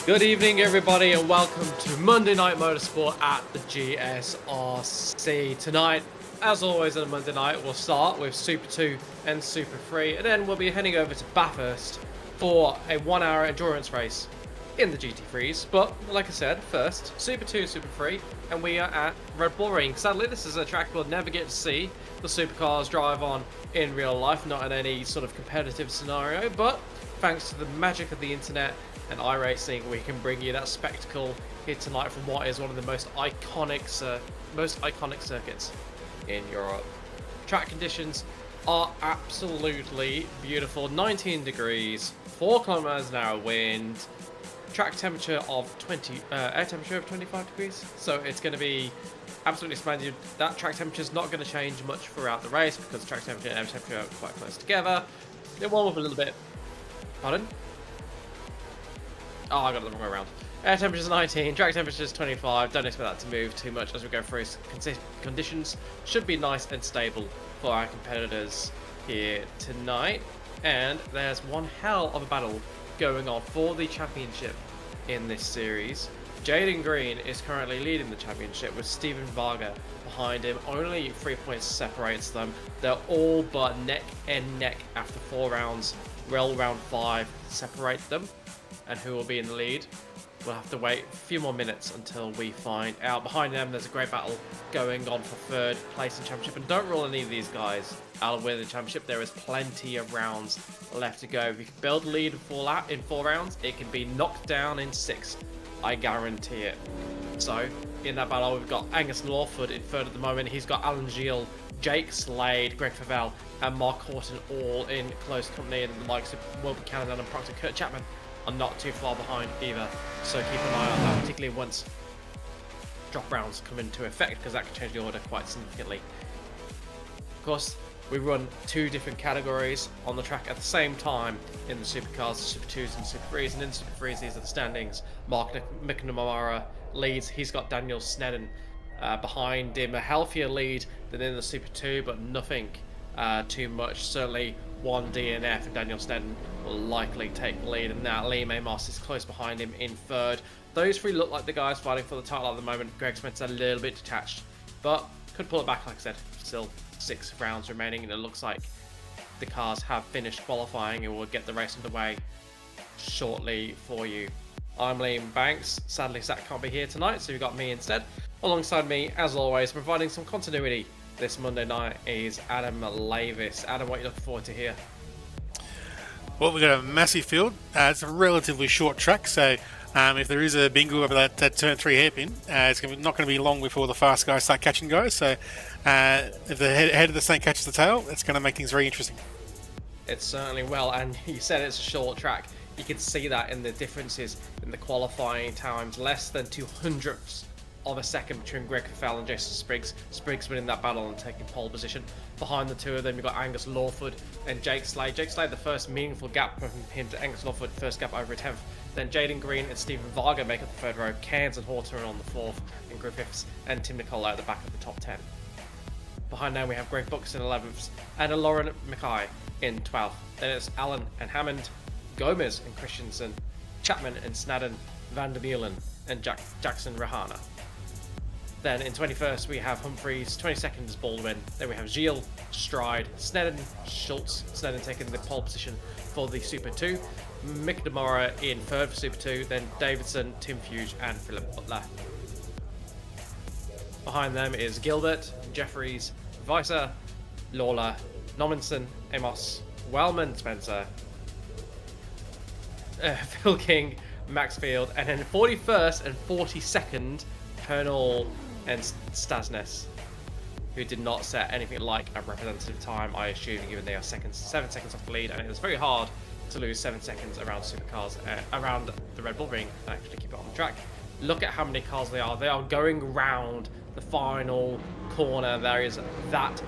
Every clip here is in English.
Good evening, everybody, and welcome to Monday Night Motorsport at the GSRC. Tonight, as always on a Monday night, we'll start with Super 2 and Super 3, and then we'll be heading over to Bathurst for a 1-hour endurance race in the GT3s. But, like I said, first, Super 2 and Super 3, and we are at Red Bull Ring. Sadly, this is a track we'll never get to see the supercars drive on in real life, not in any sort of competitive scenario, but thanks to the magic of the internet and iRacing, we can bring you that spectacle here tonight from what is one of the most iconic circuits in Europe. Track conditions are absolutely beautiful. 19 degrees, 4 kilometers an hour wind, track temperature of air temperature of 25 degrees. So it's going to be absolutely splendid. That track temperature is not going to change much throughout the race because track temperature and air temperature are quite close together. They warm up a little bit. Pardon? Oh, I got it the wrong way around. Air temperature is 19, track temperature is 25. Don't expect that to move too much as we go through. Conditions should be nice and stable for our competitors here tonight. And there's one hell of a battle going on for the championship in this series. Jaden Green is currently leading the championship with Steven Varga behind him. Only 3 points separates them. They're all but neck and neck after 4 rounds. Well, round 5 separate them. And who will be in the lead? We'll have to wait a few more minutes until we find out. Behind them, there's a great battle going on for 3rd place in championship. And don't rule any of these guys out of winning the championship. There is plenty of rounds left to go. If you can build a lead in 4 rounds, it can be knocked down in 6. I guarantee it. So, in that battle, we've got Angus Lawford in 3rd at the moment. He's got Alan Gilles, Jake Slade, Greg Favell, and Mark Horton all in close company. And the likes of Will Buchanan and Proctor Kurt Chapman are not too far behind either, so keep an eye on that, particularly once drop rounds come into effect, because that can change the order quite significantly. Of course, we run 2 different categories on the track at the same time in the supercars, the Super 2s and Super 3s, and in the Super 3s these are the standings. Mark McNamara leads, he's got Daniel Snedden behind him, a healthier lead than in the Super 2, but nothing too much. Certainly one DNF and Daniel Snedden will likely take the lead, and now Liam Amos is close behind him in 3rd. Those 3 look like the guys fighting for the title at the moment. Greg Spencer a little bit detached, but could pull it back, like I said. Still 6 rounds remaining, and it looks like the cars have finished qualifying and we'll get the race underway shortly for you. I'm Liam Banks. Sadly, Zach can't be here tonight, so we've got me instead. Alongside me, as always, providing some continuity this Monday night is Adam Lavis. Adam, what are you looking forward to here? Well, we've got a massive field. It's a relatively short track, so if there is a bingo over that turn 3 hairpin, it's not going to be long before the fast guys start catching guys. So if the head of the snake catches the tail, it's going to make things very interesting. It certainly will, and you said it's a short track. You can see that in the differences in the qualifying times. Less than 200ths of a second between Greg Fell and Jason Spriggs. Spriggs winning that battle and taking pole position. Behind the two of them, you've got Angus Lawford and Jake Slade. Jake Slade, the first meaningful gap from him to Angus Lawford, first gap over a 10th. Then Jaden Green and Stephen Varga make up the third row. Cairns and Horton on the fourth, and Griffiths and Tim Nicola at the back of the top 10. Behind them, we have Greg Bucks in 11th and Lauren Mackay in 12th. Then it's Allen and Hammond, Gomez and Christensen, Chapman and Snadden, Van der Meulen and Jackson Rahana. Then in 21st we have Humphreys, 22nd is Baldwin. Then we have Gilles, Stride, Snedden, Schultz. Snedden taking the pole position for the Super 2. McNamara in third for Super 2. Then Davidson, Tim Fuge and Philip Butler. Behind them is Gilbert, Jeffries, Weiser, Lawler, Nominson, Amos, Wellman, Spencer, Phil King, Maxfield, and then 41st and 42nd, Pernell and Stasnes, who did not set anything like a representative time, I assume, given they are 7 seconds off the lead, and it was very hard to lose 7 seconds around supercars, around the Red Bull ring, and actually keep it on the track. Look at how many cars they are. They are going round the final corner. There is that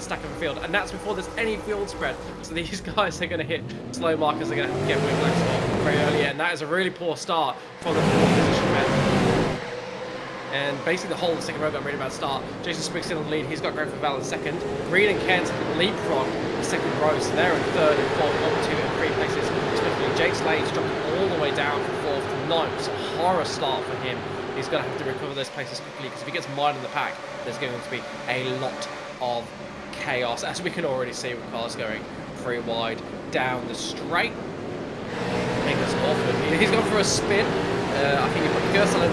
stack of a field, and that's before there's any field spread. So these guys are going to hit slow markers. They're going to get whiplash very early, and that is a really poor start from the fourth position men. And basically the whole of the second row got a really bad start. Jason Spriggs still on the lead. He's got Greg Val in second. Green and Kent leapfrog the second row, so they're in third and fourth, 1, 2 and 3 places. Especially Jake Slade's dropped all the way down from fourth to ninth. It's a horror start for him. He's going to have to recover those places quickly, because if he gets mired in the pack, there's going to be a lot of chaos, as we can already see with cars going 3 wide down the straight. Angus Lawford, he's gone for a spin. I think he put the curse on there,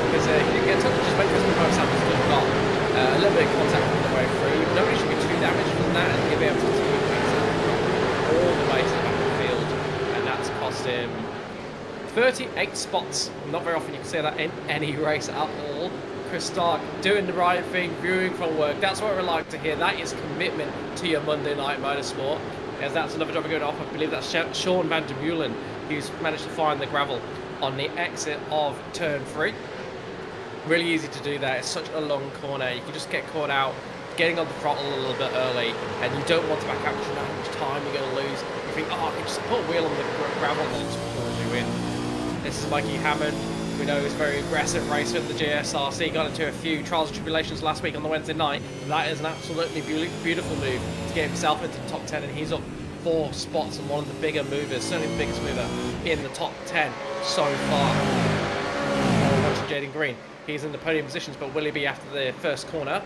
because he didn't get touched. Just wait for his proposed Sanders to got a little bit of contact on the way through. Nobody should be too damaged from that, and he'll be able to continue all the way to the back of the field, and that's cost him 38 spots. Not very often you can say that in any race at all. Chris Stark doing the right thing, viewing from work. That's what we like to hear. That is commitment to your Monday night motorsport. As that's another driver going off. I believe that's Sean Van der Meulen, who's managed to find the gravel on the exit of turn 3. Really easy to do that. It's such a long corner. You can just get caught out getting on the throttle a little bit early, and you don't want to back out because you know how much time you're going to lose. You think, oh, I can just put a wheel on the gravel and just pull you in. This is Mikey Hammond. We know he's a very aggressive racer at the GSRC. Got into a few trials and tribulations last week on the Wednesday night. That is an absolutely beautiful move to get himself into the top 10, and he's up 4 spots and one of the bigger movers, certainly the biggest mover in the top 10 so far. Watching Jaden Green, he's in the podium positions, but will he be after the first corner?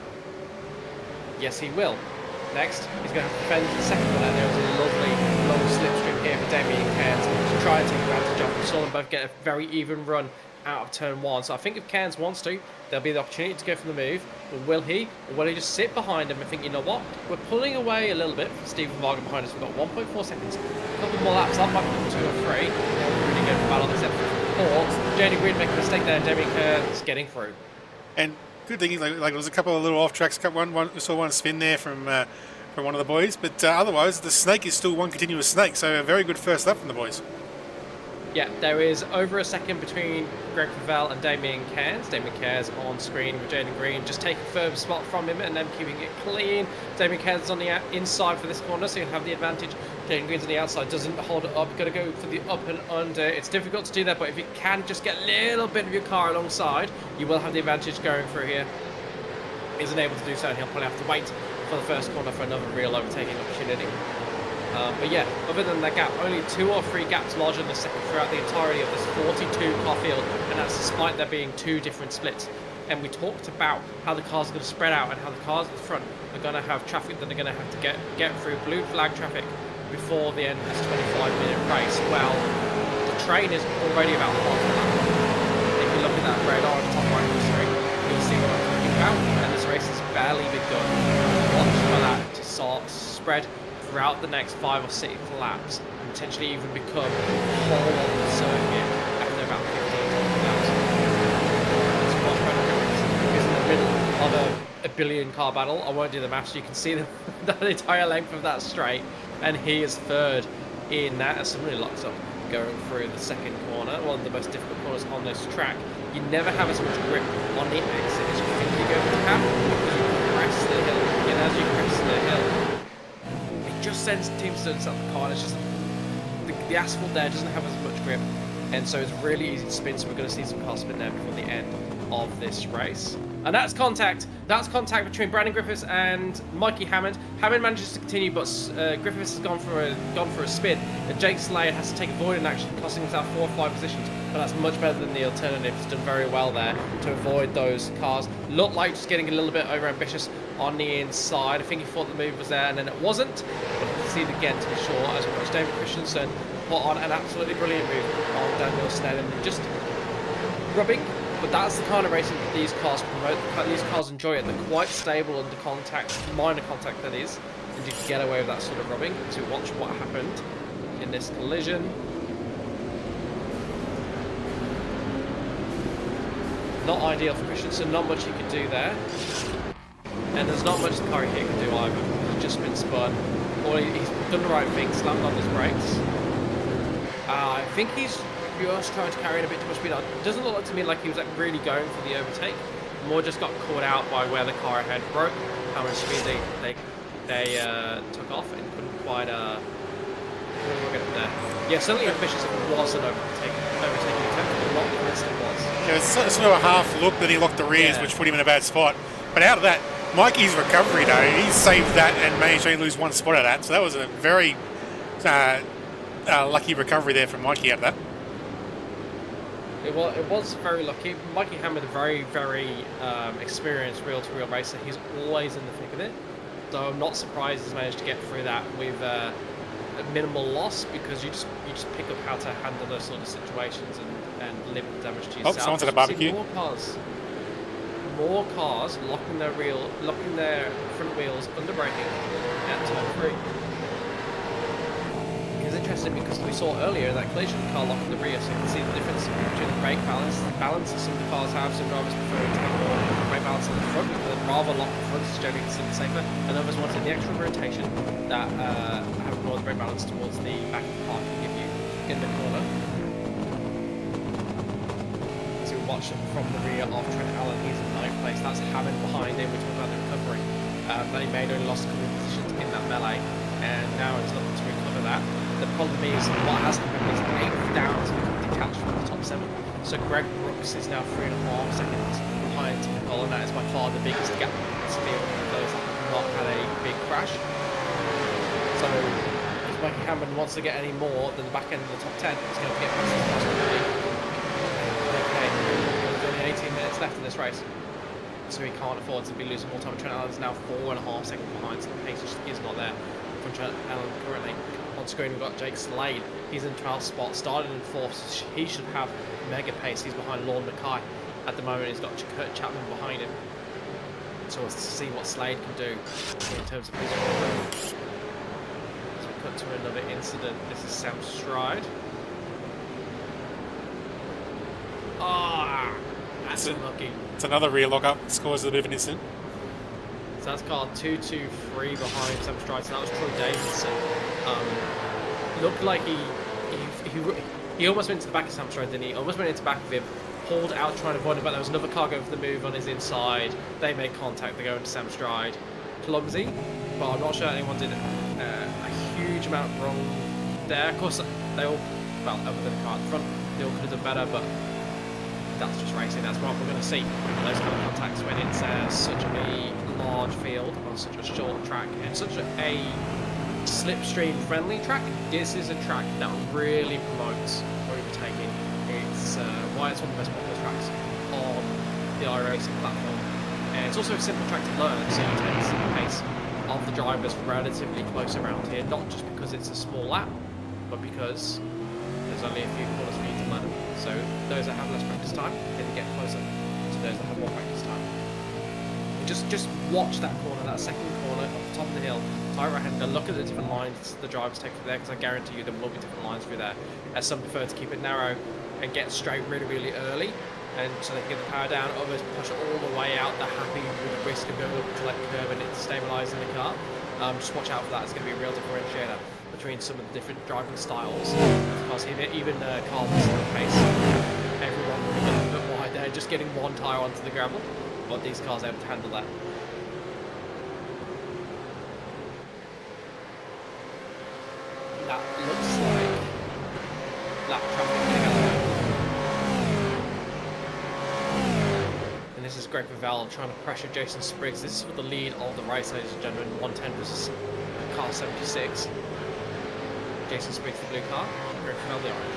Yes, he will. Next, he's going to defend the second one, and there was a lovely long slipstream here for Damien Cairns to try and take advantage of. We saw them both get a very even run out of turn 1. So I think if Cairns wants to, there'll be the opportunity to go for the move. But will he? Or will he just sit behind him and think, you know what? We're pulling away a little bit from Stephen Varga behind us. We've got 1.4 seconds. A couple more laps. That might be 2 or 3. Really good for battle except for Jaden Green making a mistake there. Damien Cairns getting through. And good thing is, like there was a couple of little off tracks. We saw one spin there from one of the boys. But otherwise, the snake is still one continuous snake. So a very good first lap from the boys. Yeah, there is over a second between Greg Favell and Damien Cairns. Damien Cairns on screen with Jaden Green, just taking a firm spot from him and then keeping it clean. Damien Cairns is on the inside for this corner, so you'll have the advantage. Jaden Green's on the outside, doesn't hold it up, got to go for the up and under. It's difficult to do that, but if you can just get a little bit of your car alongside, you will have the advantage going through here. Isn't able to do so, and he'll probably have to wait for the first corner for another real overtaking opportunity. But yeah, other than that gap, only 2 or 3 gaps larger than the second throughout the entirety of this 42 car field, and that's despite there being 2 different splits and we talked about how the cars are going to spread out and how the cars at the front are going to have traffic that they're going to have to get through blue flag traffic before the end of this 25-minute race. Well, the train is already about half a lap. If you look at that radar on the top right of the screen, you'll see what I'm talking about, and this race has barely begun. Watch for that to spread throughout the next 5 or 6 laps, and potentially even become the whole of the circuit after about 15 laps. It's much better because in the middle of a billion car battle, I won't do the maths, you can see the entire length of that straight, and he is third in that as somebody locks up going through the second corner, one of the most difficult corners on this track. You never have as much grip on the exit as you think you're going to have because you press the hill, and as you press the hill, it just sends teams to the car. It's just the asphalt there doesn't have as much grip, and so it's really easy to spin. So we're going to see some cars spin there before the end of this race. And that's contact. That's contact between Brandon Griffiths and Mikey Hammond. Hammond manages to continue, but Griffiths has gone for a spin. And Jake Slade has to take avoidant action, costing himself 4 or 5 positions. But that's much better than the alternative. He's done very well there to avoid those cars. Looked like just getting a little bit overambitious on the inside. I think he thought the move was there, and then it wasn't. But you can see it again to be sure as we watch David Christensen put on an absolutely brilliant move on Daniel Snell and just rubbing. But that's the kind of racing that these cars promote. These cars enjoy it. They're quite stable under contact, minor contact that is, and you can get away with that sort of rubbing. So watch what happened in this collision. Not ideal for Christensen, not much he could do there. And there's not much the car here can do either. He's just been spun. Or he's done the right thing, slammed on his brakes. I think he's just trying to carry in a bit too much speed. It doesn't look like to me like he was like really going for the overtake. More just got caught out by where the car ahead broke, how much speed they took off and couldn't quite we'll get up there. Yeah, certainly ambitious if it was an overtaking attempt, but not convinced it was. Yeah, it was sort of a half look that he locked the rears, which put him in a bad spot. But out of that, Mikey's recovery though, he saved that and managed to only lose 1 spot out of that. So that was a very lucky recovery there from Mikey out of that. It was very lucky. Mikey Hammond, a very, very experienced reel-to-reel racer. He's always in the thick of it. So I'm not surprised he's managed to get through that with a minimal loss, because you just pick up how to handle those sort of situations and limit the damage to yourself. Oh, someone's at a barbecue. More cars locking their front wheels under braking at turn 3. It's interesting because we saw earlier that collision car locking the rear, so you can see the difference between the brake balance that some of the cars have. Some drivers prefer to have more brake balance on the front because they'd rather lock the front, is generally considered safer, and others wanted the extra rotation that having more brake balance towards the back of the car can give you in the corner. So we watch him from the rear of Trent Allen. He's in 9th place. That's Hammond behind him. We're talking about the recovery. That he made, only lost a couple of positions in that melee, and now he's looking to recover that. The problem is what has happened is 8th down to become detached from the top 7. So Greg Brooks is now 3.5 seconds behind Tim Cole, and that is by far the biggest gap in this field of those that have not had a big crash. So if Mikey Hammond wants to get any more than the back end of the top 10, he's going to get past this possibility. Okay, there's only 18 minutes left in this race, so he can't afford to be losing more time. Trent Allen's now 4.5 seconds behind, so the pace just is not there from Trent Allen currently. On screen we've got Jake Slade. He's in 12th spot, started in 4th, so he should have mega pace. He's behind Lorne Mackay. At the moment he's got Kurt Chapman behind him. So let's see what Slade can do in terms of his recovery. So we cut to another incident. This is Sam Stride. That's unlucky. It's another rear lock-up, scores a bit of an incident. So that's car 2-2-3 behind Sam Stride. So that was Troy Davidson. Looked like he almost went to the back of Sam Stride, didn't he? Almost went into the back of him, pulled out trying to avoid him, but there was another car going for the move on his inside. They made contact, they go into Sam Stride. Clumsy, but I'm not sure anyone did a huge amount wrong there. Of course, they all, well, other than the car at the front, they all could have done better, but that's just racing. That's what we're going to see. Those kind of contacts when it's such a large field on such a short track and such a slipstream friendly track. This is a track that really promotes overtaking. It's why it's one of the most popular tracks on the iRacing platform. And it's also a simple track to learn, so you tend to see the pace of the drivers relatively close around here, not just because it's a small lap, but because there's only a few corners for you to learn. So those that have less practice time can get closer to those that have more practice time. Just watch that corner, that second corner off the top of the hill, tie right hand, look at the different lines the drivers take through there, because I guarantee you there will be different lines through there, as some prefer to keep it narrow and get straight really early, and so they can get the power down, others push it all the way out, they're happy with the risk of going up to that curve and it's stabilising the car. Just watch out for that, it's going to be a real differentiator between some of the different driving styles. Because even Carl was at the pace, everyone will be a little bit wide there, just getting one tyre onto the gravel. But these cars are able to handle that. That looks like lap traffic getting out of the way. And this is Greg Vival trying to pressure Jason Spriggs. This is for the lead of the race, ladies and gentlemen. 110 versus car 76. Jason Spriggs, the blue car. Greg Vival, the orange.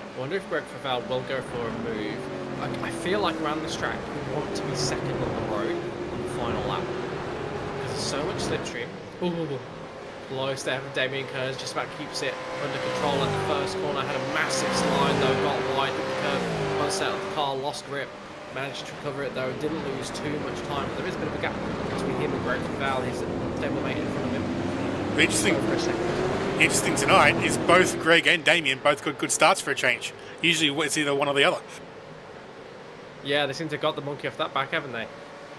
I wonder if Greg Favell will go for a move. I feel like around this track we want to be second on the road on the final lap. Because there's so much slipstream. Ooh, close there from Damien Kerrs, just about keeps it under control at the first corner. Had a massive slide though, got wide at the curve. One set of the car, lost grip. Managed to recover it though, didn't lose too much time. But there is a bit of a gap between him and Greg Favell. His stablemate in front of him. Interesting tonight is both Greg and Damien both got good starts for a change. Usually it's either one or the other. Yeah, they seem to have got the monkey off that back, haven't they?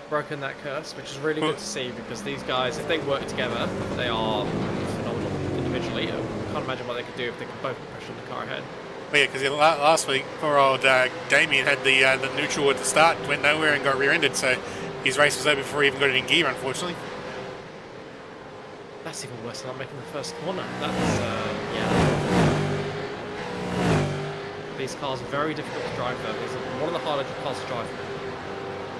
Broken that curse, which is really good to see, because these guys, if they work together, they are phenomenal individually. I can't imagine what they could do if they could both push on the car ahead. Well, yeah, because last week poor old Damien had the neutral at the start, went nowhere and got rear-ended, so his race was over before he even got it in gear, unfortunately. That's even worse than not making the first corner. That's, yeah. These cars are very difficult to drive though. These are one of the harder cars to drive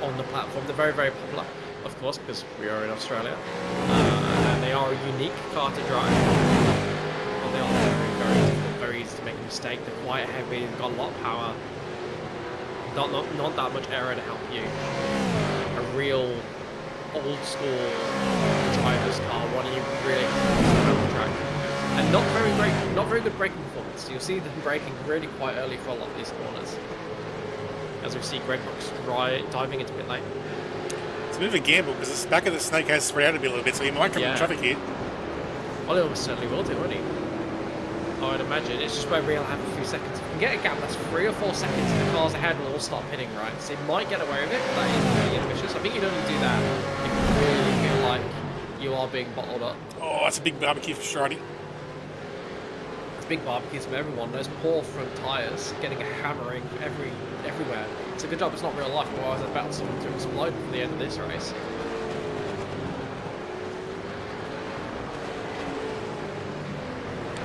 on the platform. They're very popular, of course, because we are in Australia. And they are a unique car to drive. But they are very difficult, very easy to make a mistake. They're quite heavy, they've got a lot of power. Not that much error to help you. A real old school driver's car, one you really have to the track, and not very good braking performance. You'll see them braking really quite early for a lot of these corners, as we see Greg Brooks diving into pit lane. It's a bit of a gamble because the back of the snake has spread out a little bit, so he might come in traffic here. Well, he almost certainly will do, won't he? I'd imagine. It's just where we'll have a few seconds. If we can get a gap that's 3 or 4 seconds, and the cars ahead will all start pitting, right? So you might get away with it, but that is really ambitious. I think you'd only do that if you really feel like you are being bottled up. Oh, that's a big barbecue for Strati. It's big barbecues for everyone. Those poor front tyres getting a hammering everywhere. It's a good job it's not real life, otherwise I was about to explode for the end of this race.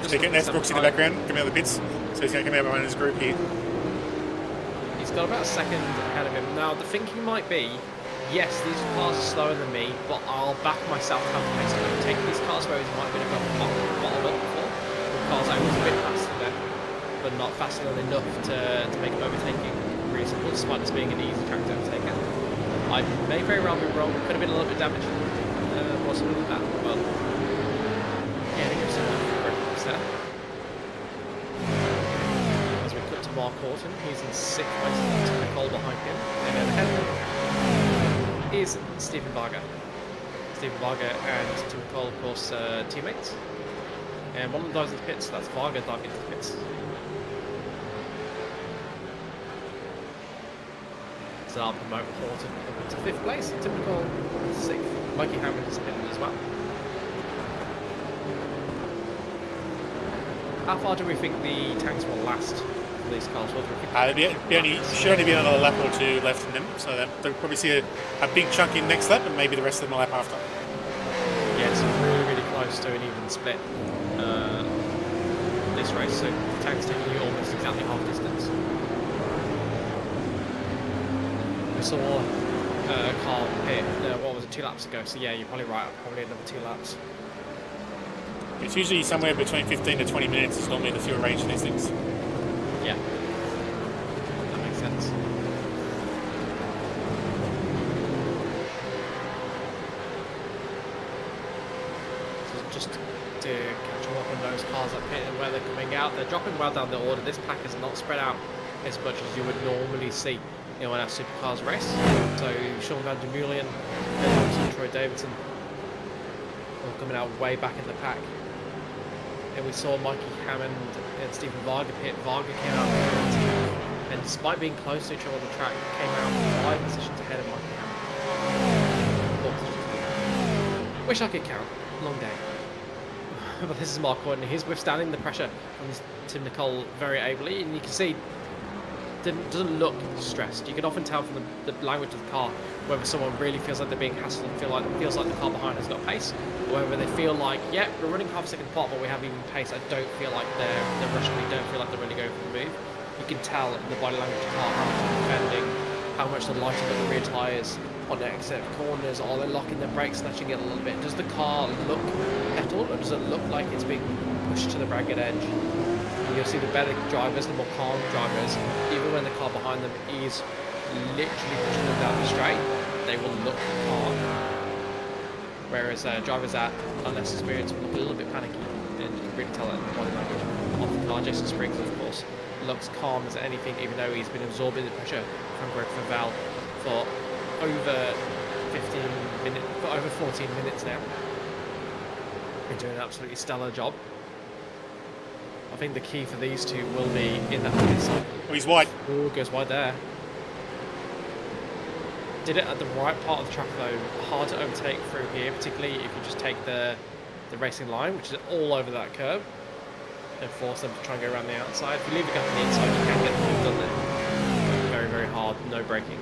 That's Brooks in the background, coming out of the pits, so he's going to come out behind his group here. He's got about a second ahead of him. Now, the thinking might be, yes, these cars are slower than me, but I'll back myself up and take these cars where he might be a bit bottled up before. The cars I was a bit faster than, but not faster than enough to make overtaking reasonable, despite this being an easy track to overtake at. I may very well be wrong, could have been a little bit damaged, or something like that, but yeah, I think it's there. As we cut to Mark Horton, he's in 6th place, Tim Nicole behind him, and then ahead of him is Stephen Varga. Stephen Varga and Tim Nicole, of course, teammates. And one of them dives into the pits, so that's Varga diving into the pits. So I'll promote Horton up to 5th place, Tim Nicole 6th. Mikey Hammond is pitting as well. How far do we think the tanks will last for these cars? What do we think? Should only be another lap or 2 left in them, so they'll probably see a big chunk in next lap, and maybe the rest of them a lap after. Yeah, it's really close to an even split this race, so the tank's taking you almost exactly half distance. We saw Carl hit, what was it, 2 laps ago, so yeah, you're probably right, probably another 2 laps. It's usually somewhere between 15 to 20 minutes is normally the fuel range of these things. Yeah. where they're coming out. They're dropping well down the order. This pack is not spread out as much as you would normally see, you know, when our supercars race. So Sean Van der Meulen, and Troy Davidson all coming out way back in the pack. And we saw Mikey Hammond and Stephen Varga pit. Varga came out and despite being close to each other on the track, came out 5 positions ahead of Mikey Hammond. Wish I could count. Long day. But this is Mark Gordon. He's withstanding the pressure from Tim Nicole very ably, and you can see doesn't look stressed. You can often tell from the language of the car whether someone really feels like they're being hassled and feels like the car behind has got pace, or whether they feel like, yeah, we're running half a second pot, but we have even pace. I don't feel like they're rushing me. Don't feel like they're really going for the move. You can tell in the body language of the car how much they're defending, how much they're lighting up the rear tyres on the exit corners, or they're locking their brakes, snatching it a little bit. Does the car look pedaled, or does it look like it's being pushed to the ragged edge? And you'll see the better drivers, the more calm drivers, even when the car behind them is literally pushing them down the straight, they will look calm. Whereas drivers that are less experienced will look a little bit panicky, and you can really tell that in the body language of the car. Jason Spriggs, of course, looks calm as anything, even though he's been absorbing the pressure from Greg Favell for over 14 minutes now. Been doing an absolutely stellar job. I think the key for these two will be in that mid cycle. Oh, he's wide. Ooh, goes wide there. Did it at the right part of the track though. Hard to overtake through here, particularly if you just take the racing line, which is all over that curve, and force them to try and go around the outside. If you leave the gap on the inside, you can get the move done there. Very, very hard, no braking.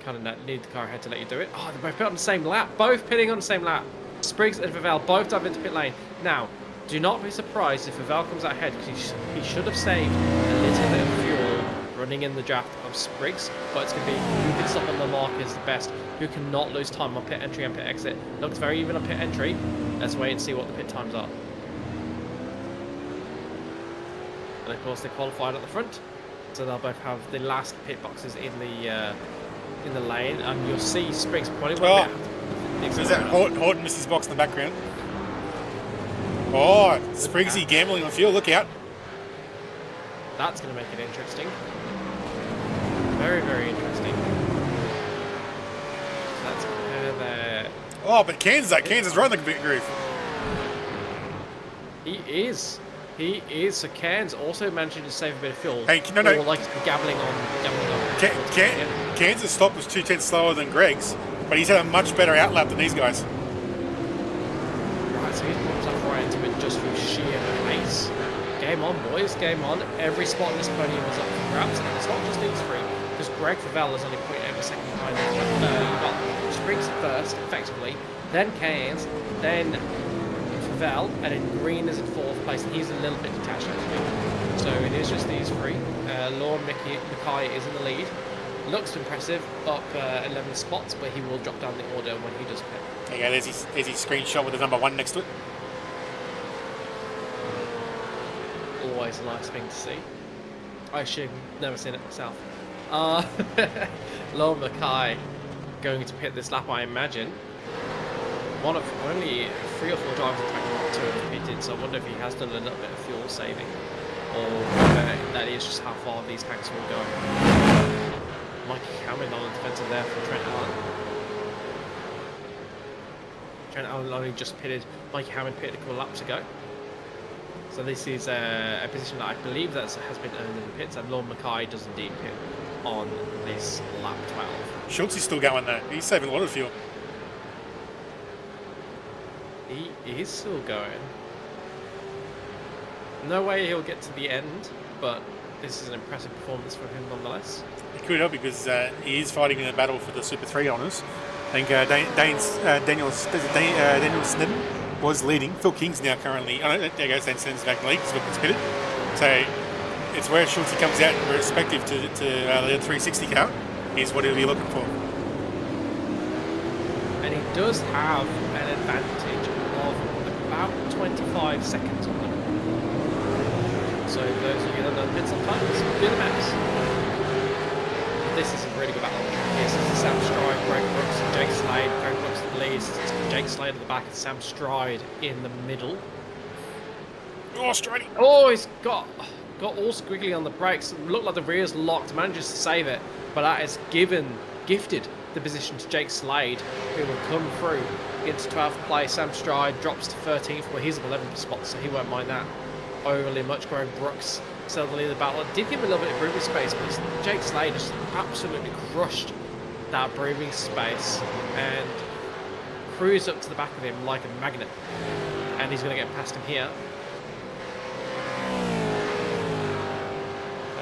Kind of need the car ahead to let you do it. Oh, they both pit on the same lap. Both pitting on the same lap. Spriggs and Favell both dive into pit lane. Now, do not be surprised if Favell comes out ahead, because he should have saved a little bit of fuel running in the draft of Spriggs, but it's going to be who can stop on the markers the best, who cannot lose time on pit entry and pit exit. Looks very even on pit entry. Let's wait and see what the pit times are. And of course they qualified at the front, so they'll both have the last pit boxes in the lane, and you'll see Spriggs probably won't be out. Is that Horton missed his box in the background? Oh, Spriggsy gambling on fuel, look out. That's going to make it interesting. Very, very interesting. So that's there. Oh, but Kansas is right in the groove. He is. So Cairns also managing to save a bit of fuel. Hey, no. Or like gambling on. Kansas' stop was 2/10 slower than Greg's, but he's had a much better outlap than these guys. Right, so he's put himself right into it just from sheer pace. Game on, boys, game on. Every spot in this podium is up for grabs, and it's not just these three, because Greg Favell is only 0.8 seconds behind them. You've got Spriggs first, effectively, then Cairns, then Favell, and then Green is in 4th place, and he's a little bit detached actually. So it is just these three. Lauren Mackay is in the lead. Looks impressive, up 11 spots, but he will drop down the order when he does pit. There you go, there's his screenshot with the number 1 next to it. Always a nice thing to see. I should have never seen it myself. Lauren Mackay going to pit this lap, I imagine. One of only 3 or 4 drivers in fact not to have pitted, so I wonder if he has done a little bit of fuel saving, or that is just how far these tanks will go. Mikey Hammond on the defensive there for Trent Allen. Trent Allen only just pitted. Mikey Hammond pitted a couple of laps ago. So this is a position that I believe that has been earned in the pits, and Lauren Mackay does indeed pit on this lap 12. Schultz is still going there. He's saving a lot of fuel. He is still going. No way he'll get to the end, but this is an impressive performance from him nonetheless. It could help because he is fighting in a battle for the Super 3 honours. I think Daniel Snedden was leading. Phil King's now currently... there goes Dan Snedden's back in the league because Phil's pitted. So it's where Schultz comes out respective to the 360 car is what he'll be looking for. And he does have an advantage of about 25 seconds on them. So those of you that know the pit sometimes, do the maths. This is a really good battle. This is Sam Stride, Greg Brooks, and Jake Slade. Greg Brooks at the lead, Jake Slade at the back, and Sam Stride in the middle. Oh, straighty. Oh, he's got all squiggly on the brakes. Looked like the rear's locked. Manages to save it, but that is gifted the position to Jake Slade, who will come through into 12th place. Sam Stride drops to 13th. Well, he's at 11th spot, so he won't mind that overly much. Graham Brooks still the lead of the battle. Did give him a little bit of breathing space, but Jake Slade just absolutely crushed that breathing space and cruised up to the back of him like a magnet. And he's going to get past him here.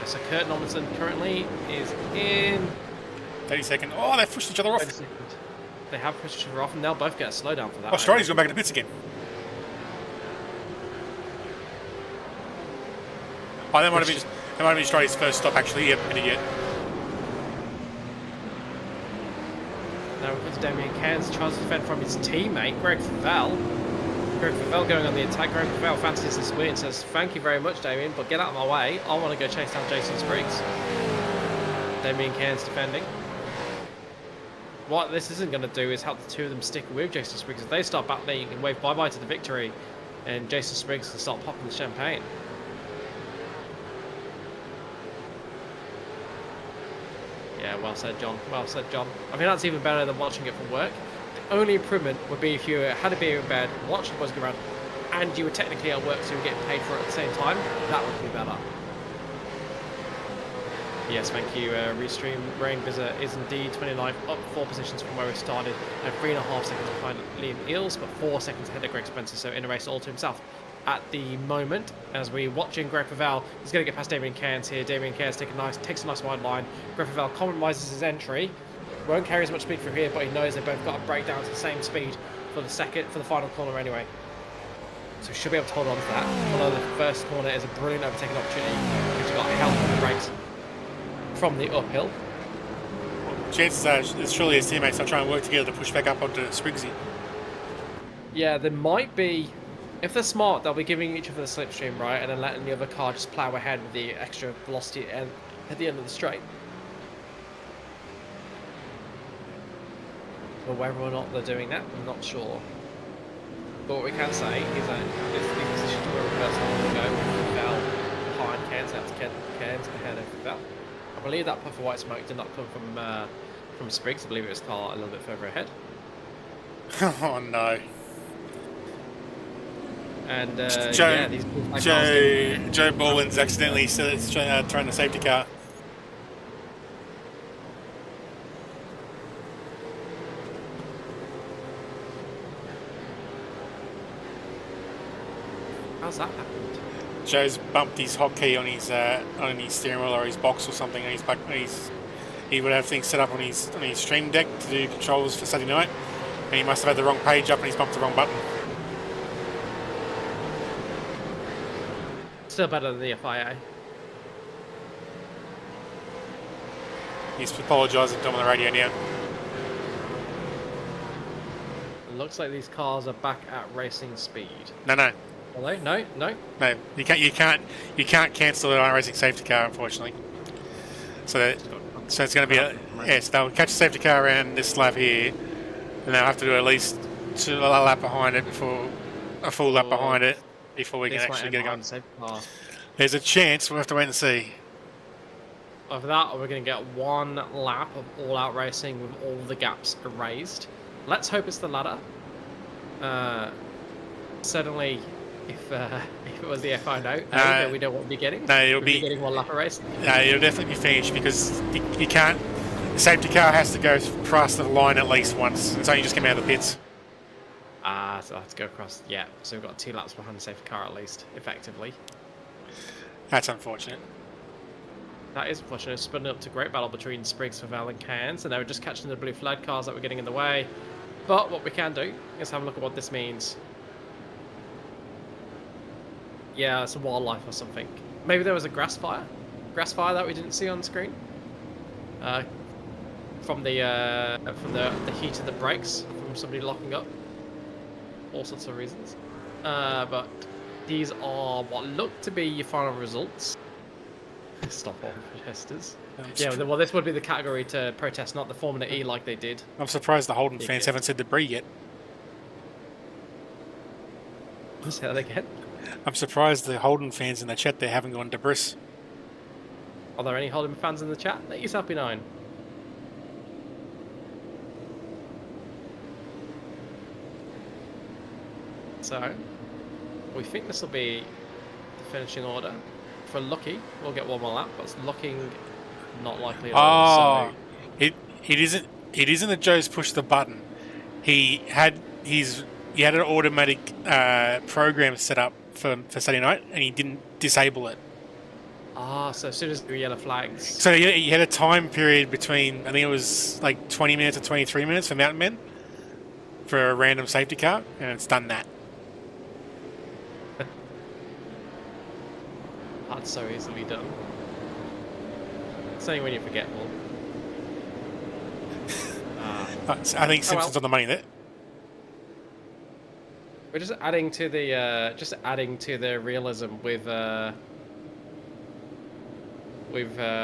So Kurt Normanson currently is in 30-second. Oh, they've pushed each other off. They have pushed each other off, and they'll both get a slowdown for that. Oh, Stridey's going back into pits again. Oh, that might have been Stridey's first stop, actually. Yep, idiot. Now we've got to Damien Cairns, tries to defend from his teammate, Greg Favell. Greg Favell going on the attack. Greg Favell fancies this win, says, thank you very much, Damien, but get out of my way. I want to go chase down Jason Spriggs. Damien Cairns defending. What this isn't going to do is help the two of them stick with Jason Spriggs. If they start battling and wave bye-bye to the victory, and Jason Spriggs can start popping the champagne. Yeah, well said, John. Well said, John. I think that's even better than watching it from work. The only improvement would be if you had a beer in bed, watched the boys go around, and you were technically at work, so you were getting paid for it at the same time. That would be better. Yes, thank you. Restream Rain Visitor is indeed 29th, up 4 positions from where we started, and 3.5 seconds behind Liam Eels, but 4 seconds ahead of Greg Spencer, so in a race all to himself at the moment. As we're watching Greg Favell, he's going to get past Damien Cairns here. Damien Cairns takes a nice wide line. Greg Favell compromises his entry. Won't carry as much speed through here, but he knows they've both got to break down to the same speed for the final corner anyway. So he should be able to hold on to that. Although the first corner is a brilliant overtaking opportunity because you've got help on the brakes from the uphill. Chances are, surely his teammates are trying to work together to push back up onto Spriggsy. Yeah, there might be. If they're smart, they'll be giving each other the slipstream, right, and then letting the other car just plough ahead with the extra velocity at the end of the straight. But whether or not they're doing that, I'm not sure. But what we can say is that it's the position to where we first want to go. Favell behind Cairns, that's Cairns ahead of Favell. I believe that puff of white smoke did not come from Spriggs. I believe it was car a little bit further ahead. Oh no. And Joe Borland's accidentally thrown the safety car. How's that happened? Joe's bumped his hotkey on his steering wheel or his box or something, and he would have things set up on his stream deck to do controls for Saturday night, and he must have had the wrong page up and he's bumped the wrong button. Still better than the FIA. He's apologising to them on the radio now. It looks like these cars are back at racing speed. No. Are they? No. No, you can't cancel an iRacing safety car, unfortunately. So it's going to be so they'll catch a safety car around this lap here, and they'll have to do at least a lap behind it before a full lap behind it before we can actually get it going. There's a chance. We'll have to wait and see. Of that, or we're going to get one lap of all-out racing with all the gaps erased. Let's hope it's the latter. Certainly. If it was the FI note, then we don't want to be getting. No, it'll be getting one lap of racing. No, it'll definitely be finished because you can't. The safety car has to go across the line at least once, and so you just came out of the pits. So I have to go across. Yeah, so we've got 2 laps behind the safety car at least, effectively. That's unfortunate. That is unfortunate. It's spun up to great battle between Spriggs, Favell, and Cairns, and they were just catching the blue flag cars that were getting in the way. But what we can do is have a look at what this means. Yeah, it's a wildlife or something. Maybe there was a grass fire that we didn't see on screen. From the heat of the brakes from somebody locking up. All sorts of reasons. But these are what look to be your final results. Stop all protesters. Yeah, well, this would be the category to protest, not the Formula E like they did. I'm surprised the Holden fans haven't said debris yet. Say that again. I'm surprised the Holden fans in the chat there haven't gone debris. Are there any Holden fans in the chat? Let yourself be known. So, we think this will be the finishing order. For Lucky, we'll get one more lap, but it's looking not likely at all. So it isn't that Joe's pushed the button. He had an automatic program set up for Saturday night, and he didn't disable it. So as soon as the yellow flags. So he had a time period between, I think it was like 20 minutes or 23 minutes for mountain men for a random safety car, and it's done that. That's so easily done. It's only when you're forgetful. I think Simpson's on the money there. We're just adding to the realism with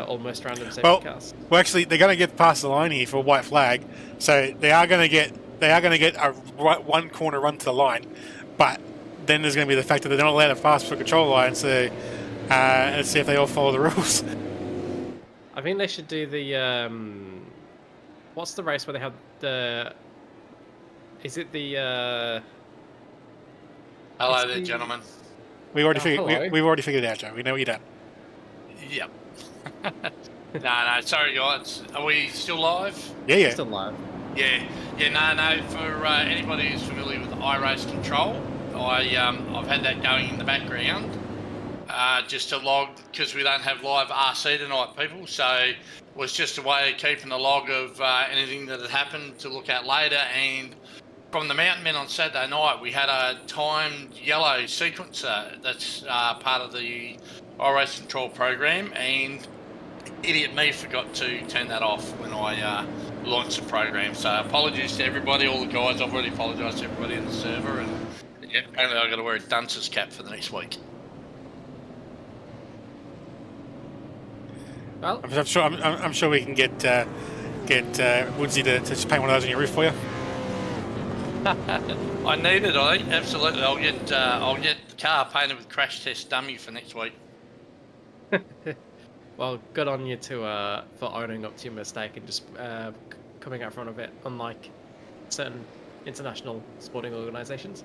almost random safety cars. Well, actually, they're going to get past the line here for a white flag, so they are going to get a one corner run to the line, but then there's going to be the fact that they're not allowed to pass for control line. So let's see if they all follow the rules. I think they should do the what's the race where they have the? Is it the? Hello there, gentlemen. We've already figured it out, Joe. We know what you've done. Yep. No, sorry guys. Are we still live? Yeah. Still live. Yeah. No. For anybody who's familiar with iRace Control, I've had that going in the background, just to log, because we don't have live RC tonight, people. So it was just a way of keeping a log of anything that had happened to look at later. And from the Mountain Men on Saturday night, we had a timed yellow sequencer that's part of the iRace Control program, and idiot me forgot to turn that off when I launched the program. So apologies to everybody, all the guys. I've already apologised to everybody in the server, and yeah, apparently I've got to wear a dunce's cap for the next week. Well, I'm sure we can get Woodsy to just paint one of those on your roof for you. I need it, I think. Absolutely. I'll get the car painted with crash test dummy for next week. Well, good on you for owning up to your mistake and just coming out front of it, unlike certain international sporting organisations.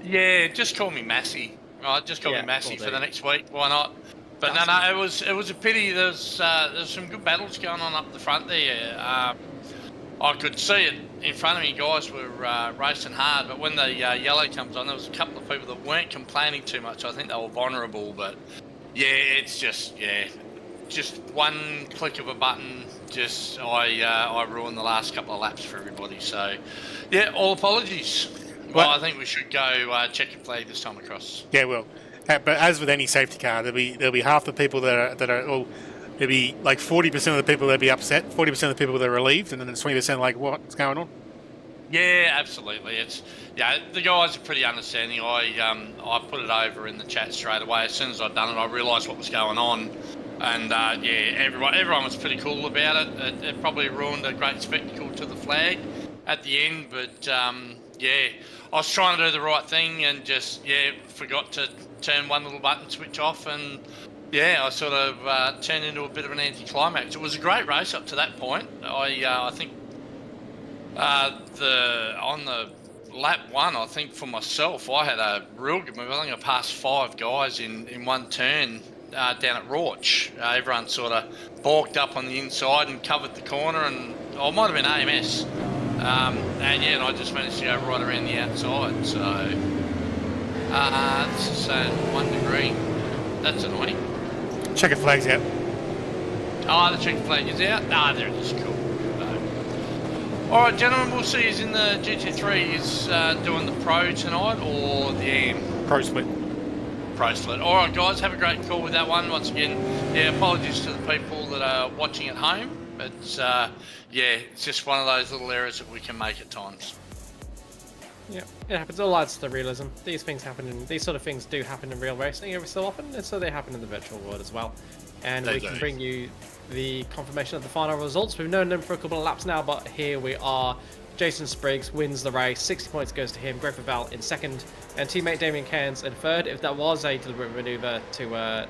Yeah, just call me Massey. Right, just call me Massey for the next week. Why not? But no, it was a pity. There's some good battles going on up the front there. I could see it in front of me. Guys were racing hard, but when the yellow comes on, there was a couple of people that weren't complaining too much. I think they were vulnerable, but yeah, it's just one click of a button. I ruined the last couple of laps for everybody. So yeah, all apologies. Well, I think we should go check your flag this time across. Yeah, well, but as with any safety car, there'll be half the people that are well, there'll be like 40% of the people that'll be upset, 40% of the people that are relieved, and then there's 20% like, what's going on? Yeah, absolutely. The guys are pretty understanding. I put it over in the chat straight away. As soon as I'd done it, I realised what was going on, and everyone was pretty cool about it. It probably ruined a great spectacle to the flag at the end, but I was trying to do the right thing and just forgot to turn one little button, switch off, and I sort of turned into a bit of an anticlimax. It was a great race up to that point. I think on the lap one, I think for myself, I had a real good move. I think I passed 5 guys in one turn down at Rorch. Everyone sort of balked up on the inside and covered the corner, and it might have been AMS. And I just managed to go right around the outside. So this is saying 1 degree. That's annoying. Checker flag's out. Oh, the checker flag is out? There it is. Cool. Alright, gentlemen, we'll see who's in the GT3. Is doing the Pro tonight or the AM? Pro split. Pro split. Alright, guys, have a great call with that one. Once again, apologies to the people that are watching at home. But, it's just one of those little errors that we can make at times. Yeah, it happens. It all adds to the realism. These sort of things do happen in real racing every so often, and so they happen in the virtual world as well. And we can bring you the confirmation of the final results. We've known them for a couple of laps now, but here we are Jason Spriggs wins the race. 60 points goes to him. Greg Val in second, and teammate Damien Cairns in third. If that was a deliberate maneuver to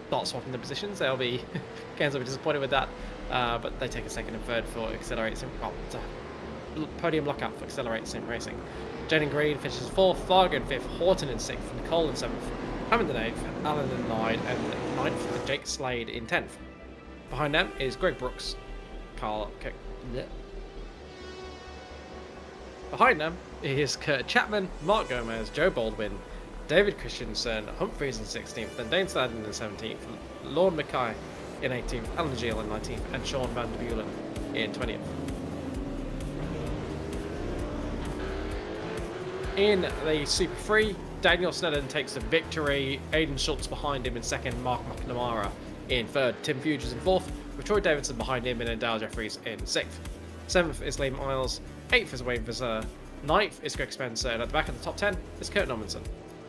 start swapping the positions, they'll be Cairns will be disappointed with that. But they take a second and third for Accelerate Sim. Well, it's a podium lockout for Accelerate Sim Racing. Jaden Green finishes fourth, Fargo in fifth, Horton in sixth, Nicole in seventh, Hammond in eighth, Alan in ninth, and ninth for Jake Slade in 10th. Behind them is Greg Brooks, Behind them is Kurt Chapman, Mark Gomez, Joe Baldwin, David Christensen, Humphreys in 16th, then Dane Sladden in 17th, Lorne Mackay in 18th, Alan Gill in 19th, and Sean Van der Bulen in 20th. In the Super 3, Daniel Snedden takes the victory. Aidan Schultz behind him in second, Mark McNamara in third, Tim Fugers in fourth, with Troy Davidson behind him, and then Dale Jeffries in sixth. Seventh is Liam Miles, eighth is Wayne Visser, ninth is Greg Spencer, and at the back of the top 10 is Kurt Normanson.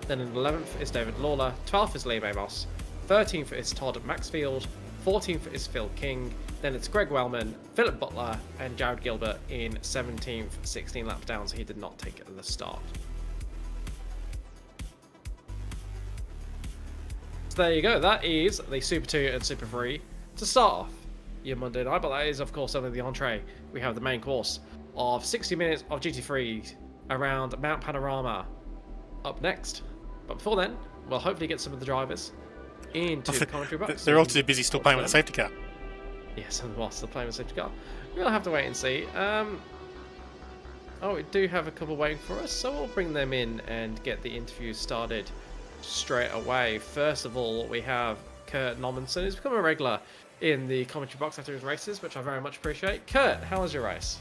Then in 11th is David Lawler, 12th is Liam Amos, 13th is Todd Maxfield, 14th is Phil King, then it's Greg Wellman, Philip Butler, and Jared Gilbert in 17th, 16 laps down, so he did not take the start. So there you go, that is the Super 2 and Super 3 to start off your Monday night, but that is of course only the entree. We have the main course of 60 minutes of GT3 around Mount Panorama up next. But before then, we'll hopefully get some of the drivers into the commentary box. They're all too busy still playing with the safety car. Yes, and whilst still playing with the safety car. We'll have to wait and see. Oh, we do have a couple waiting for us, so we'll bring them in and get the interview started straight away. First of all, we have Kurt Normanson, who's become a regular in the commentary box after his races, which I very much appreciate. Kurt, how was your race?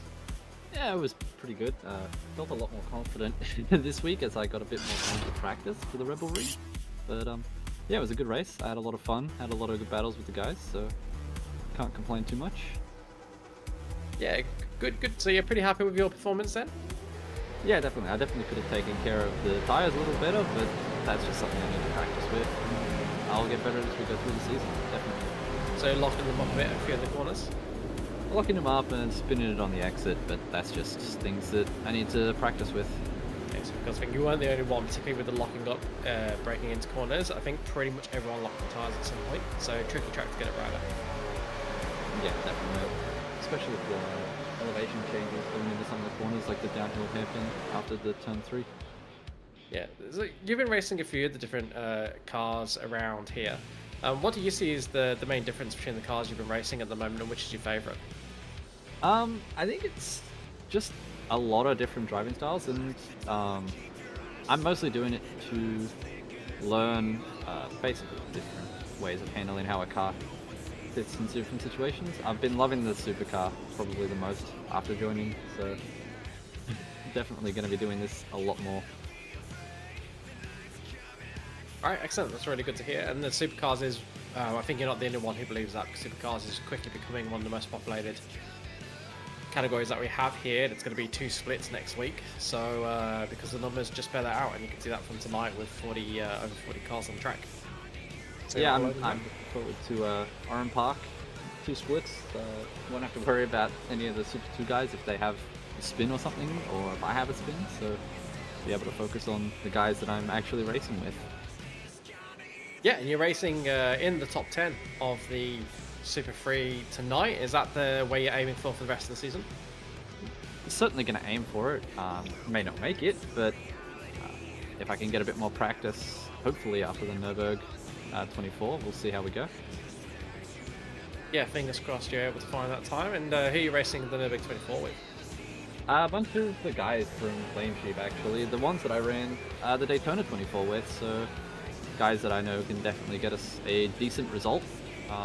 Yeah, it was pretty good. Felt a lot more confident this week as I got a bit more time to practice for the Rebelry. But yeah, it was a good race. I had a lot of fun, had a lot of good battles with the guys, so can't complain too much. Yeah, good. So you're pretty happy with your performance then? Yeah, definitely. I definitely could have taken care of the tyres a little better, but that's just something I need to practice with. I'll get better as we go through the season, definitely. So locking them up a bit, a few of the corners? Locking them up and spinning it on the exit, but that's just things that I need to practice with. Yes, because I think you weren't the only one, particularly with the locking up, breaking into corners. I think pretty much everyone locked the tyres at some point, so tricky track to get it right up. Yeah, definitely. Especially with the elevation changes going into some of the corners, like the downhill hairpin after the turn 3. Yeah, so you've been racing a few of the different cars around here. What do you see as the main difference between the cars you've been racing at the moment, and which is your favourite? I think it's just a lot of different driving styles, and I'm mostly doing it to learn basically different ways of handling how a car fits in different situations. I've been loving the supercar probably the most after joining, so definitely going to be doing this a lot more. Alright, excellent. That's really good to hear. And the supercars is, I think you're not the only one who believes that, because supercars is quickly becoming one of the most populated categories that we have here. It's going to be 2 splits next week, so because the numbers just bear that out, and you can see that from tonight with over 40 cars on track. So yeah, I'm looking forward to Oran Park, 2 splits. Won't have to worry about any of the Super 2 guys if they have a spin or something, or if I have a spin, so be able to focus on the guys that I'm actually racing with. Yeah, and you're racing in the top 10 of the Super 3 tonight. Is that the way you're aiming for the rest of the season? Certainly going to aim for it. May not make it, but if I can get a bit more practice, hopefully after the Nürburgring 24, we'll see how we go. Yeah, fingers crossed you're able to find that time. And who are you racing the Nürburgring 24 with? A bunch of the guys from Flame Sheep, actually. The ones that I ran the Daytona 24 with, so guys that I know can definitely get us a decent result,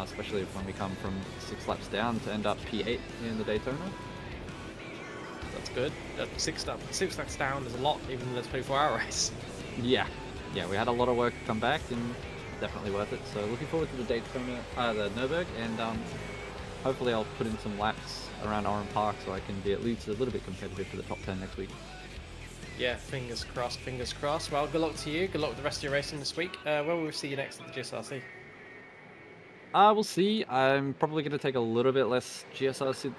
especially when we come from 6 laps down to end up P8 in the Daytona. That's good. 6 laps down is a lot, even in the 24-hour race. Yeah, we had a lot of work to come back, and definitely worth it. So looking forward to the Daytona, the Nürburgring, and hopefully I'll put in some laps around Oran Park so I can be at least a little bit competitive for the top 10 next week. Yeah, fingers crossed, fingers crossed. Well, good luck to you. Good luck with the rest of your racing this week. When will we see you next at the GSRC? We'll see. I'm probably going to take a little bit less GSRC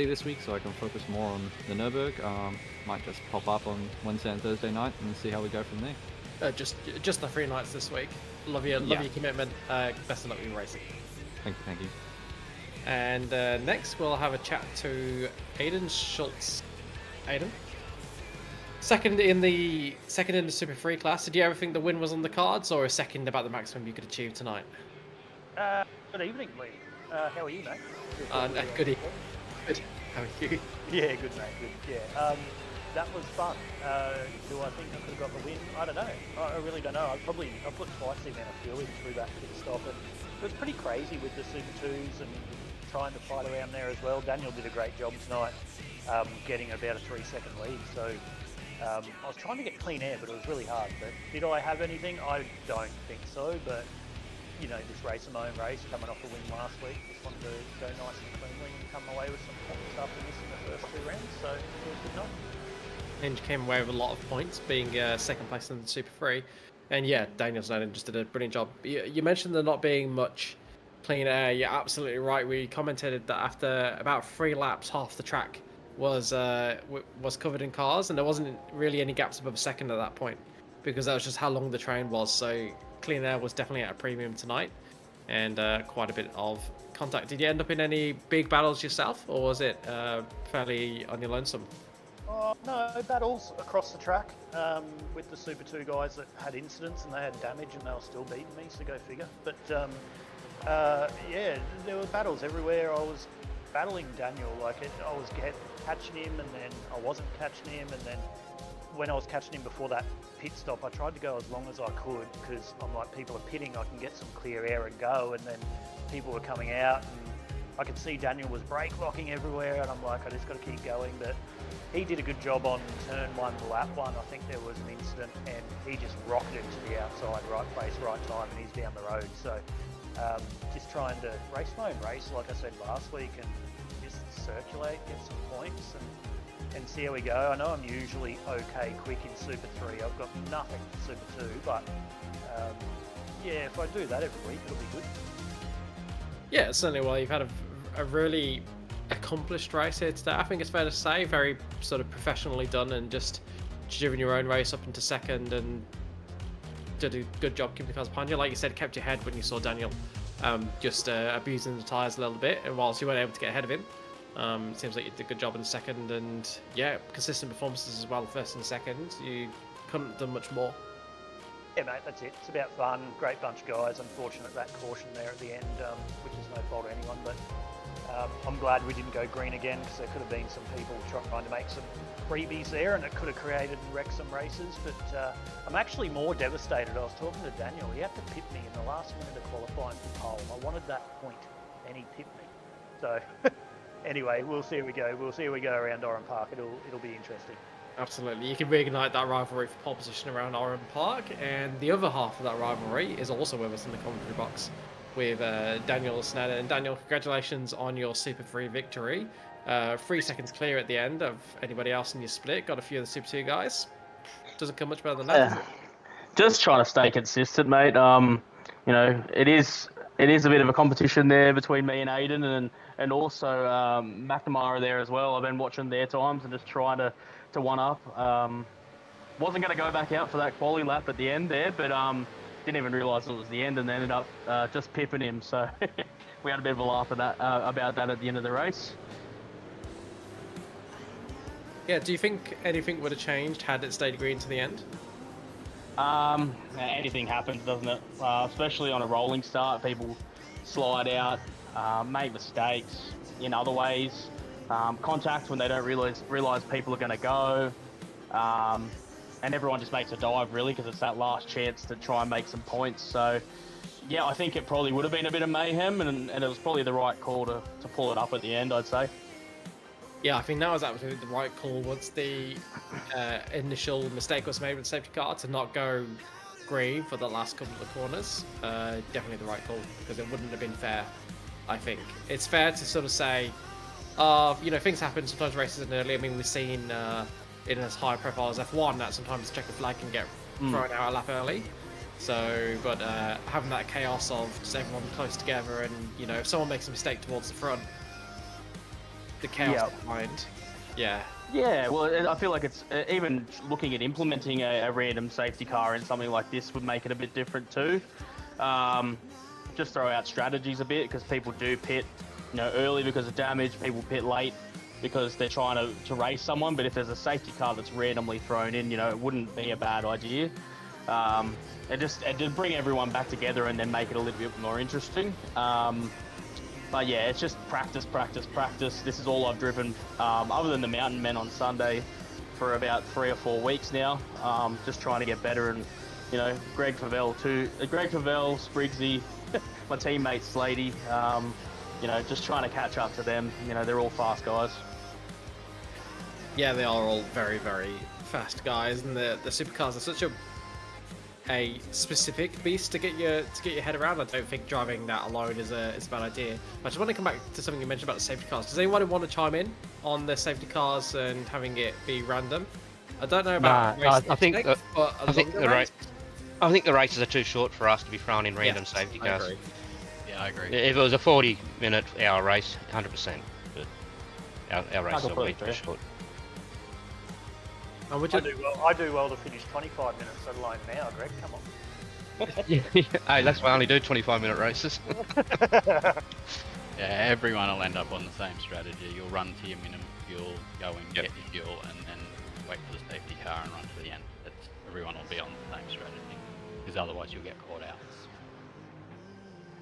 this week, so I can focus more on the Nürburgring. Might just pop up on Wednesday and Thursday night and see how we go from there. Just the 3 nights this week. Love your commitment. Best of luck with your racing. Thank you. And next we'll have a chat to Aiden Schultz. Aiden, second in the Super 3 class. Did you ever think the win was on the cards, or a second about the maximum you could achieve tonight? Good evening, Lee. How are you, mate? Good evening. Good. How are you? Yeah, good, mate. Good. Yeah. That was fun. Do I think I could have got the win? I don't know. I really don't know. I put twice the amount of fuel through that pit stop, and it was pretty crazy with the Super 2s and trying to fight around there as well. Daniel did a great job tonight, getting about a 3-second lead. So I was trying to get clean air, but it was really hard. But did I have anything? I don't think so. But you know, just racing my own race, coming off a win last week. Just wanted to go nice and cleanly and come away with some points after missing the first 2 rounds. So it was good enough. And you came away with a lot of points, being second place in the Super 3. And yeah, Daniel Snowden just did a brilliant job. You mentioned there not being much clean air. You're absolutely right. We commented that after about 3 laps, half the track was covered in cars, and there wasn't really any gaps above a second at that point, because that was just how long the train was. So clean air was definitely at a premium tonight, and quite a bit of contact. Did you end up in any big battles yourself, or was it fairly on your lonesome? No, battles across the track with the Super 2 guys that had incidents and they had damage and they were still beating me, so go figure. But yeah, there were battles everywhere. I was battling Daniel, I was catching him and then I wasn't catching him, and then when I was catching him before that pit stop, I tried to go as long as I could, because I'm like, people are pitting, I can get some clear air and go, and then people were coming out and I could see Daniel was brake locking everywhere, and I'm like, I just got to keep going. But he did a good job on turn 1, lap 1. I think there was an incident and he just rocketed to the outside, right place, right time, and he's down the road. So just trying to race my own race, like I said last week, and just circulate, get some points, and see how we go. I know I'm usually okay quick in Super 3. I've got nothing in Super 2, but yeah, if I do that every week, it'll be good. Yeah, certainly. Well, you've had a really accomplished race here today. I think it's fair to say, very sort of professionally done, and just driven your own race up into second and did a good job keeping the cars behind you. Like you said, kept your head when you saw Daniel just abusing the tyres a little bit, and whilst you weren't able to get ahead of him, it seems like you did a good job in the second, and yeah, consistent performances as well, first and second. You couldn't have done much more. Yeah, mate, that's it. It's about fun. Great bunch of guys. Unfortunate that caution there at the end, which is no fault of anyone. But I'm glad we didn't go green again, because there could have been some people trying to make some freebies there, and it could have created and wrecked some races. But I'm actually more devastated. I was talking to Daniel. He had to pit me in the last minute of qualifying for pole. I wanted that point, and he pit me. So anyway, we'll see how we go. We'll see how we go around Oran Park. It'll be interesting. Absolutely. You can reignite that rivalry for pole position around Oran Park, and the other half of that rivalry is also with us in the commentary box with Daniel Sneddon. And Daniel, congratulations on your Super 3 victory. 3 seconds clear at the end of anybody else in your split. Got a few of the Super 2 guys. Doesn't come much better than that. Just trying to stay consistent, mate. You know, it is a bit of a competition there between me and Aiden, and also McNamara there as well. I've been watching their times and just trying to one up. Wasn't going to go back out for that quali lap at the end there, but didn't even realise it was the end, and ended up just pipping him. So we had a bit of a laugh at that, about that at the end of the race. Yeah, do you think anything would have changed had it stayed green to the end? Anything happens, doesn't it? Especially on a rolling start, people slide out, make mistakes in other ways. Contact when they don't realise people are going to go, and everyone just makes a dive, really, because it's that last chance to try and make some points. So yeah, I think it probably would have been a bit of mayhem, and it was probably the right call to pull it up at the end, I'd say. Yeah, I think that was absolutely the right call. Once the initial mistake was made with the safety car to not go green for the last couple of corners, definitely the right call, because it wouldn't have been fair. I think it's fair to sort of say, you know, things happen. Sometimes races are early. I mean, we've seen in as high profile as F1 that sometimes check the flag can get thrown out a lap early. So, but having that chaos of just everyone close together, and you know, if someone makes a mistake towards the front, the chaos behind. Yeah. Yeah, well, I feel like it's even looking at implementing a random safety car in something like this would make it a bit different too. Just throw out strategies a bit, because people do pit, you know, early because of damage. People pit late because they're trying to race someone. But if there's a safety car that's randomly thrown in, you know, it wouldn't be a bad idea. It just bring everyone back together and then make it a little bit more interesting. But yeah, it's just practice, practice, practice. This is all I've driven, other than the Mountain Men on Sunday, for about 3 or 4 weeks now. Just trying to get better, and you know, Greg Favell, Spriggsy, my teammate Slady. You know, just trying to catch up to them. You know, they're all fast guys. Yeah, they are all very, very fast guys, and the supercars are such a specific beast to get your head around. I don't think driving that alone is a bad idea. But I just want to come back to something you mentioned about the safety cars. Does anyone want to chime in on the safety cars and having it be random? I don't know about I think the races are too short for us to be throwing in random safety cars. I agree. Yeah, I agree. If it was a 40-minute hour race, 100%. But our races are way too short. And would I you... do well to finish 25 minutes, let alone now, Greg. Come on. Hey, that's why I only do 25-minute races. Yeah, everyone will end up on the same strategy. You'll run to your minimum fuel, go and get your fuel, and then wait for the safety car and run to the end. Everyone will be on the same strategy, because otherwise you'll get caught out.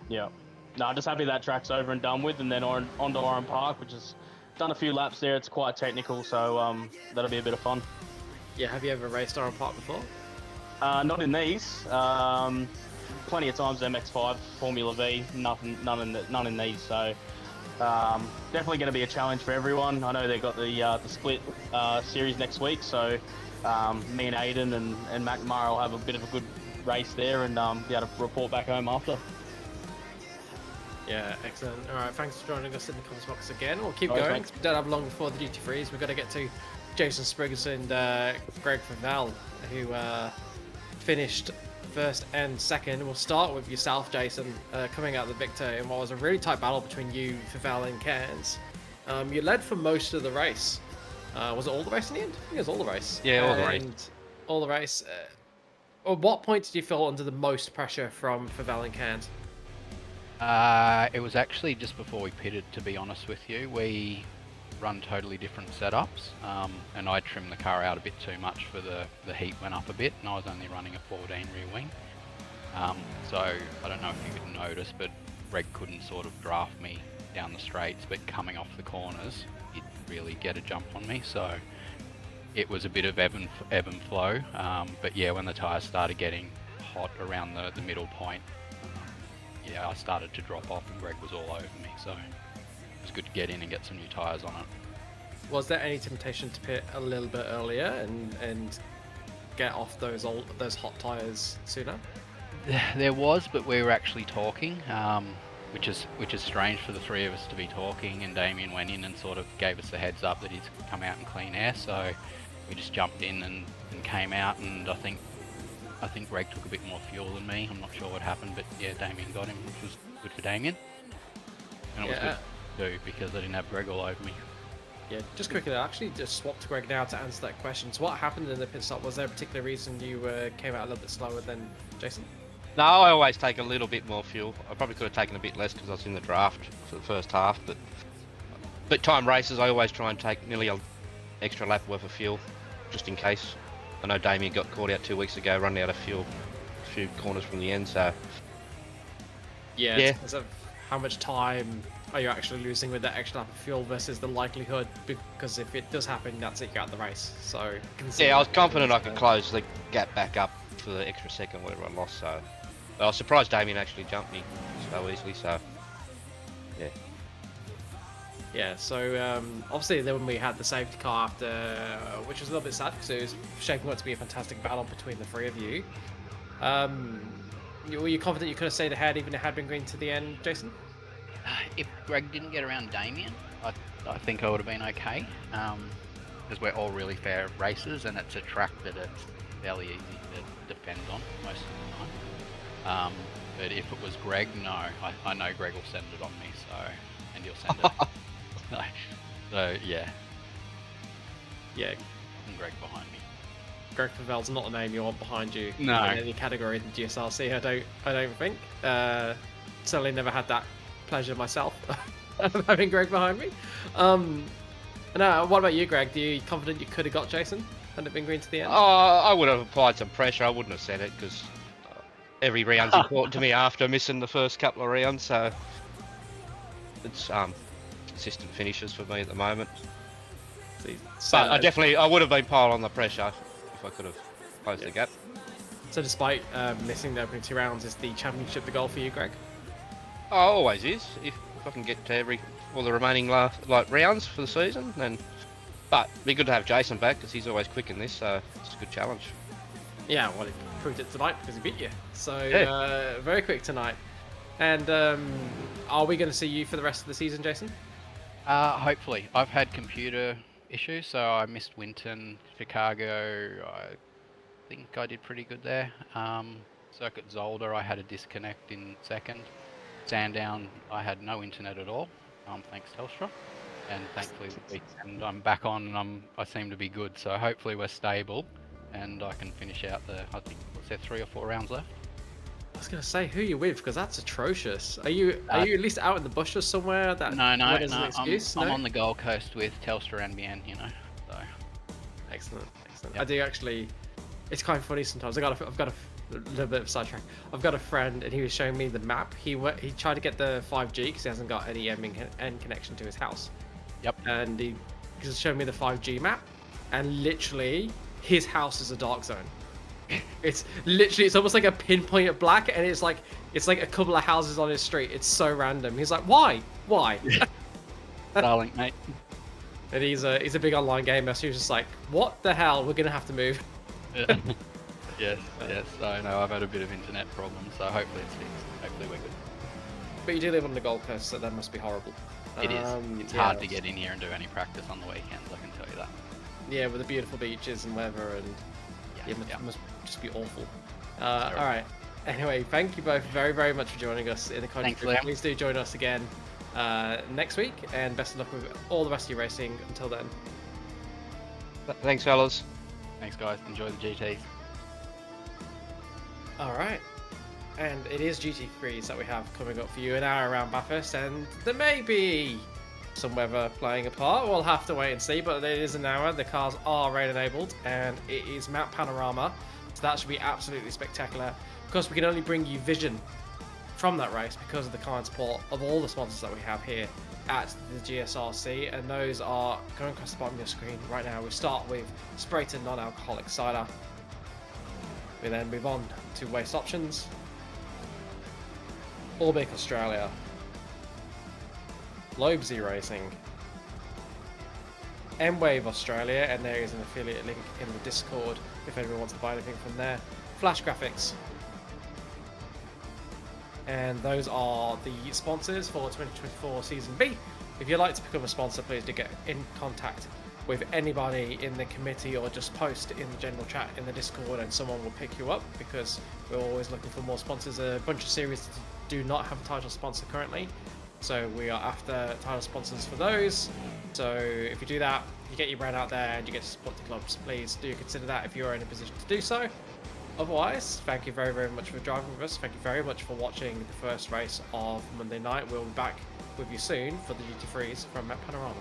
Yeah. No, I'm just happy that track's over and done with, and then on to Oran Park, which has done a few laps there. It's quite technical, so that'll be a bit of fun. Yeah, have you ever raced Oran Park before? Not in these. Plenty of times MX5, Formula V, none in these. So definitely going to be a challenge for everyone. I know they've got the split series next week, so me and Aiden and McNamara will have a bit of a good race there, and be able to report back home after. Yeah, excellent. All right, thanks for joining us in the comments box again. We'll keep All right, going. thanks. We don't have long before the GT3s. We've got to get to Jason Spriggs and Greg Favell, who finished first and second. We'll start with yourself, Jason, coming out the victor in what was a really tight battle between you, Favell, and Cairns. You led for most of the race. Was it all the race in the end? I think it was all the race. Yeah, all the race. All the race. At what point did you feel under the most pressure from Favell and Cairns? It was actually just before we pitted, to be honest with you. We run totally different setups, and I trimmed the car out a bit too much for the heat went up a bit, and I was only running a 14 rear wing. So I don't know if you could notice, but Greg couldn't sort of draft me down the straights, but coming off the corners, he'd really get a jump on me. So it was a bit of ebb and flow. But yeah, when the tyres started getting hot around the middle point, yeah, I started to drop off, and Greg was all over me. So it was good to get in and get some new tyres on it. Was there any temptation to pit a little bit earlier and get off those hot tyres sooner? There was, but we were actually talking, which is strange for the three of us to be talking. And Damien went in and sort of gave us the heads up that he's come out in clean air. So we just jumped in and came out, and I think Greg took a bit more fuel than me. I'm not sure what happened, but yeah, Damien got him, which was good for Damien. And it was good too, because I didn't have Greg all over me. Yeah, just quickly, I actually just swapped Greg now to answer that question. So what happened in the pit stop? Was there a particular reason you came out a little bit slower than Jason? No, I always take a little bit more fuel. I probably could have taken a bit less because I was in the draft for the first half, but time races, I always try and take nearly an extra lap worth of fuel, just in case. I know Damien got caught out 2 weeks ago, running out of fuel a few corners from the end, so... Yeah. So how much time are you actually losing with that extra lap of fuel versus the likelihood? Because if it does happen, that's it, you're out the race. So... Yeah, I was confident I could close the gap back up for the extra second, whatever I lost, so... I was surprised Damien actually jumped me so easily, so... Yeah. Yeah, so obviously then when we had the safety car after, which was a little bit sad because it was shaping up to be a fantastic battle between the three of you. Were you confident you could have stayed ahead even if it had been green to the end, Jason? If Greg didn't get around Damien, I think I would have been okay, because we're all really fair racers, and it's a track that it's fairly easy to depend on most of the time. But if it was Greg, no, I know Greg will send it on me, and you'll send it. So yeah. Yeah, And Greg behind me. Greg Pavel's not a name you want behind you No. in any category in the GSRC. I don't think. Certainly never had that pleasure myself of having Greg behind me. No, what about you, Greg? Are you confident you could have got Jason had it been green to the end? I would have applied some pressure. I wouldn't have said it because every round's important to me after missing the first couple of rounds. So it's consistent finishes for me at the moment. But I would have been piled on the pressure if I could have closed the gap. So despite missing the opening 2 rounds, is the championship the goal for you, Greg? Oh, always is. If I can get to all the remaining rounds for the season, then. But it'd be good to have Jason back because he's always quick in this, so it's a good challenge. Yeah, well, he proved it tonight because he beat you. So Yeah. very quick tonight. And are we going to see you for the rest of the season, Jason? Hopefully. I've had computer issues, so I missed Winton, Chicago. I think I did pretty good there. Circuit Zolder, I had a disconnect in second. Sandown, I had no internet at all, thanks Telstra. And thankfully the weekend I'm back on and I seem to be good. So hopefully we're stable and I can finish out I think, what's there, 3 or 4 rounds left? I was going to say, who are you with? Because that's atrocious. Are you at least out in the bushes somewhere? That No, what is an excuse? I'm on the Gold Coast with Telstra and NBN, you know. So. Excellent. Yep. I do actually. It's kind of funny sometimes. I've got a little bit of sidetrack. I've got a friend, and he was showing me the map. He tried to get the 5G because he hasn't got any end connection to his house. Yep. And he was showing me the 5G map, and literally his house is a dark zone. It's almost like a pinpoint of black, and it's like a couple of houses on his street. It's so random. He's like, why? Darling, mate. And he's a big online gamer, so he was just like, what the hell? We're gonna have to move. Yeah. Yes. I know I've had a bit of internet problems, so hopefully it's fixed. Hopefully we're good. But you do live on the Gold Coast, so that must be horrible. It is. It's hard to get in here and do any practice on the weekends, I can tell you that. Yeah, with the beautiful beaches and weather, and it must just be awful. All right. Anyway, thank you both very, very much for joining us in the Quali. Please do join us again next week, and best of luck with all the rest of your racing until then. Thanks, fellas. Thanks, guys. Enjoy the GTs. All right. And it is GT3s that we have coming up for you an hour around Bathurst, and there may be some weather playing a part. We'll have to wait and see, but it is an hour. The cars are rain enabled, and it is Mount Panorama, so that should be absolutely spectacular. Of course, we can only bring you vision from that race because of the kind support of all the sponsors that we have here at the GSRC, and those are going across the bottom of your screen right now. We start with Sprayton non-alcoholic cider. We then move on to Waste Options, Orbic Australia, Lobesy Racing, M-Wave Australia, and there is an affiliate link in the Discord if anyone wants to buy anything from there, Flash Graphics. And those are the sponsors for 2024 Season B. If you'd like to become a sponsor, please do get in contact with anybody in the committee or just post in the general chat in the Discord and someone will pick you up, because we're always looking for more sponsors. A bunch of series do not have a title sponsor currently, so we are after title sponsors for those. So if you do that, you get your brand out there and you get to support the clubs. Please do consider that if you're in a position to do so. Otherwise, thank you very, very much for driving with us. Thank you very much for watching the first race of Monday night. We'll be back with you soon for the GT3s from Panorama.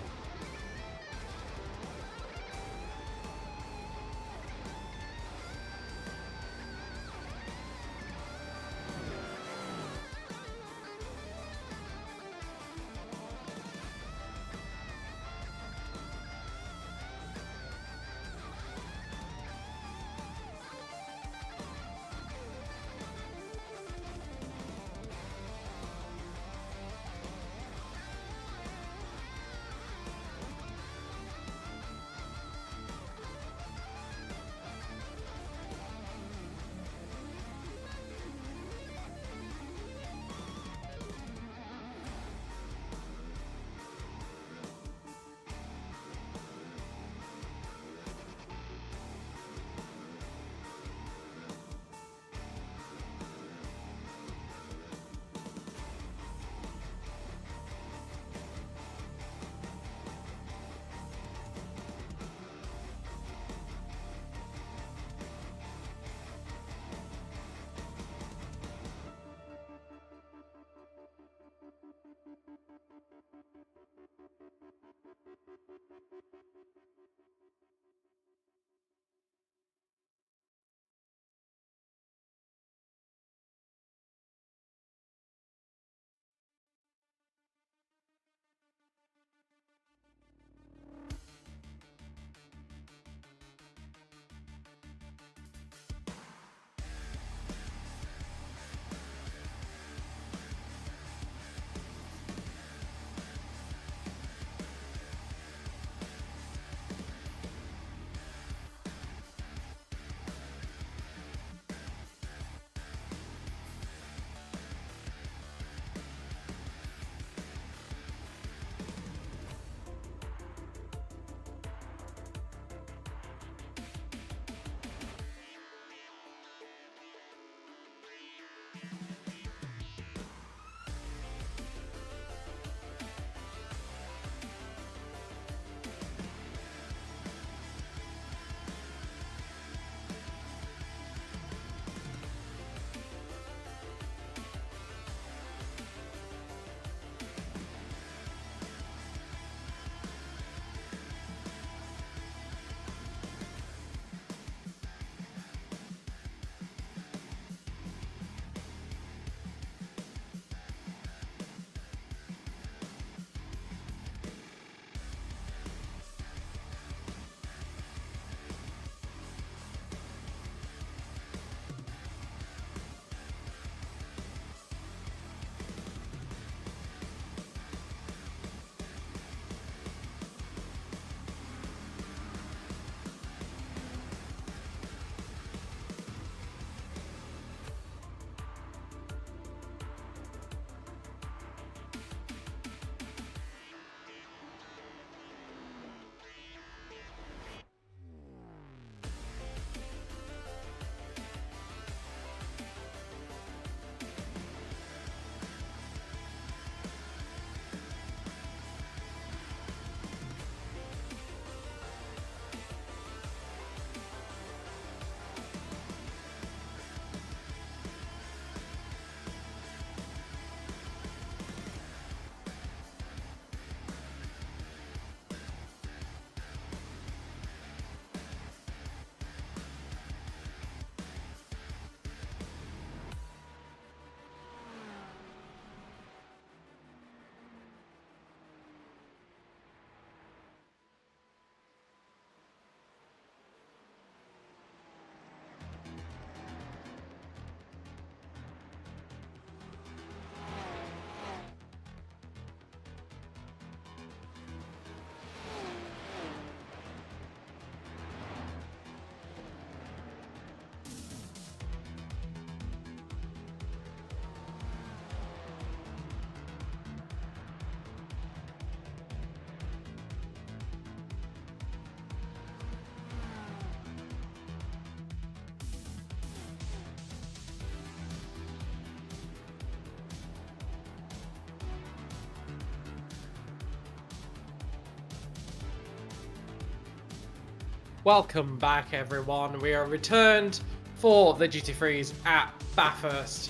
Welcome back, everyone. We are returned for the GT3s at Bathurst.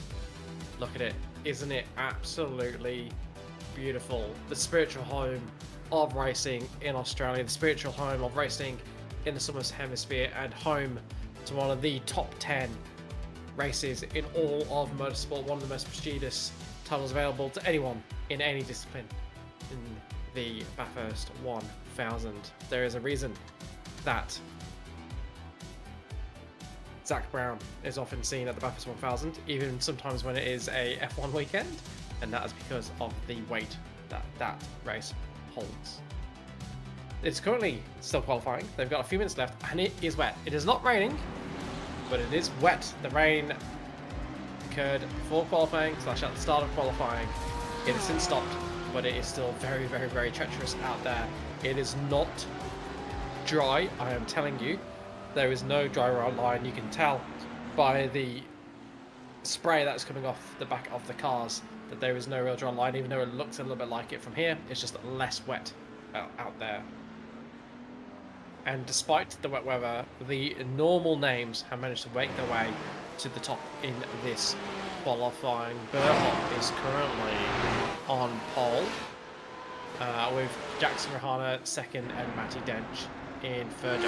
Look at it. Isn't it absolutely beautiful? The spiritual home of racing in Australia, the spiritual home of racing in the Southern Hemisphere, and home to one of the top 10 races in all of motorsport, one of the most prestigious titles available to anyone in any discipline in the Bathurst 1000. There is a reason that Zach Brown is often seen at the Bathurst 1000, even sometimes when it is a F1 weekend, and that is because of the weight that that race holds. It's currently still qualifying. They've got a few minutes left, and it is wet. It is not raining, but it is wet. The rain occurred before qualifying / at the start of qualifying. It has since stopped, but it is still very, very, very treacherous out there. It is not dry, I am telling you. There is no dry line. You can tell by the spray that's coming off the back of the cars that there is no real dry line, even though it looks a little bit like it from here. It's just less wet out there. And despite the wet weather, the normal names have managed to make their way to the top in this qualifying. Burhop is currently on pole, with Jackson Rahana second and Matty Dench in third.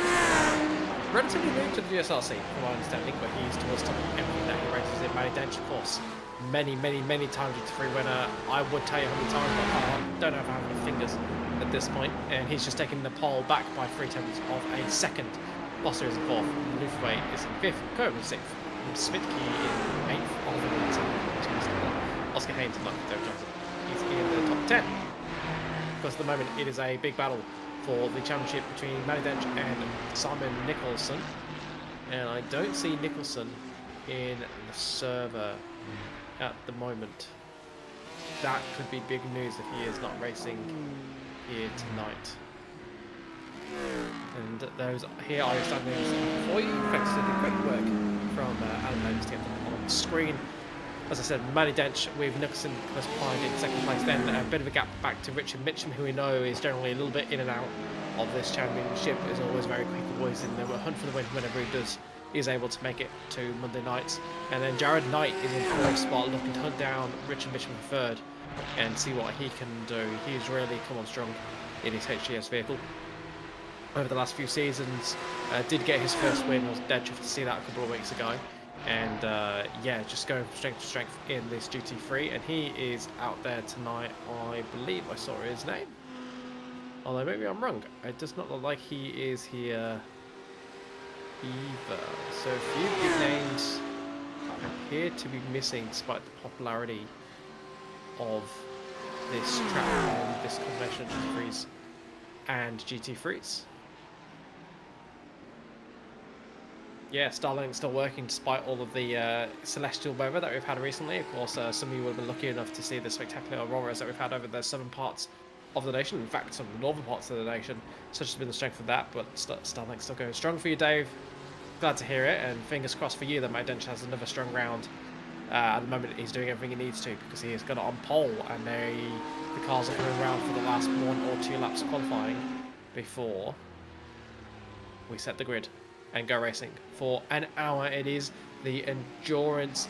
Relatively new to the GSRC, from my understanding, but he's towards top of everything that he races in. Matty Dench, of course, many times GT3 winner. I would tell you how many times, but I don't know if I have enough fingers at this point. And he's just taking the pole back by 3/10 of a second. Foster is in fourth, Lufway is in fifth, Cohen is sixth, Smitke in eighth, Oliver Wilson, Oscar Haynes and Michael Johnson. He's in the top 10. Because at the moment it is a big battle for the championship between Matty Dench and Simon Nicholson. And I don't see Nicholson in the server at the moment. That could be big news if he is not racing here tonight. And those here are your standings for you, thanks to the great work from Adam Davis to get them on screen. As I said, Matty Dench with Nicholson was behind in second place, then a bit of a gap back to Richard Mitchum, who we know is generally a little bit in and out of this championship, is always very quick, always in the hunt for the win whenever he does. Is able to make it to Monday nights. And then Jared Knight is in fourth spot, looking to hunt down Richard Mitchum in third and see what he can do. He's really come on strong in his HGS vehicle over the last few seasons. Did get his first win. I was dead chuffed to see that a couple of weeks ago. And yeah, just going from strength to strength in this GT3. And he is out there tonight. I believe I saw his name. Although maybe I'm wrong. It does not look like he is here either. So a few big names appear to be missing despite the popularity of this track and this combination of GT3s and GT3s. Yeah, Starlink's still working despite all of the celestial weather that we've had recently. Of course, some of you will have been lucky enough to see the spectacular auroras that we've had over the southern parts of the nation. In fact, some of the northern parts of the nation. Such has been the strength of that, but Starlink's still going strong for you, Dave. Glad to hear it, and fingers crossed for you that Matty Dench has another strong round. At the moment, he's doing everything he needs to because he has got it on pole, and the cars are coming around for the last 1 or 2 laps of qualifying before we set the grid and go racing for an hour. It is the endurance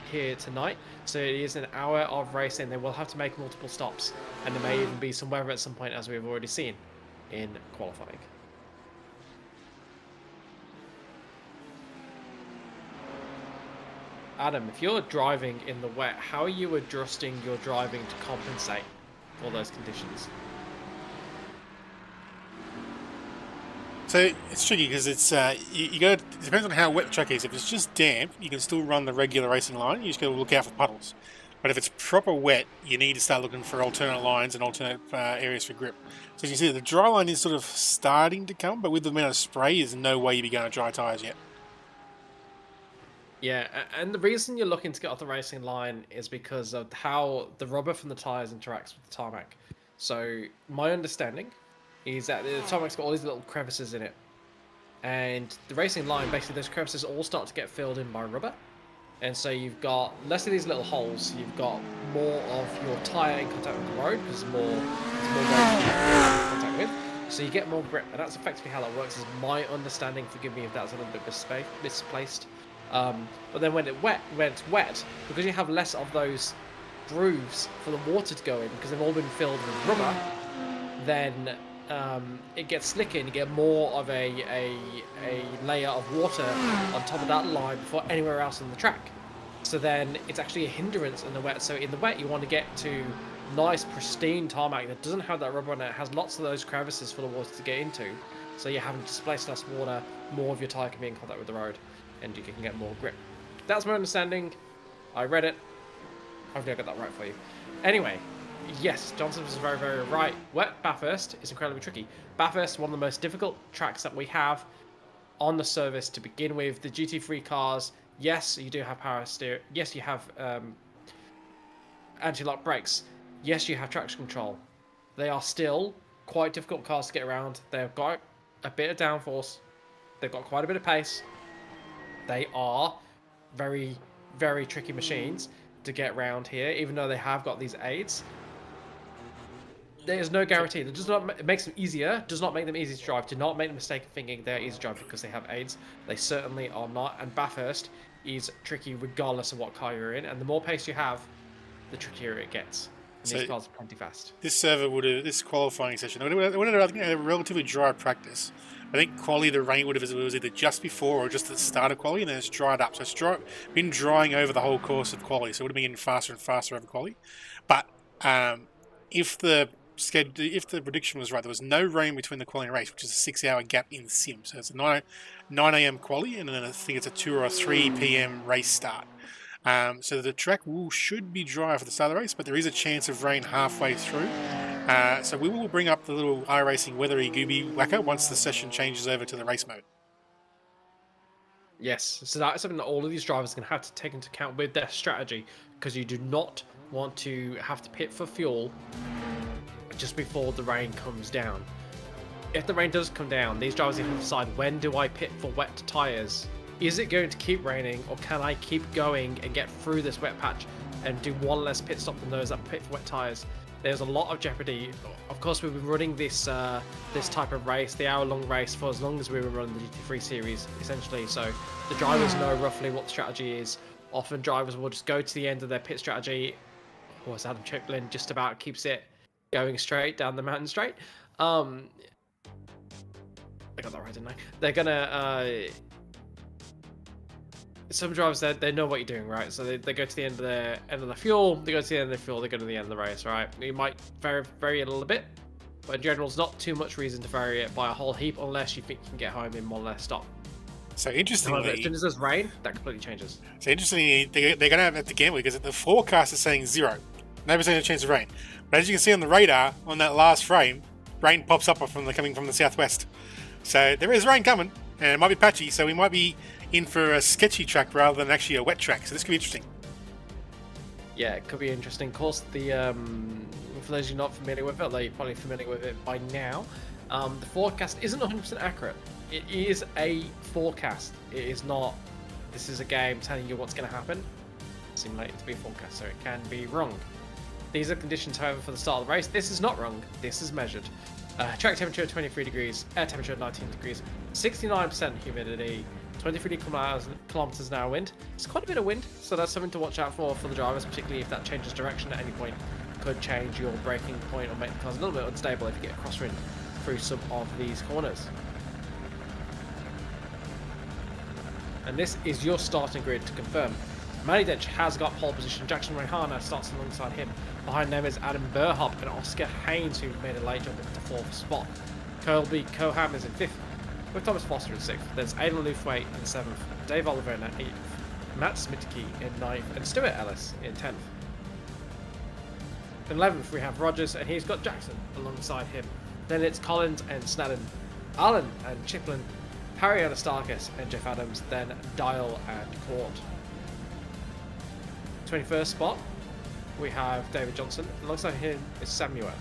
here tonight, so it is an hour of racing. They will have to make multiple stops, and there may even be some weather at some point, as we've already seen in qualifying. Adam, if you're driving in the wet, how are you adjusting your driving to compensate for those conditions? So it's tricky because it's you got. It depends on how wet the track is. If it's just damp, you can still run the regular racing line. You just got to look out for puddles. But if it's proper wet, you need to start looking for alternate lines and alternate areas for grip. So as you can see, the dry line is sort of starting to come, but with the amount of spray, there's no way you'd be going to dry tyres yet. Yeah, and the reason you're looking to get off the racing line is because of how the rubber from the tyres interacts with the tarmac. So my understanding is that the tarmac's got all these little crevices in it. And the racing line, basically those crevices all start to get filled in by rubber. And so you've got less of these little holes, you've got more of your tyre in contact with the road, because there's more road in contact with. So you get more grip, and that's effectively how that works, is my understanding. Forgive me if that's a little bit misplaced. But then when it's wet, because you have less of those grooves for the water to go in, because they've all been filled with rubber, then it gets slicker and you get more of a layer of water on top of that line before anywhere else on the track. So then it's actually a hindrance in the wet. So in the wet, you want to get to nice, pristine tarmac that doesn't have that rubber on it. It has lots of those crevices for the water to get into. So you're having to displace less water, more of your tyre can be in contact with the road, and you can get more grip. That's my understanding. I read it. Hopefully I got that right for you. Anyway, yes, Johnson was very, very right. Wet Bathurst is incredibly tricky. Bathurst is one of the most difficult tracks that we have on the service to begin with. The GT3 cars, yes, you do have power steer. Yes, you have anti-lock brakes. Yes, you have traction control. They are still quite difficult cars to get around. They've got a bit of downforce. They've got quite a bit of pace. They are very, very tricky machines to get around here, even though they have got these aids. There is no guarantee. That does not, it makes them easier, does not make them easy to drive. Do not make the mistake of thinking they're easy to drive because they have aids. They certainly are not. And Bathurst is tricky regardless of what car you're in. And the more pace you have, the trickier it gets. And these cars are plenty fast. This qualifying session, I would have a relatively dry practice. I think Quali, the rain was either just before or just at the start of Quali, and then it's dried up. So it's been drying over the whole course of Quali, so it would have been getting faster and faster over Quali. But if the prediction was right, there was no rain between the Quali and race, which is a 6-hour gap in sim. So it's a 9 a.m. Quali, and then I think it's a 2 or 3 p.m. race start. So the track should be dry for the start of the race, but there is a chance of rain halfway through. So we will bring up the little iRacing weathery gooby whacker once the session changes over to the race mode. Yes, so that's something that all of these drivers are going to have to take into account with their strategy, because you do not want to have to pit for fuel just before the rain comes down. If the rain does come down, these drivers have to decide, when do I pit for wet tyres? Is it going to keep raining, or can I keep going and get through this wet patch and do one less pit stop than those that pit for wet tyres? There's a lot of jeopardy. Of course, we've been running this this type of race, the hour-long race, for as long as we've been running the GT3 series, essentially. So the drivers know roughly what the strategy is. Often drivers will just go to the end of their pit strategy. Of course, Adam Chiplin just about keeps it going straight down the mountain straight. I got that right, didn't I? They're gonna... some drivers, they know what you're doing, right? So they go to the end of the fuel, they go to the end of the fuel, they go to the end of the race, right? You might vary it a little bit, but in general, there's not too much reason to vary it by a whole heap unless you think you can get home in one less stop. So interestingly, as soon as there's rain, that completely changes. So interestingly, they're going to have to gamble because the forecast is saying 0, 90% chance of rain. But as you can see on the radar, on that last frame, rain pops up coming from the southwest. So there is rain coming, and it might be patchy. So we might be in for a sketchy track rather than actually a wet track. So this could be interesting. Yeah, it could be interesting. Of course, for those who are not familiar with it, you're probably familiar with it by now. The forecast isn't 100% accurate. It is a forecast. It is not, this is a game telling you what's going to happen. Simulated to be a forecast, so it can be wrong. These are conditions, however, for the start of the race. This is not wrong. This is measured. Track temperature 23 degrees, air temperature 19 degrees, 69% humidity, 23 kilometers an hour wind. It's quite a bit of wind, so that's something to watch out for the drivers, particularly if that changes direction at any point. Could change your braking point or make the cars a little bit unstable if you get a crosswind through some of these corners. And this is your starting grid to confirm. Matty Dench has got pole position. Jackson Rehana starts alongside him. Behind them is Adam Burhop and Oscar Haynes, who made a late jump into 4th spot. Colby Coham is in 5th, with Thomas Foster in 6th. There's Aidan Lufway in 7th, Dave Oliver in 8th, Matt Smitke in 9th, and Stuart Ellis in 10th. In 11th, we have Rogers, and he's got Jackson alongside him. Then it's Collins and Snedden, Allen and Chiplin, Harry Anastakis and Jeff Adams, then Dial and Court. 21st spot, we have David Johnson. Alongside him is Samuel.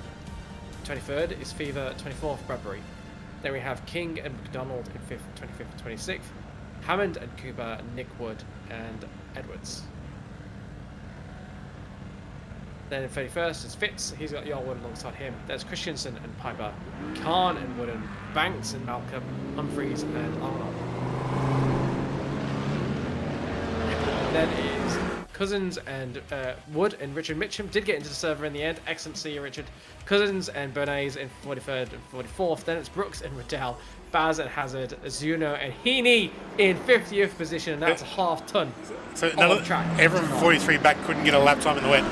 23rd is Fever, 24th Bradbury. Then we have King and McDonald in 5th, 25th, and 26th. Hammond and Cooper, Nick Wood and Edwards. Then in 31st is Fitz. He's got Yarwood alongside him. There's Christensen and Piper, Khan and Wooden, Banks and Malcolm, Humphreys and Arnold. Then is Cousins and Wood and Richard Mitchum did get into the server in the end. Excellent to see you, Richard. Cousins and Bernays in 43rd and 44th. Then it's Brooks and Riddell, Baz and Hazard, Zuno and Heaney in 50th position. And that's a half ton. So everyone from 43 back couldn't get a lap time in the wet.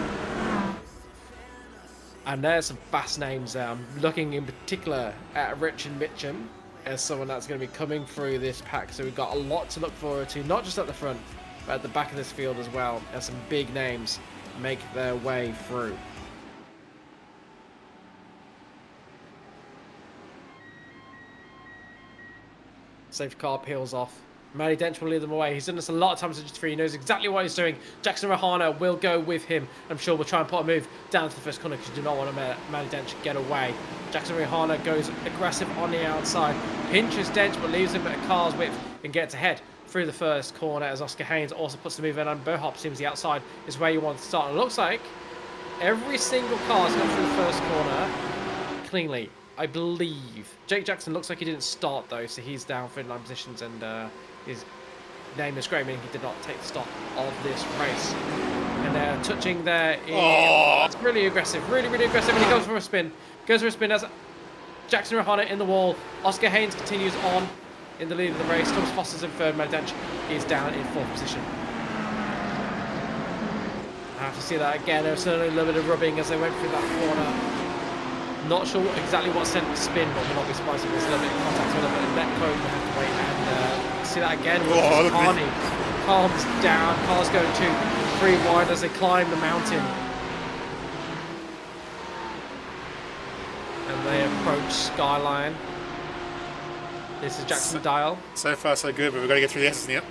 And there's some fast names there. I'm looking in particular at Richard Mitchum as someone that's going to be coming through this pack. So we've got a lot to look forward to, not just at the front, but at the back of this field as well, as some big names make their way through. Safety car peels off. Matty Dench will lead them away. He's done this a lot of times at GT3. He knows exactly what he's doing. Jackson Rahana will go with him. I'm sure we'll try and put a move down to the first corner because you do not want to Matty Dench get away. Jackson Rahana goes aggressive on the outside. Pinches Dench but leaves him at a car's width and gets ahead through the first corner as Oscar Haynes also puts the move in, and Bohop seems the outside is where you want to start. It looks like every single car's gone through the first corner cleanly, I believe. Jake Jackson looks like he didn't start though, so he's down for inline positions, and his name is great, meaning he did not take the start of this race. And they're touching there. That's really aggressive, really aggressive, and he goes for a spin. Goes for a spin as Jackson Rahana in the wall. Oscar Haynes continues on in the lead of the race. Thomas Foster's in third. Matty Dench is down in fourth position. I have to see that again. There was certainly a little bit of rubbing as they went through that corner. Not sure exactly what sent the spin, but we'll not be surprised if there's a little bit of contact, a little bit of net code. We'll have to wait and see that again. Carney calms down. Cars go 2-3 wide as they climb the mountain. And they approach Skyline. This is Jackson Dial. So far, so good, but we've got to get through the S's now.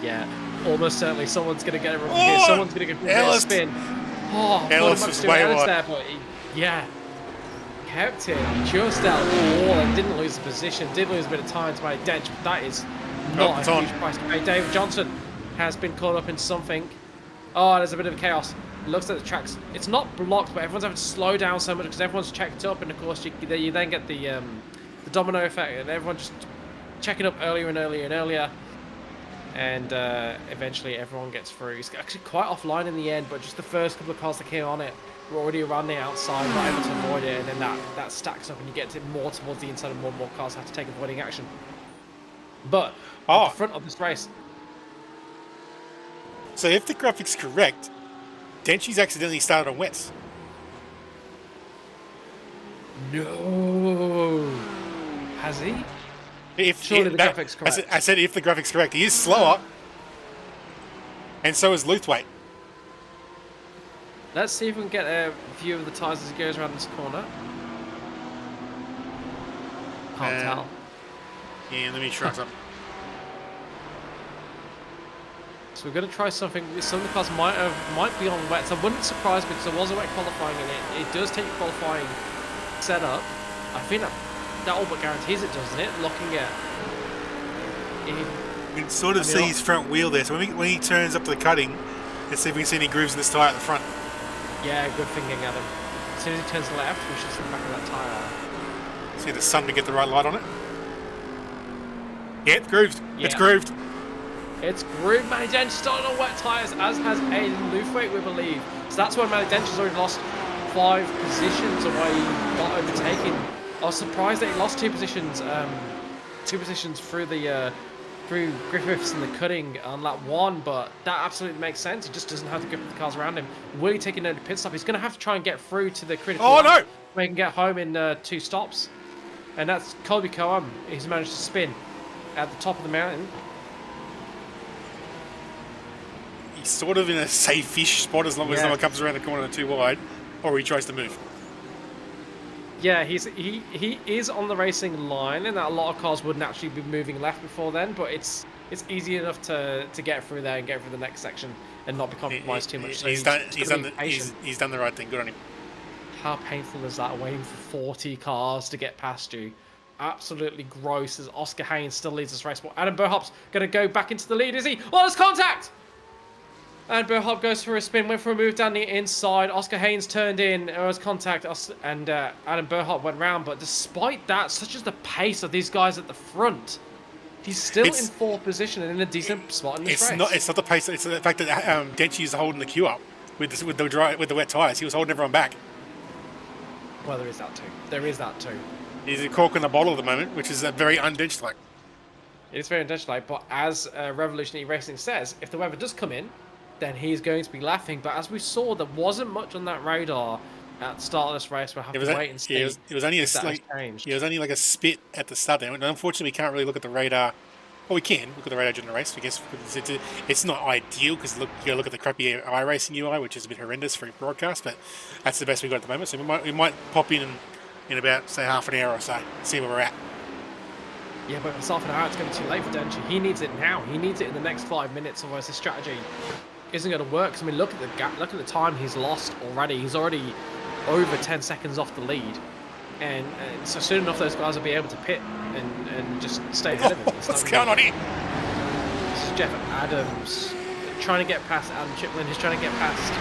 Yeah. Almost certainly someone's going to get it wrong here. Someone's going to get a spin. Ellis was way wide. There, but kept it just out of the wall and didn't lose the position. Did lose a bit of time to Matty Dench, but that is not a huge price to pay. David Johnson has been caught up in something. Oh, there's a bit of chaos. It looks like the tracks, it's not blocked, but everyone's having to slow down so much because everyone's checked up, and of course you then get the domino effect, and everyone just checking up earlier and earlier, and eventually everyone gets through. It's actually quite offline in the end, but just the first couple of cars that came on it were already around the outside, not able to avoid it, and then that stacks up and you get it more towards the inside, and more cars have to take avoiding action. But at the front of this race. So if the graphic's correct, Denchi's accidentally started on wets. No. Has he? Surely the graphics correct. I said if the graphics correct. He is slower. And so is Luthwaite. Let's see if we can get a view of the tyres as it goes around this corner. Can't tell. Yeah, let me try something. So we're going to try something. Some of the cars might be on wets. I wouldn't surprise me because there was a wet qualifying in it. It does take qualifying setup. I think that all but guarantees it, doesn't it? Looking at You can sort of see his front wheel there. So when he turns up to the cutting, let's see if we can see any grooves in this tyre at the front. Yeah, good thinking, Adam. As soon as he turns left, we should see the back of that tyre. See the sun to get the right light on it. Yeah, it's grooved. Yeah. It's grooved. It's grooved. Matty Dench started on wet tyres, as has Aiden Luthwaite, we believe. So that's why Matty Dench has already lost 5 positions away, not overtaking. I was surprised that he lost 2 positions. 2 positions through the through Griffiths and the cutting on lap 1, but that absolutely makes sense. He just doesn't have the grip of the cars around him. Will he take a pit stop? He's going to have to try and get through to the critical lap where he can get home in 2 stops. And that's Colby Coam. He's managed to spin at the top of the mountain. He's sort of in a safe-ish spot as long as no one comes around the corner too wide, or he tries to move. Yeah, he is on the racing line, and that a lot of cars wouldn't actually be moving left before then. But it's easy enough to get through there and get through the next section and not be compromised too much. So he's done the right thing. Good on him. How painful is that, waiting for 40 cars to get past you? Absolutely gross. As Oscar Haynes still leads this race. But Adam Burhop's going to go back into the lead, is he? Oh, there's contact! And Burhop goes for a spin, went for a move down the inside. Oscar Haynes turned in, there was contact, and Adam Burhop went round. But despite that, such as the pace of these guys at the front, he's still in 4th position and in a decent spot in this race. It's not the pace. It's the fact that Denchi is holding the queue up with the wet tyres. He was holding everyone back. Well, there is that too. There is that too. He's a cork in the bottle at the moment, which is very undenched-like. It's very undenched-like, but as Revolutionary Racing says, if the weather does come in, then he's going to be laughing. But as we saw, there wasn't much on that radar at the start of this race. We'll have to wait and see. It was only like a spit at the start there. And unfortunately, we can't really look at the radar. Well, we can look at the radar during the race, I guess. It's not ideal because you got to look at the crappy iRacing UI, which is a bit horrendous for broadcast. But that's the best we've got at the moment. So we might pop in about, say, half an hour or so, see where we're at. Yeah, but if it's half an hour, it's going to be too late for Denchi. He needs it now. He needs it in the next 5 minutes, otherwise his strategy isn't going to work. I mean, look at the gap. Look at the time he's lost already. He's already over 10 seconds off the lead. And so soon enough, those guys will be able to pit and just stay ahead of him. What's going on here? This is Jeff Adams trying to get past Adam Chiplin. He's trying to get past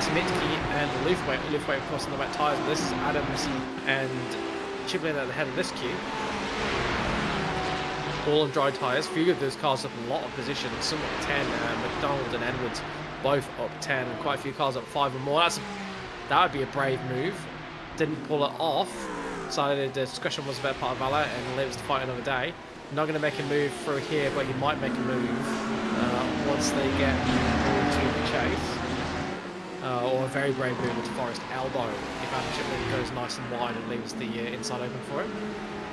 Timitsky and Lufway, of course, on the wet tyres. But this is Adams and Chiplin at the head of this queue. All on dry tyres. Few of those cars up a lot of positions. Some up 10. McDonald and Edwards both up 10. And quite a few cars up 5 or more. That would be a brave move. Didn't pull it off. Decided the discretion was a better part of valor and lives to fight another day. Not going to make a move through here, but he might make a move once they get to the chase. Or a very brave move into Forest Elbow if Adam Chiplin goes nice and wide and leaves the inside open for him.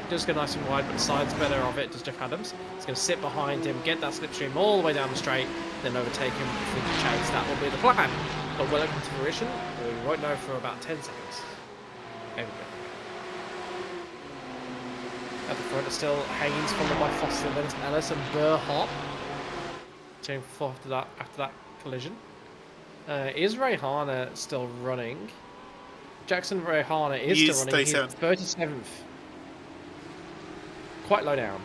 Does go nice and wide, but the side's better of it, does Jeff Adams. He's going to sit behind him, get that slipstream all the way down the straight, then overtake him through the chase. That will be the plan. But will it come to fruition? We won't know for about 10 seconds. There we go. At the front is still Haynes, followed by Foster, then it's Ellis and Burhop. Team 4 after that collision. Is Rayhana still running? Jackson Rayhana is still running. He's 37th. Quite low down.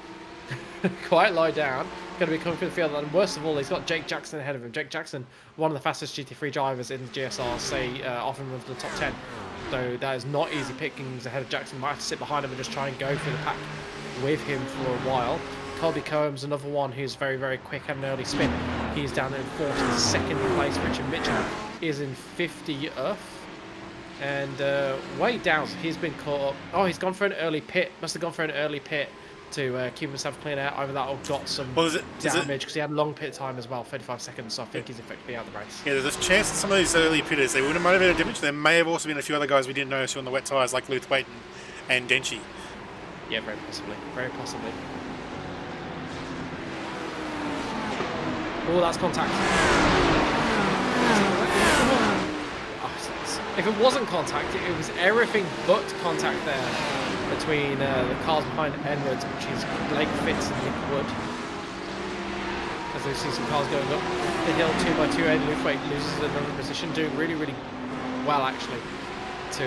Quite low down. Going to be coming through the field, and worst of all, he's got Jake Jackson ahead of him. Jake Jackson, one of the fastest GT3 drivers in the GSRC, often with the top 10. So that is not easy pickings ahead of Jackson. Might have to sit behind him and just try and go through the pack with him for a while. Colby Combs, another one who's very, very quick, had an early spin. He's down in 42nd place. Richard Mitchell is in 50th. And way down, he's been caught up. Oh, he's gone for an early pit. Must have gone for an early pit to keep himself clean out. Either that or got some damage because he had long pit time as well, 35 seconds. So I think he's effectively out of the race. Yeah, there's a chance that some of these early pitters, they would have motivated damage. There may have also been a few other guys we didn't notice on the wet tyres, like Luthwaite and Denchi. Yeah, very possibly. Very possibly. Oh, that's contact. If it wasn't contact, it was everything but contact there between the cars behind Edwards, which is Blake Fitz and Nick Wood. As we see some cars going up the hill 2x2, Ed Luthwaite loses another position, doing really, really well actually to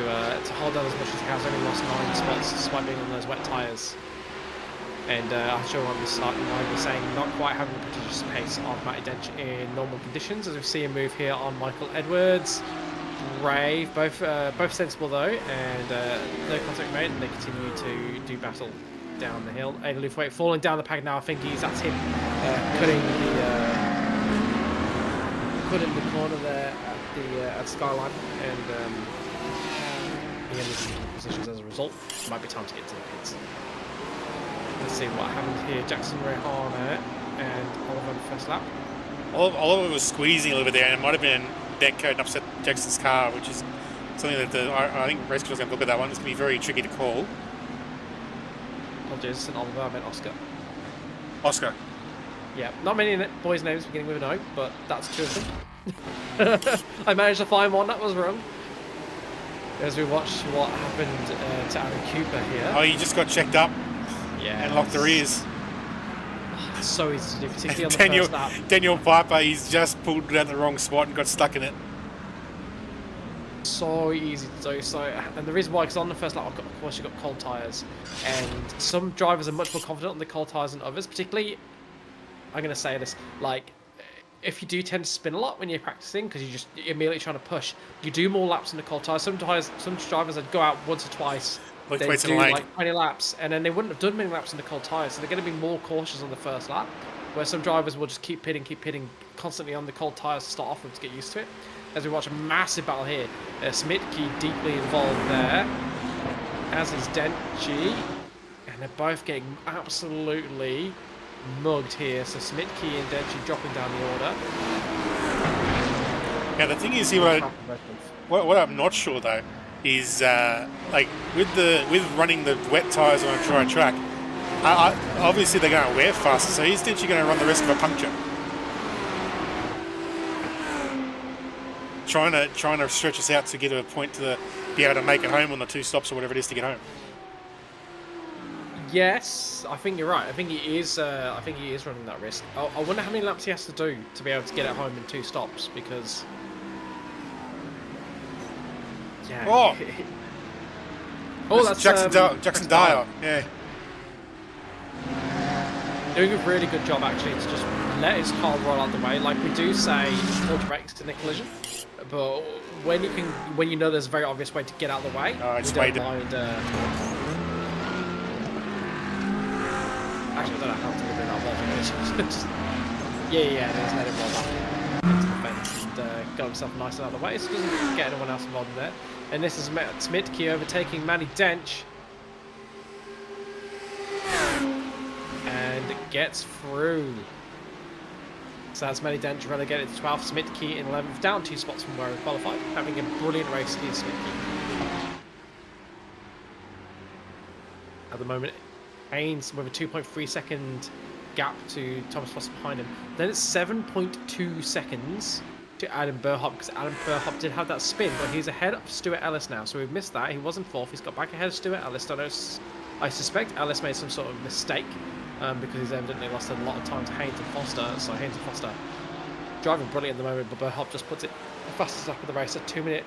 hold on as much as he has. Only lost 9 spots despite being on those wet tyres. And I'm sure on the start you might be saying not quite having the prodigious pace of Matty Dench in normal conditions, as we see a move here on Michael Edwards. Brave, both sensible though, and no contact made, and they continue to do battle down the hill. Ada Luthwaite falling down the pack now. I think that's him cutting the corner there at Skyline, and he ended in positions as a result. Might be time to get to the pits. Let's see what happened here. Jackson Rehana and Oliver on the first lap. Oliver was squeezing a little bit there, and it might have been deck code and upset Jackson's car, which is something that I think race control's going to look at that one. It's going to be very tricky to call. Apologies, St. Oliver, I meant Oscar. Oscar. Yeah, not many boys' names beginning with an O, but that's two of them. I managed to find one that was wrong. As we watch what happened to Adam Cooper here. Oh, he just got checked up. Yeah. And locked the rears. It's so easy to do, particularly on the first lap. Daniel Piper, he's just pulled down the wrong spot and got stuck in it. So easy to do. So, and the reason why, because on the first lap, of course, you've got cold tyres, and some drivers are much more confident on the cold tyres than others. Particularly, I'm going to say this, like if you do tend to spin a lot when you're practicing because you're immediately trying to push, you do more laps in the cold tyres. Some drivers that go out once or twice, Like they twice in do a lane. like 20 laps, and then they wouldn't have done many laps in the cold tyres, so they're going to be more cautious on the first lap. Where some drivers will just keep pitting constantly on the cold tyres to start off with to get used to it. As we watch a massive battle here, Smitke deeply involved there, as is Denchi, and they're both getting absolutely mugged here. So Smitke and Denchi dropping down the order. Yeah, the thing is here, what I'm not sure though is like with running the wet tyres on a dry track. Obviously they're going to wear faster, so he's Denchi going to run the risk of a puncture. Trying to stretch us out to get to a point to be able to make it home on the 2 stops or whatever it is to get home. Yes, I think you're right. I think he is. I think he is running that risk. I wonder how many laps he has to do to be able to get it home in 2 stops. Because yeah. Oh, that's Jackson Dyer. Yeah. Doing a really good job actually to just let his car roll out the way. Like we do say, hold brakes in a collision. But when you know there's a very obvious way to get out of the way, it's we don't mind. Actually, I don't know how deliberate that was. Yeah, just let it roll back into the fence and got himself nice and out of the way, so doesn't get anyone else involved in there. And this is Smitke overtaking Matty Dench. And gets through. So that's Matty Dench relegated to 12th, Smitke in 11th, down 2 spots from where he qualified, having a brilliant race here, Smitke. At the moment, Haynes with a 2.3 second gap to Thomas Foster behind him. Then it's 7.2 seconds to Adam Burhop, because Adam Burhop did have that spin, but he's ahead of Stuart Ellis now, so we've missed that. He was in 4th, he's got back ahead of Stuart Ellis. I suspect Ellis made some sort of mistake, because he's evidently lost a lot of time to Haynes and Foster. So Haynes and Foster driving brilliant at the moment, but Burhop just puts it the fastest lap of the race at 2 minute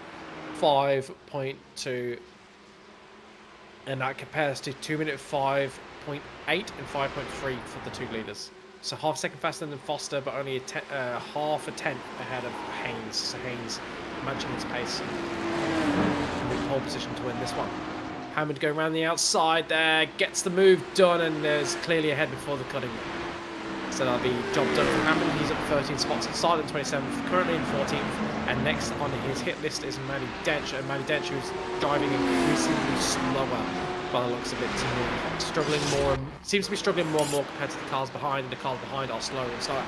5.2, and that compares to 2 minute 5.8 and 5.3 for the 2 leaders. So half a second faster than Foster, but only half a tenth ahead of Haynes. So Haynes matching his pace in pole position to win this one. Hammond going around the outside there, gets the move done, and there's clearly ahead before the cutting. So that'll be job done for Hammond. He's up 13 spots, started in 27th, currently in 14th, and next on his hit list is Matty Dench. And Matty Dench, who's driving increasingly slower by the looks of it, seems to be struggling more and more compared to the cars behind, and the cars behind are slower and slower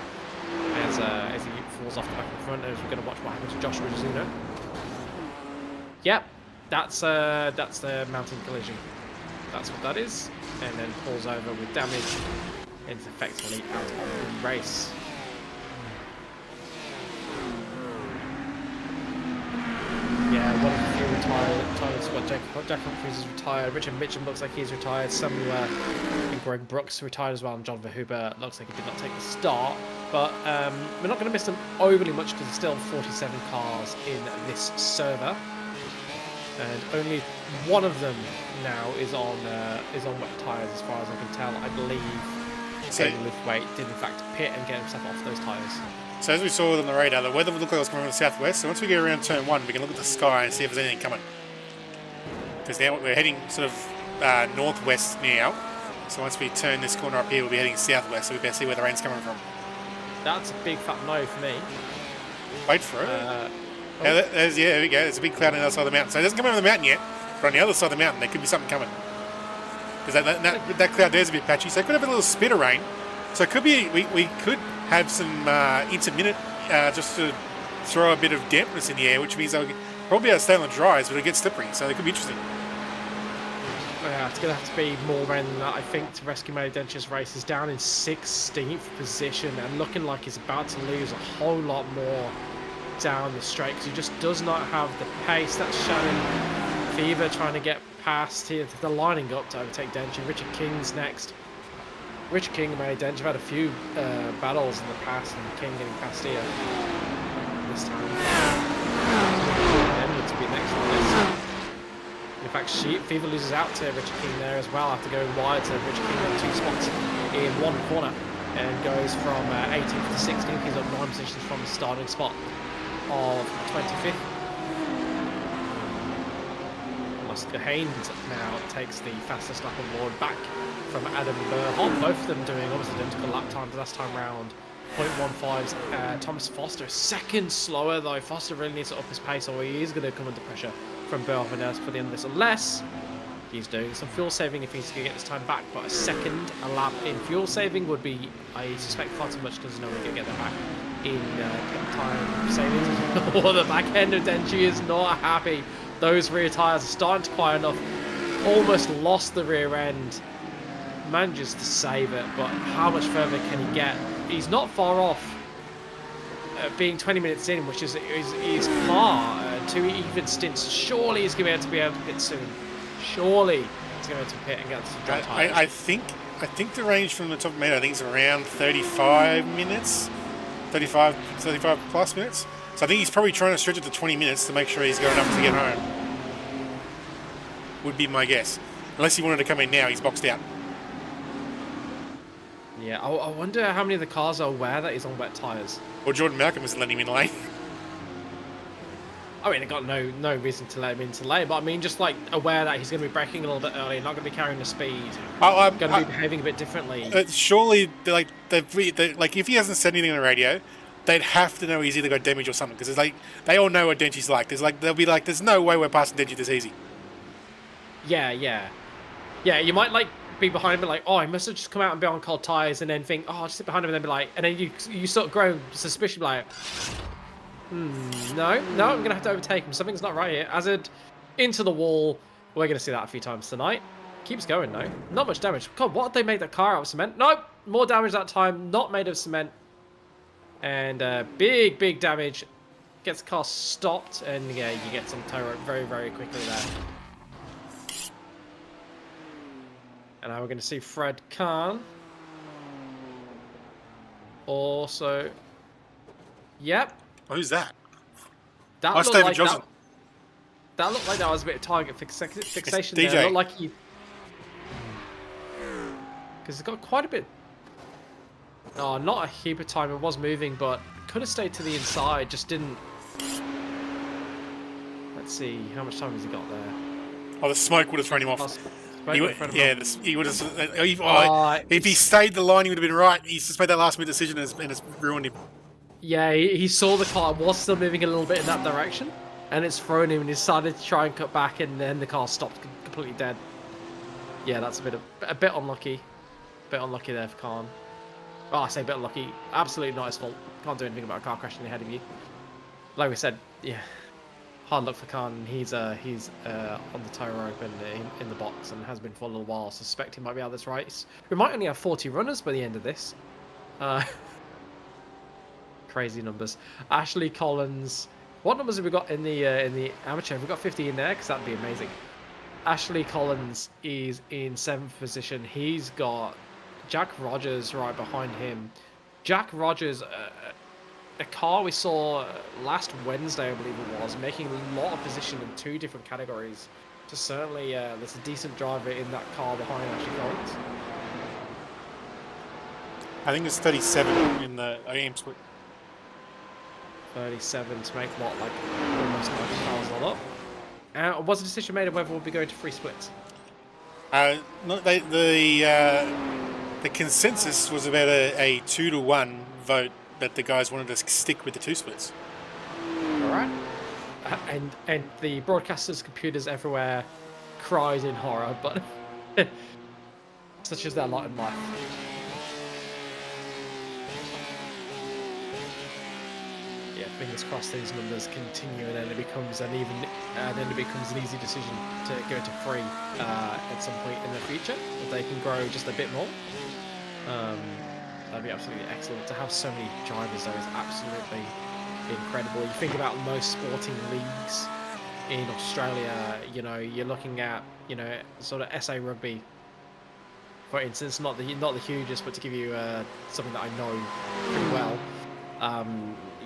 as he falls off the back of the front. As we're going to watch what happens to Joshua Zuno. Yep. That's the mountain collision. That's what that is. And then pulls over with damage and is effectively out of the race. Yeah, one of the few retired. Jack Humphries is retired. Richard Mitchum looks like he's retired. Samuel and Greg Brooks retired as well. And John Verhuber looks like he did not take the start. But we're not going to miss them overly much because there's still 47 cars in this server. And only one of them now is on wet tyres, as far as I can tell. I believe David Lithwaite did in fact pit and get himself off those tyres. So as we saw on the radar, the weather would look like it was coming from the southwest. So once we get around turn 1, we can look at the sky and see if there's anything coming. Because now we're heading sort of northwest now. So once we turn this corner up here, we'll be heading southwest. So we better see where the rain's coming from. That's a big fat no for me. Wait for it. There we go. There's a big cloud on the other side of the mountain. So it doesn't come over the mountain yet, but on the other side of the mountain, there could be something coming. Because that cloud there's a bit patchy. So it could have a little spit of rain. So it could be, we could have some intermittent, just to throw a bit of dampness in the air, which means they'll probably have to stay on the dries, but it'll get slippery. So it could be interesting. Yeah, it's going to have to be more rain than that, I think, to rescue Matty Dench's race. He's down in 16th position and looking like he's about to lose a whole lot more down the straight because he just does not have the pace. That's Shannon Fever trying to get past here. They're lining up to overtake Dench, and Richard King's next. Richard King and Matty Dench have had a few battles in the past, and King getting past here this time. Edward to be next on this. In fact, Fever loses out to Richard King there as well after going wide to Richard King on 2 spots in one corner. and goes from 18th to 16th. He's up 9 positions from the starting spot of 25th. Oscar Haynes now takes the fastest lap award back from Adam Burholt. Both of them doing almost identical lap times last time round. 0.15s. Thomas Foster is second slower though. Foster really needs to up his pace or he is going to come under pressure from Burholt for the end of this, unless he's doing some fuel saving if he's going to get this time back. But a second lap in fuel saving would be, I suspect, far too much because no one can get that back in time savings. Or the back end of Denji is not happy. Those rear tyres are starting to quiet enough. Almost lost the rear end. Manages to save it, but how much further can he get? He's not far off being 20 minutes in, which is far. 2 even stints. Surely he's going to be able to pit soon. Surely he's going to pit and get some dry tyres. I think the range from the top of the I think it's around 35 minutes, 35 plus minutes. So I think he's probably trying to stretch it to 20 minutes to make sure he's got enough to get home. Would be my guess. Unless he wanted to come in now, he's boxed out. Yeah, I wonder how many of the cars are aware that he's on wet tyres. Or Jordan Malcolm isn't letting him in lane. I mean, they got no reason to let him into lane, but I mean, just like aware that he's going to be braking a little bit early, not going to be carrying the speed, going to be behaving a bit differently. Surely, like if he hasn't said anything on the radio, they'd have to know he's either got damage or something, because it's like they all know what Denji's like. They'll be like, there's no way we're passing Denji this easy. Yeah. You might like be behind him and like, oh, he must have just come out and be on cold tyres, and then think, oh, I'll just sit behind him, and then be like, and then you sort of grow suspicious, like, no, I'm gonna have to overtake him. Something's not right here. Hazard into the wall. We're gonna see that a few times tonight. Keeps going though. Not much damage. God, what did they make that car out of cement? Nope, more damage that time. Not made of cement. And big damage. Gets the car stopped, and yeah, you get some tow rope very, very quickly there. And now we're going to see Fred Khan. Also, yep. Who's that? That looked like that looked like that was a bit of target fixation there. It looked like he, because he's got quite a bit. Oh, not a heap of time. It was moving, but could have stayed to the inside. Just didn't. Let's see how much time has he got there. Oh, the smoke would have thrown him off. He would have. If he stayed the line, he would have been right. He's just made that last minute decision and it's ruined him. Yeah, he saw the car was still moving a little bit in that direction, and it's thrown him, and he decided to try and cut back, and then the car stopped completely dead. Yeah, that's a bit unlucky. Bit unlucky there for Khan. Oh, I say a bit unlucky. Absolutely not his fault. Can't do anything about a car crashing ahead of you. Like we said, yeah. Hard luck for Khan. He's on the tow rope and in the box and has been for a little while. Suspect he might be out of this race. We might only have 40 runners by the end of this. Crazy numbers. Ashley Collins. What numbers have we got in the amateur? Have we got 50 in there? Because that'd be amazing. Ashley Collins is in 7th position. He's got Jack Rogers right behind him. Jack Rogers. A car we saw last Wednesday, I believe it was, making a lot of position in 2 different categories. So certainly, there's a decent driver in that car behind Ashley Collins. I think it's 37 in the AM split. 37 to make what, like almost 90 cars all up. Was a decision made of whether we'll be going to 3 splits? The consensus was about a 2-to-1 vote. But the guys wanted to stick with the 2 splits. All right. And the broadcasters' computers everywhere cried in horror, but such is their lot in life. Yeah, fingers crossed these numbers continue, and then it becomes an easy decision to go to 3 at some point in the future. If they can grow just a bit more. That'd be absolutely excellent. To have so many drivers, though, is absolutely incredible. You think about most sporting leagues in Australia, you know, you're looking at, you know, sort of SA Rugby, for instance, not the hugest, but to give you something that I know pretty well.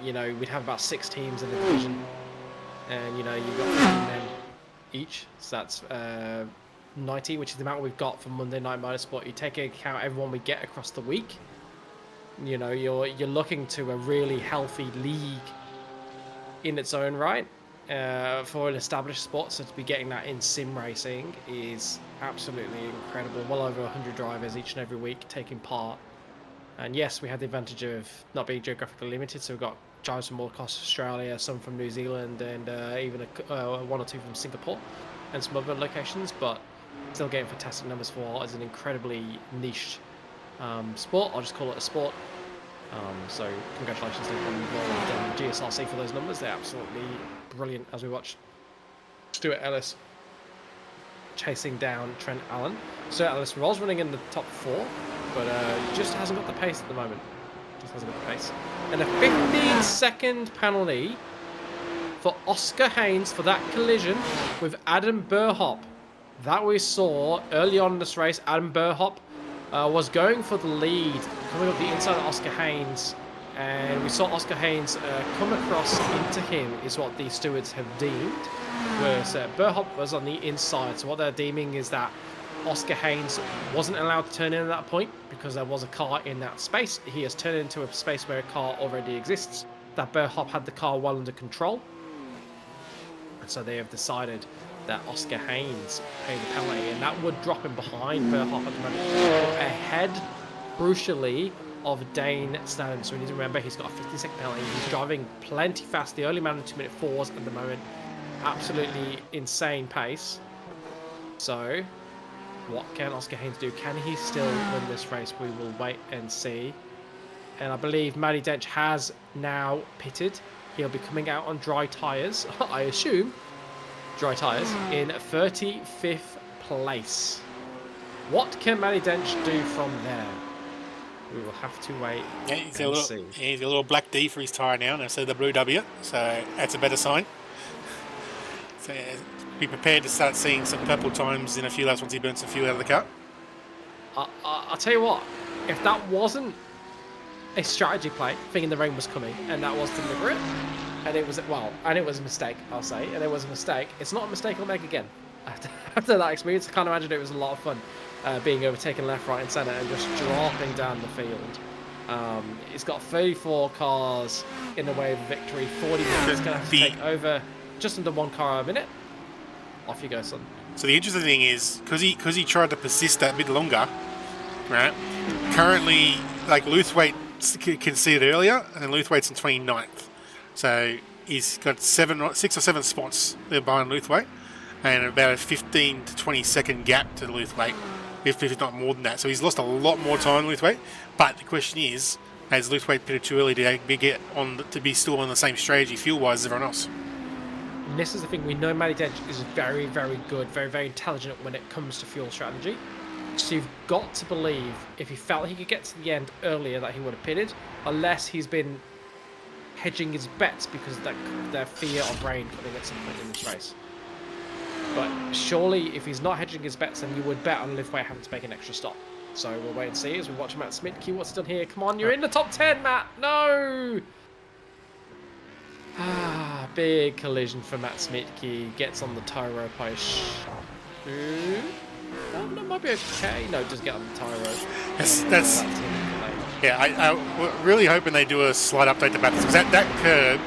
You know, we'd have about 6 teams in the division, and, you know, you've got 15 men each, so that's 90, which is the amount we've got for Monday Night Motorsport. You take into account everyone we get across the week, You know, you're looking to a really healthy league in its own right for an established sport. So to be getting that in sim racing is absolutely incredible. Well over 100 drivers each and every week taking part. And yes, we had the advantage of not being geographically limited, so we've got drivers from all across Australia, some from New Zealand, and even one or two from Singapore and some other locations, but still getting fantastic numbers for what is an incredibly niche sport. I'll just call it a sport. So congratulations to everyone involved and GSRC for those numbers. They're absolutely brilliant as we watch Stuart Ellis chasing down Trent Allen. Stuart Ellis was running in the top 4, but just hasn't got the pace at the moment. Just hasn't got the pace. And a 15-second penalty for Oscar Haynes for that collision with Adam Burhop. That we saw early on in this race. Adam Burhop was going for the lead, coming up the inside of Oscar Haynes, and we saw Oscar Haynes come across into him, is what the stewards have deemed, whereas Burhop was on the inside. So what they're deeming is that Oscar Haynes wasn't allowed to turn in at that point because there was a car in that space. He has turned into a space where a car already exists. That Burhop had the car well under control, and so they have decided that Oscar Haynes paid the penalty, and that would drop him behind Burhop at the moment, ahead, crucially, of Dane Snowden. So we need to remember he's got a 50-second penalty. He's driving plenty fast. The early man in 2-minute 4s at the moment. Absolutely insane pace. So what can Oscar Haynes do? Can he still win this race? We will wait and see. And I believe Matty Dench has now pitted. He'll be coming out on dry tyres, I assume. Dry tyres in 35th place. What can Matty Dench do from there? We will have to wait and see. He's a little black D for his tyre now, and instead of the blue W, so that's a better sign. So be prepared to start seeing some purple times in a few laps once he burns some fuel out of the car. I'll tell you what, if that wasn't a strategy play, thinking the rain was coming, and that was deliberate, and it was a mistake, I'll say, and it was a mistake. It's not a mistake I'll make again. After that experience, I can't imagine it was a lot of fun being overtaken left, right, and centre and just dropping down the field. It's got 34 cars in the way of victory. 40 minutes. It's going to have to take over just under 1 car a minute. Off you go, son. So the interesting thing is, because he tried to persist that bit longer, right? Currently, like Luthwaite conceded earlier, and then Luthwaite's in 29th. So he's got 6 or 7 spots there behind Luthwaite, and about a 15 to 20 second gap to Luthwaite, if it's not more than that. So he's lost a lot more time, Luthwaite. But the question is, has Luthwaite pitted too early to be still on the same strategy fuel-wise as everyone else? And this is the thing, we know Matty Dench is very, very good, very, very intelligent when it comes to fuel strategy. So you've got to believe if he felt he could get to the end earlier that he would have pitted, unless he's been hedging his bets because of that fear of rain coming at some point in this race. But surely if he's not hedging his bets, then you would bet on Luthwaite having to make an extra stop. So we'll wait and see as we watch Matt Smitke. What's done here? Come on, you're in the top 10, Matt! No! Big collision for Matt Smitke. Gets on the tie rope, I that might be okay. No, just get on the tie rope. Yeah, I'm really hoping they do a slight update to Bathurst, because that curb,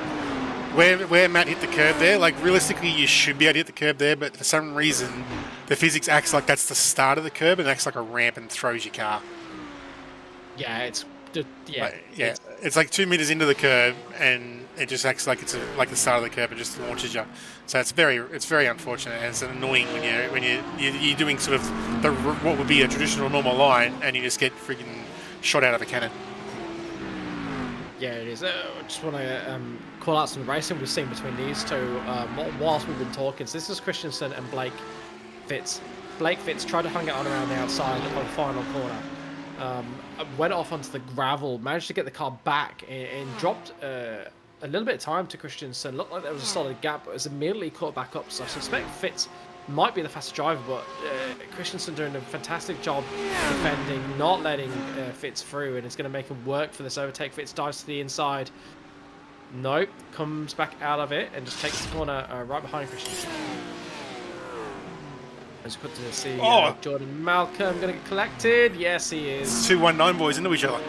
where Matt hit the curb there, like realistically you should be able to hit the curb there, but for some reason the physics acts like that's the start of the curb and acts like a ramp and throws your car. Yeah, it's like 2 meters into the curb and it just acts like it's like the start of the curb and just launches you. So it's very unfortunate, and it's annoying when you're doing sort of what would be a traditional normal line and you just get freaking shot out of a cannon. Yeah, it is. I just want to call out some racing we've seen between these two whilst we've been talking. So this is Christensen and Blake Fitz. Blake Fitz tried to hang it on around the outside on the final corner. Went off onto the gravel, managed to get the car back and dropped a little bit of time to Christensen. Looked like there was a solid gap, but was immediately caught back up. So I suspect Fitz might be the faster driver, but Christensen doing a fantastic job defending, not letting Fitz through, and it's going to make him work for this overtake. Fitz dives to the inside. Nope, comes back out of it and just takes the corner right behind Christensen. It's good to see Jordan Malcolm going to get collected. Yes, he is. It's 219 boys into each other.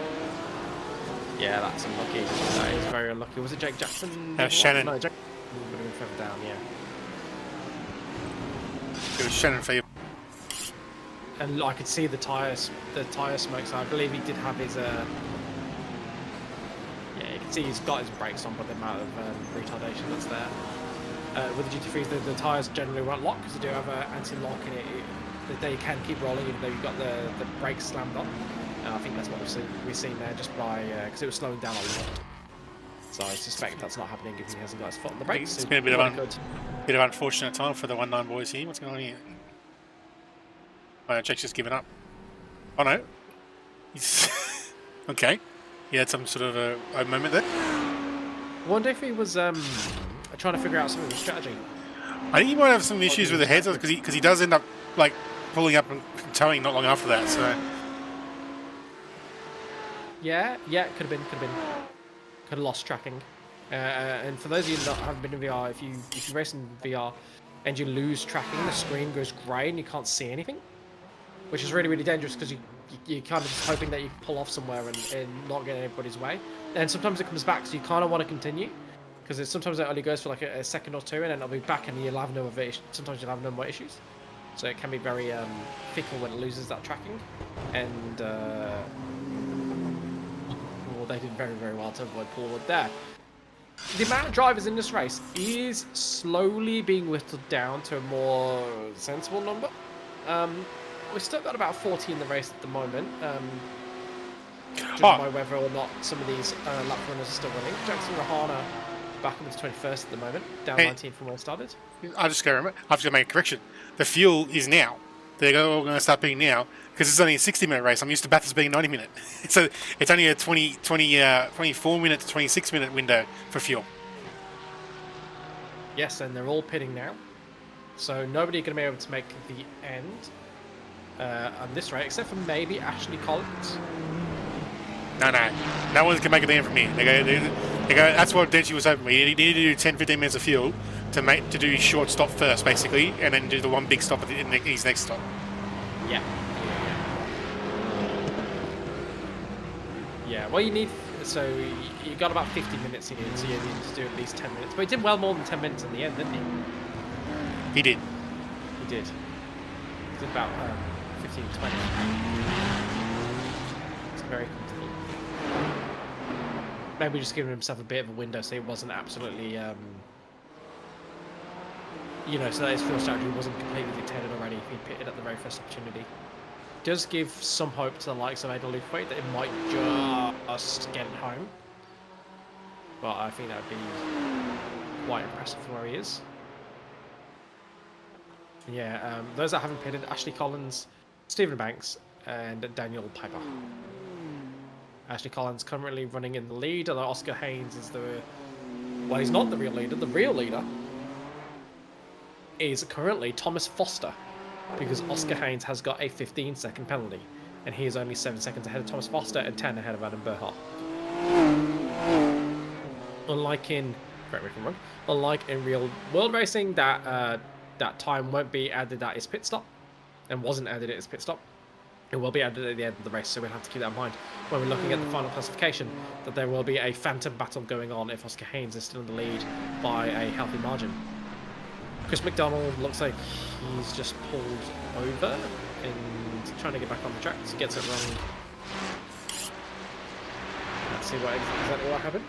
Yeah, that's unlucky. That is very unlucky. Was it Jake Jackson? Shannon. No, Jake would have been further down, yeah. It was Shannon for you. And I could see the tyre smoke, so I believe he did have his, yeah, you can see he's got his brakes on by the amount of retardation that's there. With the GT3s, the tyres generally won't lock because they do have an anti-lock in it. They can keep rolling even though you've got the brakes slammed on. I think that's what we've seen there just by, because it was slowing down a lot. So I suspect that's not happening if he hasn't got his foot on the brakes. It's been a bit of unfortunate time for the 1-9 boys here. What's going on here? Oh, Jake's just given up. Oh no. He's okay. He had some sort of a moment there. I wonder if he was trying to figure out some of the strategy. I think he might have some issues with the heads because he does end up like pulling up and towing not long after that. So yeah, could have been. Could have lost tracking. And for those of you that haven't been in VR, if you race in VR and you lose tracking, the screen goes grey and you can't see anything, which is really, really dangerous because you're kind of just hoping that you can pull off somewhere and not get in anybody's way. And sometimes it comes back, so you kind of want to continue because sometimes it only goes for like a second or two, and then it'll be back, and you'll have no other issues. Sometimes you'll have no more issues. So it can be very fickle when it loses that tracking. And well, they did very, very well to avoid Paul Wood there. The amount of drivers in this race is slowly being whittled down to a more sensible number. We've still got about 40 in the race at the moment. Judging by whether or not some of these lap runners are still running. Jackson Rahana back into 21st at the moment, down 19 from where it started. I just gotta remember, I have to make a correction. The fuel is now. They're all going to start being now because it's only a 60-minute race. I'm used to Bathurst being 90-minute. So it's only a 24-minute to 26-minute window for fuel. Yes, and they're all pitting now. So nobody going to be able to make the end on this race, except for maybe Ashley Collins. No one's going to make it the end from here. They go, that's what Denchi was hoping. He needed to do 10-15 minutes of fuel to do his short stop first, basically, and then do the one big stop at his next stop. Yeah, well, you need... So you got about 50 minutes in it, so you need to do at least 10 minutes. But he did well more than 10 minutes in the end, didn't he? He did. He did about 15, 20. It's very comfortable. Maybe just giving himself a bit of a window so it wasn't absolutely... you know, so that his fuel strategy wasn't completely dictated already if he pitted at the very first opportunity. Does give some hope to the likes of Ada Lufway that it might just get it home. But I think that would be quite impressive from where he is. Yeah, those that haven't pitted, Ashley Collins, Stephen Banks, and Daniel Piper. Ashley Collins currently running in the lead, although Oscar Haynes is the... Well, he's not the real leader. The real leader is currently Thomas Foster, because Oscar Haynes has got a 15-second penalty, and he is only 7 seconds ahead of Thomas Foster and 10 ahead of Adam Berhart. Unlike in, correct me if I'm wrong, unlike in real world racing, that time won't be added at his pit stop, and wasn't added at his pit stop. It will be added at the end of the race, so we'll have to keep that in mind when we're looking at the final classification, that there will be a phantom battle going on if Oscar Haynes is still in the lead by a healthy margin. Chris McDonald looks like he's just pulled over and trying to get back on the track. So gets it wrong. Let's see what exactly what happened.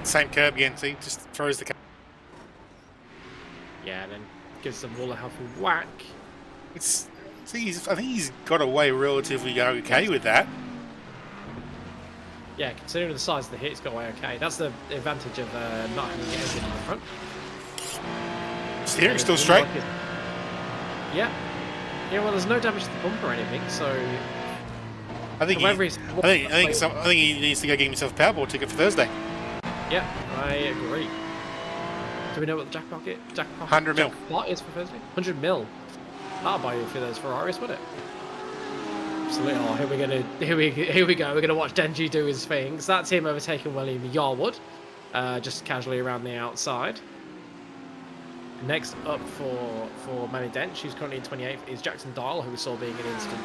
Same curb again, see? Just throws the curb. Yeah, and then gives them all a healthy whack. I think he's got away relatively okay with that. Yeah, considering the size of the hit, he's got away okay. That's the advantage of not having the engine in the front. Steering's still straight. Yeah. Yeah, well, there's no damage to the bumper or anything, so... I think he needs to go get himself a Powerball ticket for Thursday. Yeah, I agree. Do we know what the jackpot 100 mil. Jackpot is for Thursday? 100 mil. That'll buy you a few of those Ferraris, wouldn't it? Absolutely. Oh, here we go. We're gonna watch Denji do his things. That's him overtaking William Yarwood, just casually around the outside. Next up for Manny Dent, who's currently in 28th, is Jackson Dial, who we saw being an instant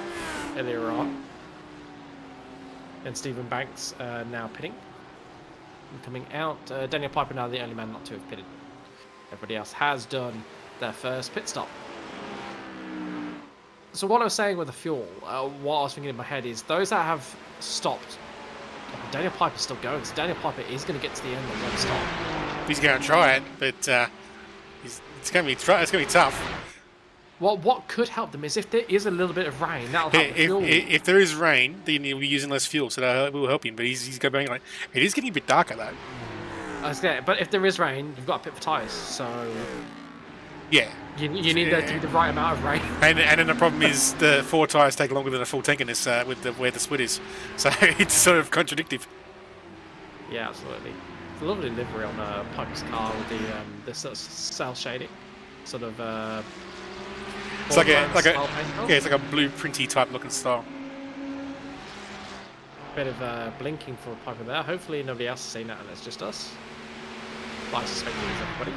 earlier on. And Stephen Banks now pitting. And coming out, Daniel Piper now the only man not to have pitted. Everybody else has done their first pit stop. So what I was saying with the fuel, what I was thinking in my head is those that have stopped, Daniel Piper's still going, so Daniel Piper is going to get to the end of one stop. He's going to try it, but it's going to be tough. Well, what could help them is if there is a little bit of rain, that'll help the fuel. If there is rain, then he'll be using less fuel, so that will help him. But he's going like it is getting a bit darker though. But if there is rain, you've got to pit for tyres, so yeah, you need there to be the right amount of rain. And then the problem is the 4 tyres take longer than a full tank in this with where the split is, so it's sort of contradictive. Yeah, absolutely. It's a lovely livery on Piper's car with the sort of cell shading, sort of. It's like a blueprinty type looking style. Bit of blinking for Piper there. Hopefully nobody else has seen that and it's just us. But I suspect it is everybody.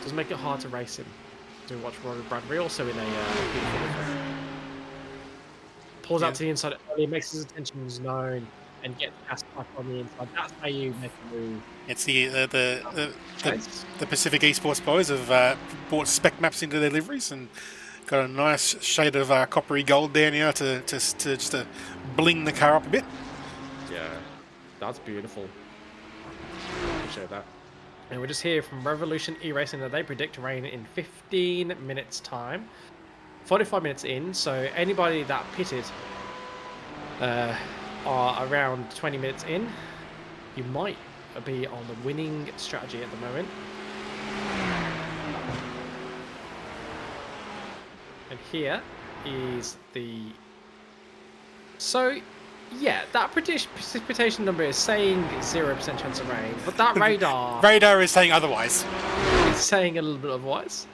Does make it hard to race him. Do watch Rory Bradbury also in a beautiful livery. Pulls out to the inside early, makes his intentions known, and gets past Piper on the inside. That's how you make a move. It's the Pacific Esports boys have bought spec maps into their liveries and got a nice shade of coppery gold there now to just bling the car up a bit. Yeah, that's beautiful. Appreciate that. And we're just here from Revolution E-Racing that they predict rain in 15 minutes time. 45 minutes in, so anybody that pitted are around 20 minutes in, you might be on the winning strategy at the moment. And here is the... So, yeah, that precipitation number is saying 0% chance of rain, but that radar... Radar is saying otherwise. It's saying a little bit otherwise.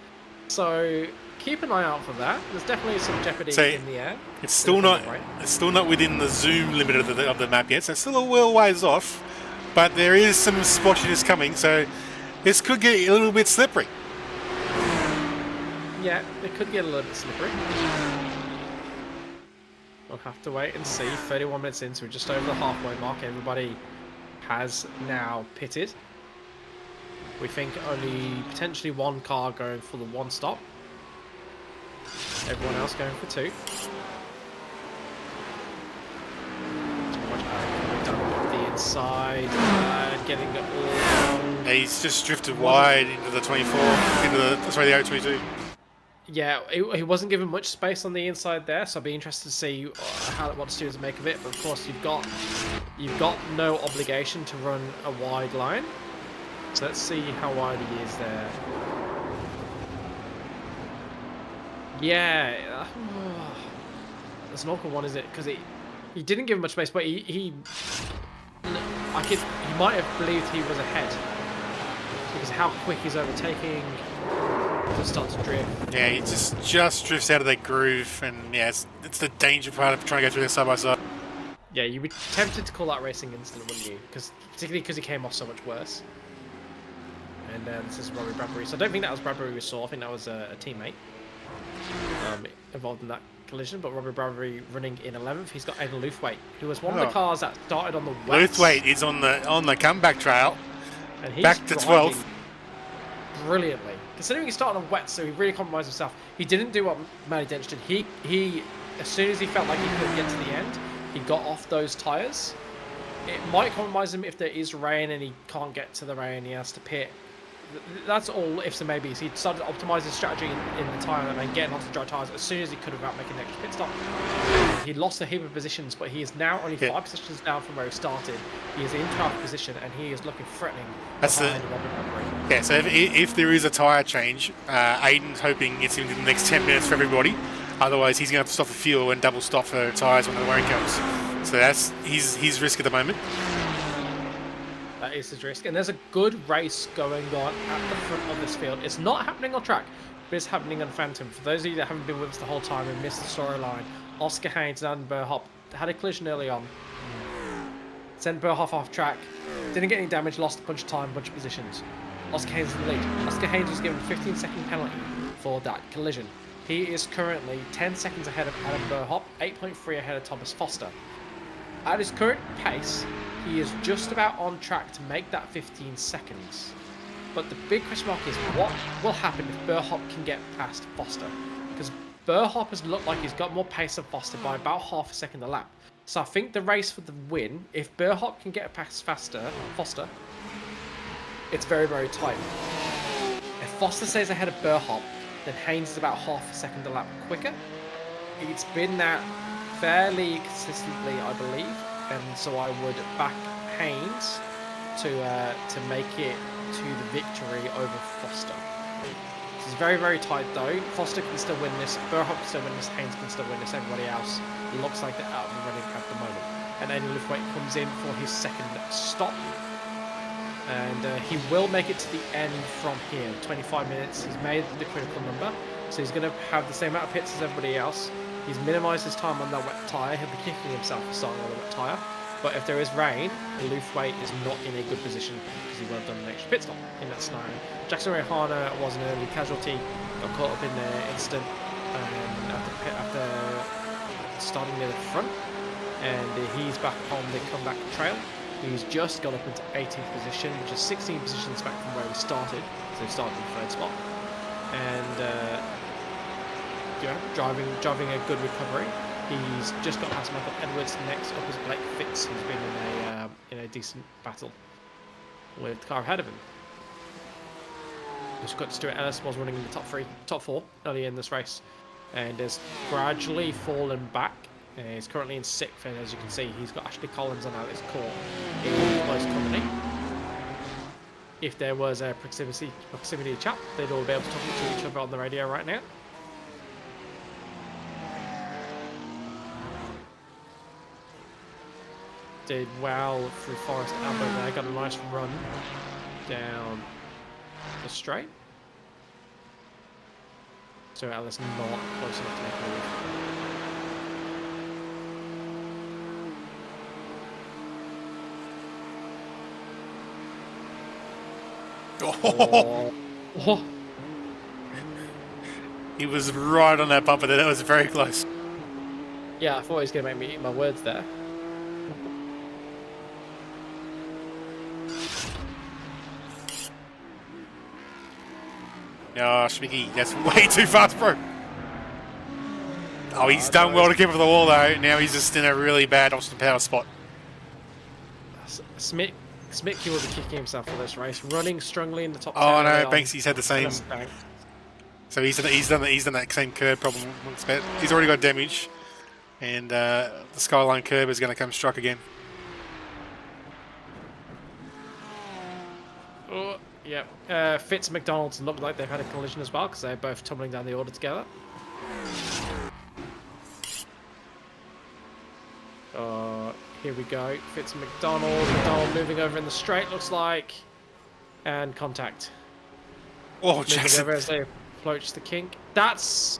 So, keep an eye out for that. There's definitely some jeopardy in the air. It's still not within the zoom limit of the map yet, so it's still a little ways off. But there is some spottiness coming, so this could get a little bit slippery. Yeah, it could get a little bit slippery. We'll have to wait and see. 31 minutes in, so we're just over the halfway mark. Everybody has now pitted. We think only potentially one car going for the one stop. Everyone else going for 2. Inside and getting it all wrong. He's just drifted wide into the 24, the 022. Yeah, he wasn't given much space on the inside there, so I'd be interested to see what stewards make of it. But of course, you've got no obligation to run a wide line. So let's see how wide he is there. Yeah, that's an awkward one, is it? Because he didn't give him much space, but he might have believed he was ahead because how quick he's overtaking to start to drift. Yeah, he just drifts out of that groove, and yeah, it's the danger part of trying to go through there side by side. Yeah, you'd be tempted to call that racing incident, wouldn't you? Particularly because he came off so much worse. And this is Rory Bradbury. So I don't think that was Bradbury we saw. I think that was a teammate involved in that collision, but Robert Bradbury running in 11th. He's got Aidan Luthwaite, who was one of the cars that started on the wet. Luthwaite is on the comeback trail, and he's back to 12th. Brilliantly, considering he started on wet, so he really compromised himself. He didn't do what Matty Dench did. He as soon as he felt like he couldn't get to the end, he got off those tyres. It might compromise him if there is rain and he can't get to the rain. He has to pit. That's all ifs and maybes. He decided to optimise his strategy in the tyre and then getting onto dry tyres as soon as he could without making an extra pit stop. He lost a heap of positions, but he is now only 5 positions down from where he started. He is in 12th position and he is looking threatening. That's yeah, so if there is a tyre change, Aiden's hoping it's in the next 10 minutes for everybody. Otherwise, he's going to have to stop for fuel and double stop for tyres when the rain comes. So that's his risk at the moment. That is his risk. And there's a good race going on at the front of this field. It's not happening on track, but it's happening on Phantom. For those of you that haven't been with us the whole time and missed the storyline, Oscar Haynes and Adam Burhoff had a collision early on. Sent Burhoff off track. Didn't get any damage, lost a bunch of time, bunch of positions. Oscar Haynes in the lead. Oscar Haynes was given a 15-second penalty for that collision. He is currently 10 seconds ahead of Adam Burhop, 8.3 ahead of Thomas Foster. At his current pace, he is just about on track to make that 15 seconds. But the big question mark is what will happen if Burhop can get past Foster? Because Burhop has looked like he's got more pace than Foster by about half a second a lap. So I think the race for the win, if Burhop can get past Foster, it's very, very tight. If Foster stays ahead of Burhop, then Haynes is about half a second a lap quicker. It's been that fairly consistently, I believe, and so I would back Haynes to make it to the victory over Foster. This is very, very tight though. Foster can still win this, Burhop can still win this, Haynes can still win this, everybody else looks like they're out and running at the moment. And Andy Lithwaite comes in for his second stop. And he will make it to the end from here. 25 minutes, he's made the critical number. So he's going to have the same amount of pits as everybody else. He's minimised his time on that wet tyre. He'll be kicking himself for starting on the wet tyre. But if there is rain, Lithwaite is not in a good position because he won't have done an extra pit stop in that scenario. Jackson Rehana was an early casualty, got caught up in the incident after starting near the front. And he's back on the comeback trail. He's just got up into 18th position, which is 16 positions back from where we started. So he started in the third spot. And driving a good recovery. He's just got past Michael Edwards. Next up is Blake Fitz, who's been in a decent battle with the car ahead of him. We've got Stuart Ellis, was running in the top four early in this race, and has gradually fallen back. He's currently in 6th, and as you can see, he's got Ashley Collins and Alex Court in close company. If there was a proximity chat, they'd all be able to talk to each other on the radio right now. Did well through Forest Amber there, got a nice run down the straight. So Alice not close enough to make a move. Oh. He was right on that bumper there. That was very close. Yeah, I thought he was going to make me eat my words there. Oh, Schmicky, that's way too fast, bro. Oh, he's done well to keep up the wall, though. Now he's just in a really bad Austin Power spot. Smicky will be kicking himself for this race, running strongly in the top 10. Oh no, Banksy's had the same. So he's done that same curb problem. He's already got damage, and the Skyline curb is going to come struck again. Oh, yeah. Fitz and McDonald's look like they've had a collision as well because they're both tumbling down the order together. Here we go. Fitz and McDonald. McDonald moving over in the straight, looks like. And contact. Oh, moving Jackson. over as they approach the kink. That's...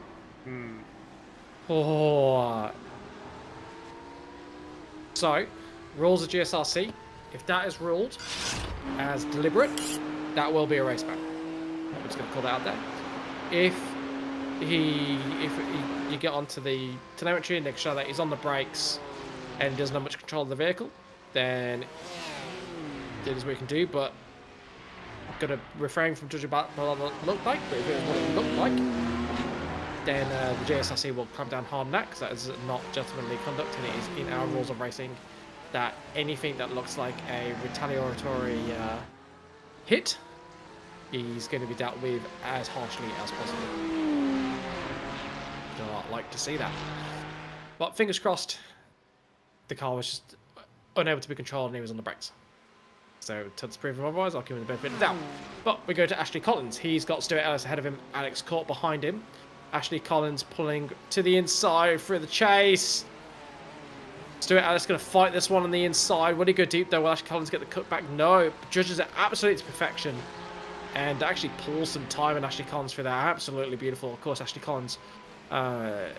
Oh. So, rules of GSRC. If that is ruled as deliberate, that will be a race ban. I'm just going to call that out there. If you get onto the telemetry and they show that he's on the brakes and doesn't have much control of the vehicle, then that is what you can do. But I'm going to refrain from judging about what it looked like. But if it was what it looked like, then the GSRC will clamp down hard on that because that is not gentlemanly conduct, and it is in our rules of racing that anything that looks like a retaliatory hit is going to be dealt with as harshly as possible. Do not like to see that. But fingers crossed, the car was just unable to be controlled and he was on the brakes. So until it's proven otherwise, I'll give him the benefit of the doubt. But we go to Ashley Collins. He's got Stuart Ellis ahead of him, Alex Court behind him. Ashley Collins pulling to the inside through the chase. Stuart Ellis going to fight this one on the inside. Would he go deep though? Will Ashley Collins get the cutback? No. Judges it absolutely to perfection. And actually pulls some time in Ashley Collins for that. Absolutely beautiful. Of course, Ashley Collins had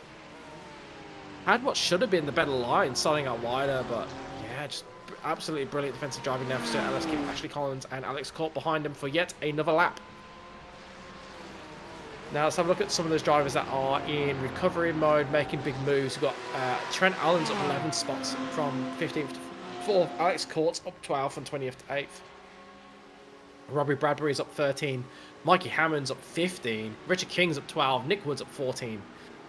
what should have been the better line, starting out wider, but yeah, just absolutely brilliant defensive driving now for Stuart Ellis, keeping Ashley Collins and Alex Court behind him for yet another lap. Now let's have a look at some of those drivers that are in recovery mode, making big moves. We've got Trent Allen's up 11 spots from 15th to 4th. Alex Court's up 12 from 20th to 8th. Robbie Bradbury's up 13. Mikey Hammond's up 15. Richard King's up 12. Nick Wood's up 14.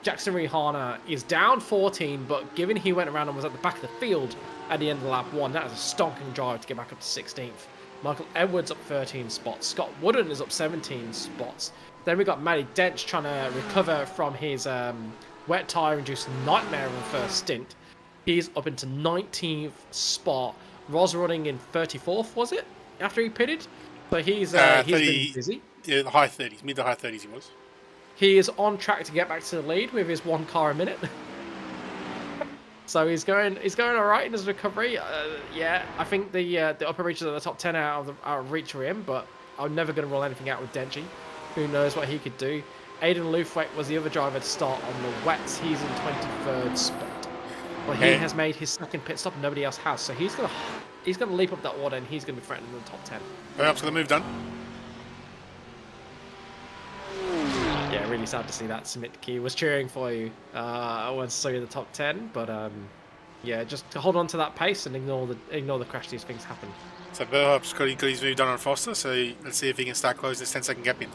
Jackson Rihana is down 14, but given he went around and was at the back of the field at the end of lap 1, that is a stonking drive to get back up to 16th. Michael Edwards up 13 spots. Scott Wooden is up 17 spots. Then we got Matty Dench trying to recover from his wet tyre-induced nightmare in the first stint. He's up into 19th spot. Roz running in 34th, was it? After he pitted? But he's been busy. Yeah, the high 30s, mid to high 30s he was. He is on track to get back to the lead with his 1 car a minute. So he's going all right in his recovery. Yeah, I think the upper reaches of the top 10 out of reach for him, but I'm never going to rule anything out with Denchy. Who knows what he could do. Aidan Lufwake was the other driver to start on the wets. He's in 23rd spot. But he has made his second pit stop and nobody else has. So he's gonna leap up that order and he's gonna be threatening the top 10. Perhaps gonna move done. Yeah, really sad to see that. Smitke was cheering for you. I want to saw you in the top 10, but yeah, just hold on to that pace and ignore the crash. These things happen. So Burhop's got his move done on Foster, so let's see if he can start closing this 10-second gap in.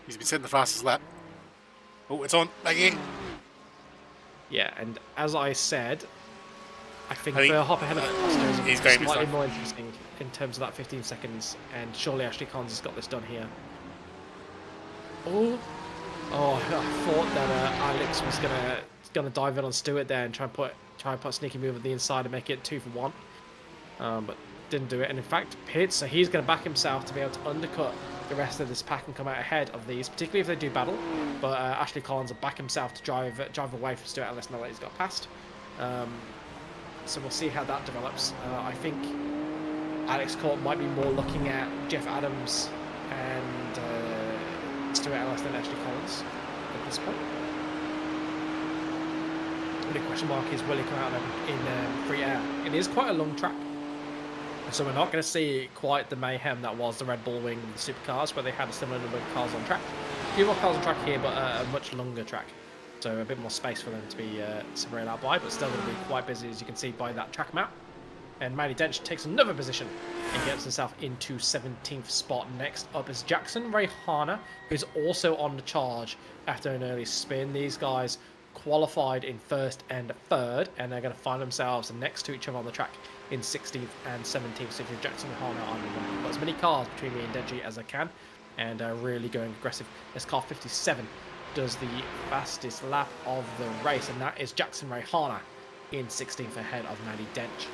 He's been setting the fastest lap. Oh, it's on. Back in. Yeah, and as I said, I think Burhop ahead of Foster is slightly more interesting in terms of that 15 seconds, and surely Ashley Collins has got this done here. Oh, I thought that Alex was gonna dive in on Stewart there and try and put a sneaky move at the inside and make it 2 for 1. But didn't do it, and in fact pits, so he's going to back himself to be able to undercut the rest of this pack and come out ahead of these, particularly if they do battle. But Ashley Collins will back himself to drive away from Stuart Ellis now that he's got past. So we'll see how that develops. I think Alex Court might be more looking at Jeff Adams and Stuart Ellis than Ashley Collins at this point. The question mark is, will he come out in free air? It is quite a long track. So we're not going to see quite the mayhem that was the Red Bull Wing and the supercars, where they had a similar number of cars on track. A few more cars on track here, but a much longer track. So a bit more space for them to be separated out by, but still going to be quite busy, as you can see by that track map. And Matty Dench takes another position and gets himself into 17th spot. Next up is Jackson Rayhana, who's also on the charge after an early spin. These guys qualified in 1st and 3rd, and they're going to find themselves next to each other on the track in 16th and 17th. So if you're Jackson Rayhana, I'm going to put as many cars between me and Deji as I can, and really going aggressive. This car 57 does the fastest lap of the race, and that is Jackson Rayhana in 16th ahead of Matty Dench.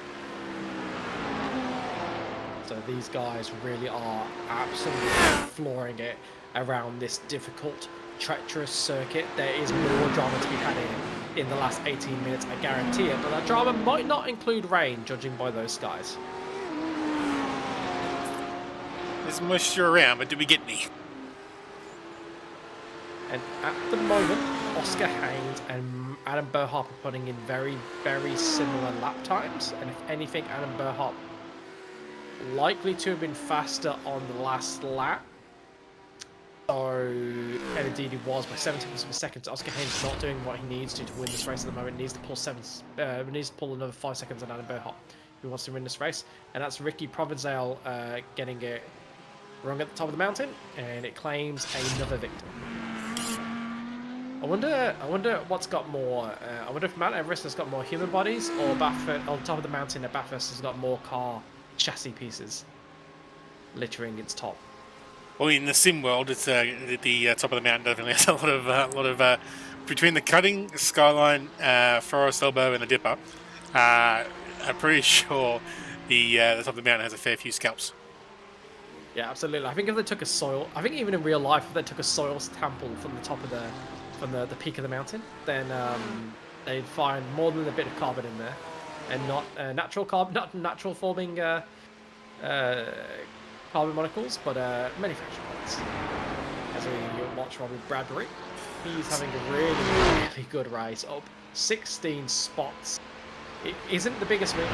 So these guys really are absolutely flooring it around this difficult, treacherous circuit. There is more drama to be had in the last 18 minutes, I guarantee it, but that drama might not include rain, judging by those skies. There's moisture around, but did we get any? And at the moment, Oscar Haynes and Adam Burhop are putting in very, very similar lap times, and if anything, Adam Burhop likely to have been faster on the last lap. So, and indeed he was by 17ths of a second. Oscar Haynes is not doing what he needs to win this race at the moment. He needs to pull another 5 seconds on Adam Burhop who wants to win this race. And that's Ricky Provenzel getting it wrong at the top of the mountain, and it claims another victim. I wonder what's got more. I wonder if Mount Everest has got more human bodies, or Bathurst, on top of the mountain at Bathurst has got more car chassis pieces littering its top. Well, in the sim world, it's the top of the mountain definitely has a lot of between the cutting, Skyline, Forest Elbow, and the Dipper. I'm pretty sure the top of the mountain has a fair few scalps. Yeah, absolutely. I think if they took I think even in real life, if they took a soil sample from the top of the peak of the mountain, then they'd find more than a bit of carbon in there, and not natural carbon, not natural forming carbon molecules, but manufactured ones. As we watch Robbie Bradbury, he's having a really, really good race, up 16 spots. It isn't the biggest win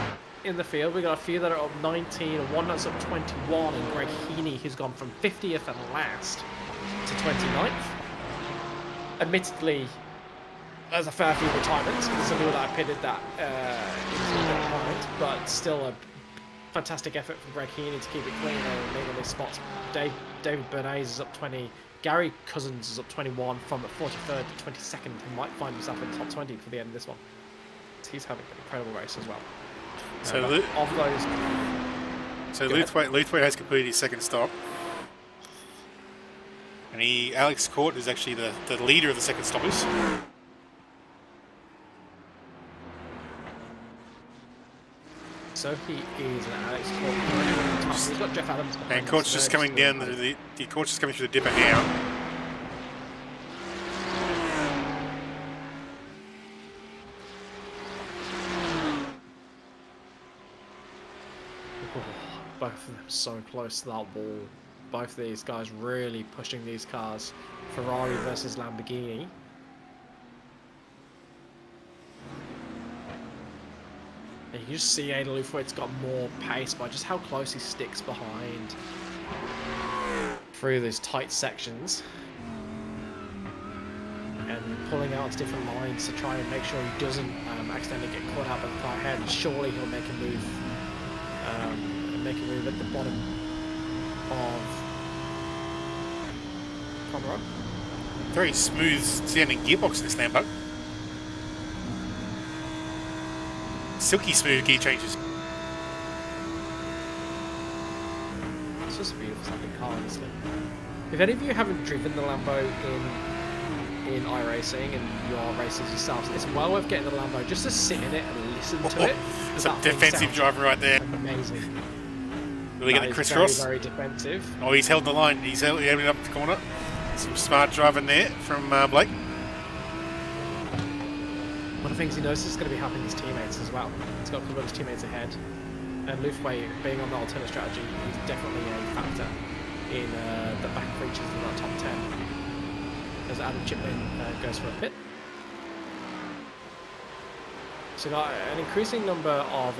in the field. We've got a few that are up 19 and one that's up 21, and Greg Heaney, who's gone from 50th and last to 29th. Admittedly, there's a fair few retirements. There's some people that I pitted that into that point, but still a fantastic effort from Greg Heaney to keep it clean and make all these spots. David Bernays is up 20. Gary Cousins is up 21 from 43rd to 22nd. He might find himself in the top 20 for the end of this one. He's having an incredible race as well. So, of those, Luthwaite has completed his second stop. And Alex Court is actually the leader of the second stoppers. So he is an Alex Court. He's got Jeff Adams. And Court's just coming down, the Court's just coming through the dipper now. Both of them so close to that wall. Both of these guys really pushing these cars. Ferrari versus Lamborghini. And you just see Ada Luthwaite's got more pace by just how close he sticks behind through those tight sections. And pulling out to different lines to try and make sure he doesn't accidentally get caught out by the car ahead. Surely he'll make a move. At the bottom of Panorama. Very smooth sounding gearbox in this Lambo. Silky smooth gear changes. It's just a beautiful sounding car, honestly. If any of you haven't driven the Lambo in iRacing and you are racers yourselves, it's well worth getting the Lambo just to sit in it and listen to it. It's a defensive driver right there. Amazing. Will we get the crisscross? Very defensive. Oh, he's held the line. He held it up the corner. Some smart driving there from Blake. One of the things he knows is going to be helping his teammates as well. He's got a couple of his teammates ahead. And Luthwaite, being on the alternate strategy, is definitely a factor in the back reaches in that top 10. As Adam Chiplin goes for a pit. So we've got an increasing number of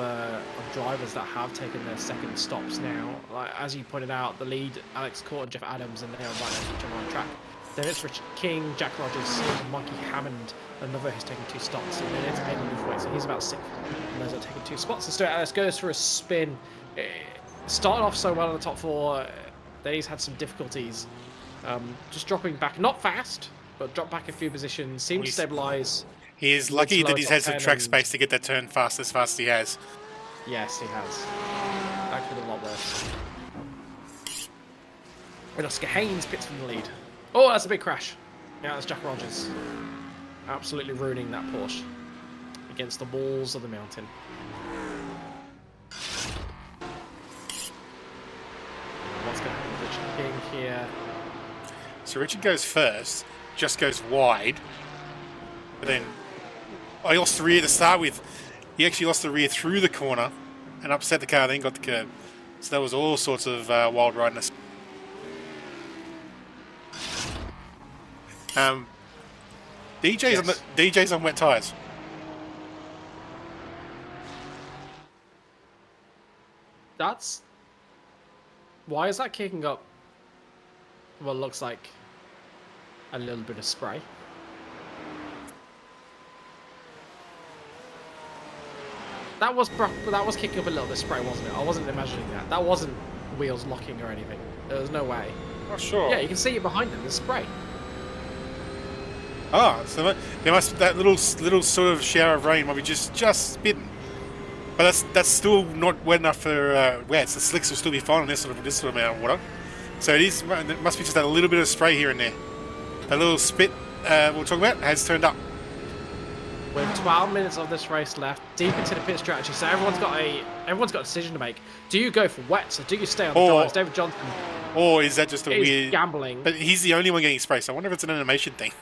drivers that have taken their second stops now. Like, as you pointed out, the lead, Alex Court and Jeff Adams, and they are right next to each other on track. Then it's Richard King, Jack Rogers, and Mikey Hammond, another who's taken 2 stops. And then it's Aidan Luthwaite, so he's about 6th. And those are taking 2 spots. And Stuart Ellis goes for a spin. Started off so well in the top 4, then he's had some difficulties. Just dropping back, not fast, but dropped back a few positions, seemed to stabilise. He is lucky that he's had some track space to get that turn fast as he has. Yes, he has. That could have been a lot worse. And Oscar Haynes pits from the lead. Oh, that's a big crash. Yeah, that's Jack Rogers. Absolutely ruining that Porsche against the walls of the mountain. What's going to happen with Richard King here? So Richard goes first, just goes wide, but then I lost the rear to start with. He actually lost the rear through the corner and upset the car, then got the curb. So that was all sorts of wild rideness. DJ's on wet tyres. That's... Why is that kicking up what looks like a little bit of spray? That was kicking up a little bit of spray, wasn't it? I wasn't imagining that. That wasn't wheels locking or anything. There was no way. Oh, sure. Yeah, you can see it behind them. There's spray. Ah, so there must that little sort of shower of rain might be just spitting. But that's still not wet enough for wets. The slicks will still be fine on this sort of amount of water. So it must be just that little bit of spray here and there. That little spit we're talking about has turned up. With 12 minutes of this race left, deep into the pit strategy, so everyone's got a decision to make. Do you go for wets or do you stay on the tyres? David Johnson. Or is that just a weird gambling? But he's the only one getting spray, so I wonder if it's an animation thing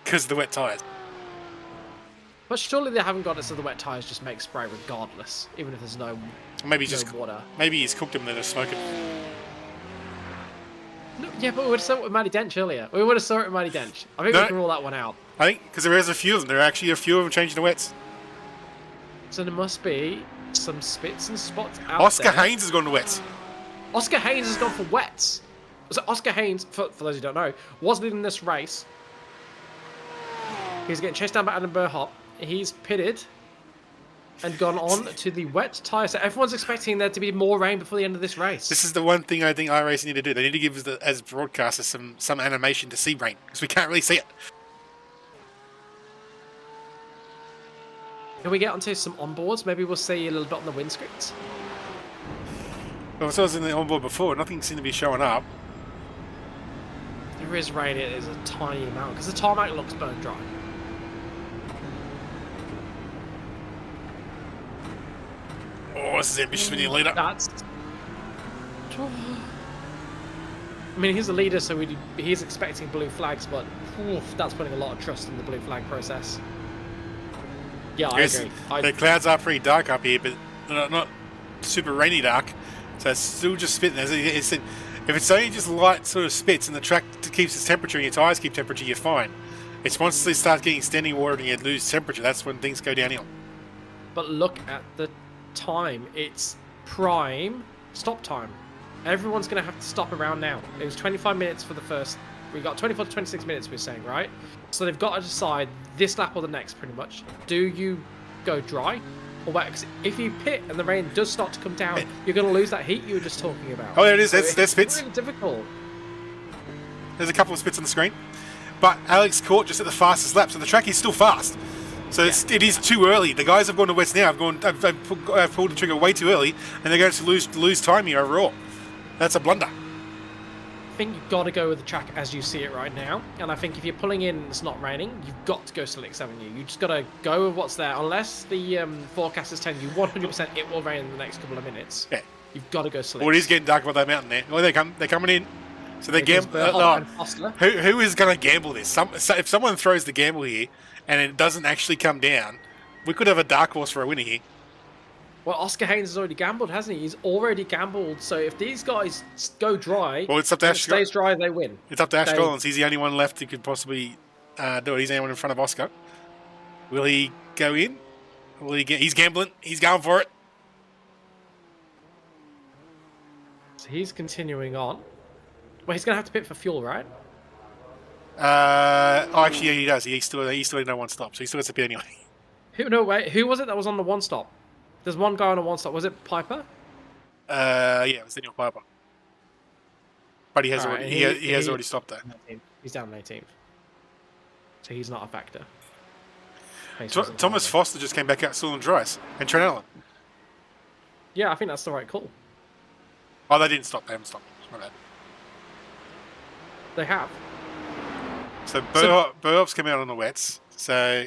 because of the wet tyres. But surely they haven't got it so the wet tyres just make spray regardless, even if there's no water. Maybe he's cooked them and they're smoking. No, yeah, but we would have saw it with Matty Dench earlier. We would have saw it with Matty Dench. I think we can rule that one out. I think because there is a few of them. There are actually a few of them changing the wets. So there must be some spits and spots out Oscar there. Haynes has gone to wets. Oscar Haynes has gone for wets. So Oscar Haynes, for those who don't know, was leading this race. He's getting chased down by Adam Burhop. He's pitted and gone on to the wet tyre. So everyone's expecting there to be more rain before the end of this race. This is the one thing I think iRacing need to do. They need to give us, as broadcasters, some animation to see rain, because we can't really see it. Can we get onto some onboards? Maybe we'll see a little bit on the windscreens. Well, I was in the onboard before. Nothing seemed to be showing up. There is rain. It is a tiny amount because the tarmac looks bone dry. Oh, this is ambitious when you lead up. That's. I mean, he's the leader, so he's expecting blue flags, but that's putting a lot of trust in the blue flag process. Yeah, I agree. The clouds are pretty dark up here, but not super rainy dark. So it's still just spitting. As I said, if it's only just light sort of spits and the track keeps its temperature and your tyres keep temperature, you're fine. It's once they start getting standing water and you lose temperature, that's when things go downhill. But look at the time. It's prime stop time. Everyone's going to have to stop around now. It was 25 minutes for the first. We got 24 to 26 minutes, we're saying, right? So they've got to decide this lap or the next, pretty much. Do you go dry or wet? Because if you pit and the rain does start to come down, you're going to lose that heat you were just talking about. Oh, there it is. So There's spits. It's really difficult. There's a couple of spits on the screen. But Alex caught just at the fastest lap, so the track is still fast. So it is too early. The guys have gone to wets now. I've pulled the trigger way too early, and they're going to lose time here overall. That's a blunder. I think you've got to go with the track as you see it right now. And I think if you're pulling in and it's not raining, you've got to go slicks, haven't you? You just got to go with what's there. Unless the forecast is telling you 100% it will rain in the next couple of minutes. Yeah. You've got to go slicks. Well, it is getting dark by that mountain there. Oh, they're coming in. So they gamble. Who is going to gamble this? If someone throws the gamble here and it doesn't actually come down, we could have a dark horse for a winner here. Well, Oscar Haynes has already gambled, hasn't he? He's already gambled. So if these guys go dry, well, it's up to Ash. Stays dry, they win. It's up to Ash Collins. He's the only one left who could possibly do it. He's the only one in front of Oscar. Will he go in? Will he he's gambling. He's going for it. So he's continuing on. Well, he's going to have to pit for fuel, right? Actually, yeah, he does. He still had no one stop, so he still has to pit anyway. Who was it that was on the one stop? There's one guy on a one stop. Was it Piper? Yeah, it was Daniel Piper. But he has already stopped there. He's down 18th. So he's not a factor. Thomas Foster just came back out still on dries. And Trent Allen. Yeah, I think that's the right call. Oh, they didn't stop. They haven't stopped. My bad. They have. So Burhop's come out on the wets. So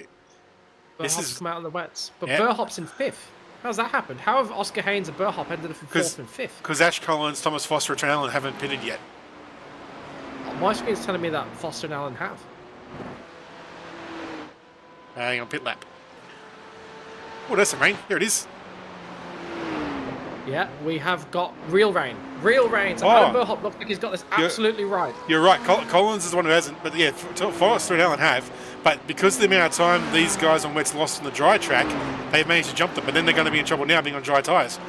Burhop's come out on the wets. But yeah. Burhop's in 5th. How's that happened? How have Oscar Haynes and Burhop ended up in 4th and 5th? Because Ash Collins, Thomas Foster, and Trent Allen haven't pitted yet. My screen's telling me that Foster and Allen have. Hang on, pit lap. Oh, there's some rain. There it is. Yeah, we have got real rain. Real rain. So Adam Burhop looks like he's got this absolutely right. You're right. Collins is the one who hasn't. But yeah, Foster and Allen have. But because of the amount of time these guys on wets lost on the dry track, they've managed to jump them. But then they're going to be in trouble now being on dry tyres.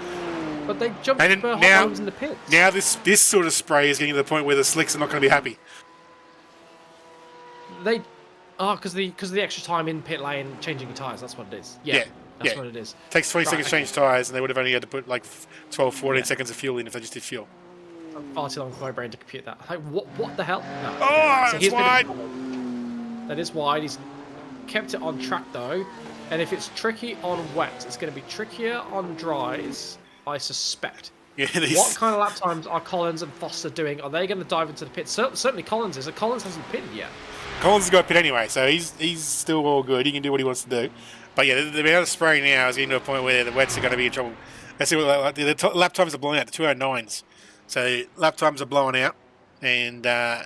But they jumped Burhop while he was in the pits. Now this sort of spray is getting to the point where the slicks are not going to be happy. Because the extra time in pit lane changing your tyres. That's what it is. Yeah. That's what it is. Takes 20 seconds to change tyres, and they would have only had to put like 12, 14 seconds of fuel in if they just did fuel. Far too long for my brain to compute that. Like, what the hell? No. Oh, so that's wide! That is wide. He's kept it on track, though. And if it's tricky on wet, it's going to be trickier on dries, I suspect. Yeah, it is. What kind of lap times are Collins and Foster doing? Are they going to dive into the pit? Certainly Collins is. Collins hasn't pitted yet. Collins has got a pit anyway, so he's still all good. He can do what he wants to do. But yeah, the amount of spray now is getting to a point where the wets are going to be in trouble. Let's see what the lap times are blowing out, the 209s. So lap times are blowing out, and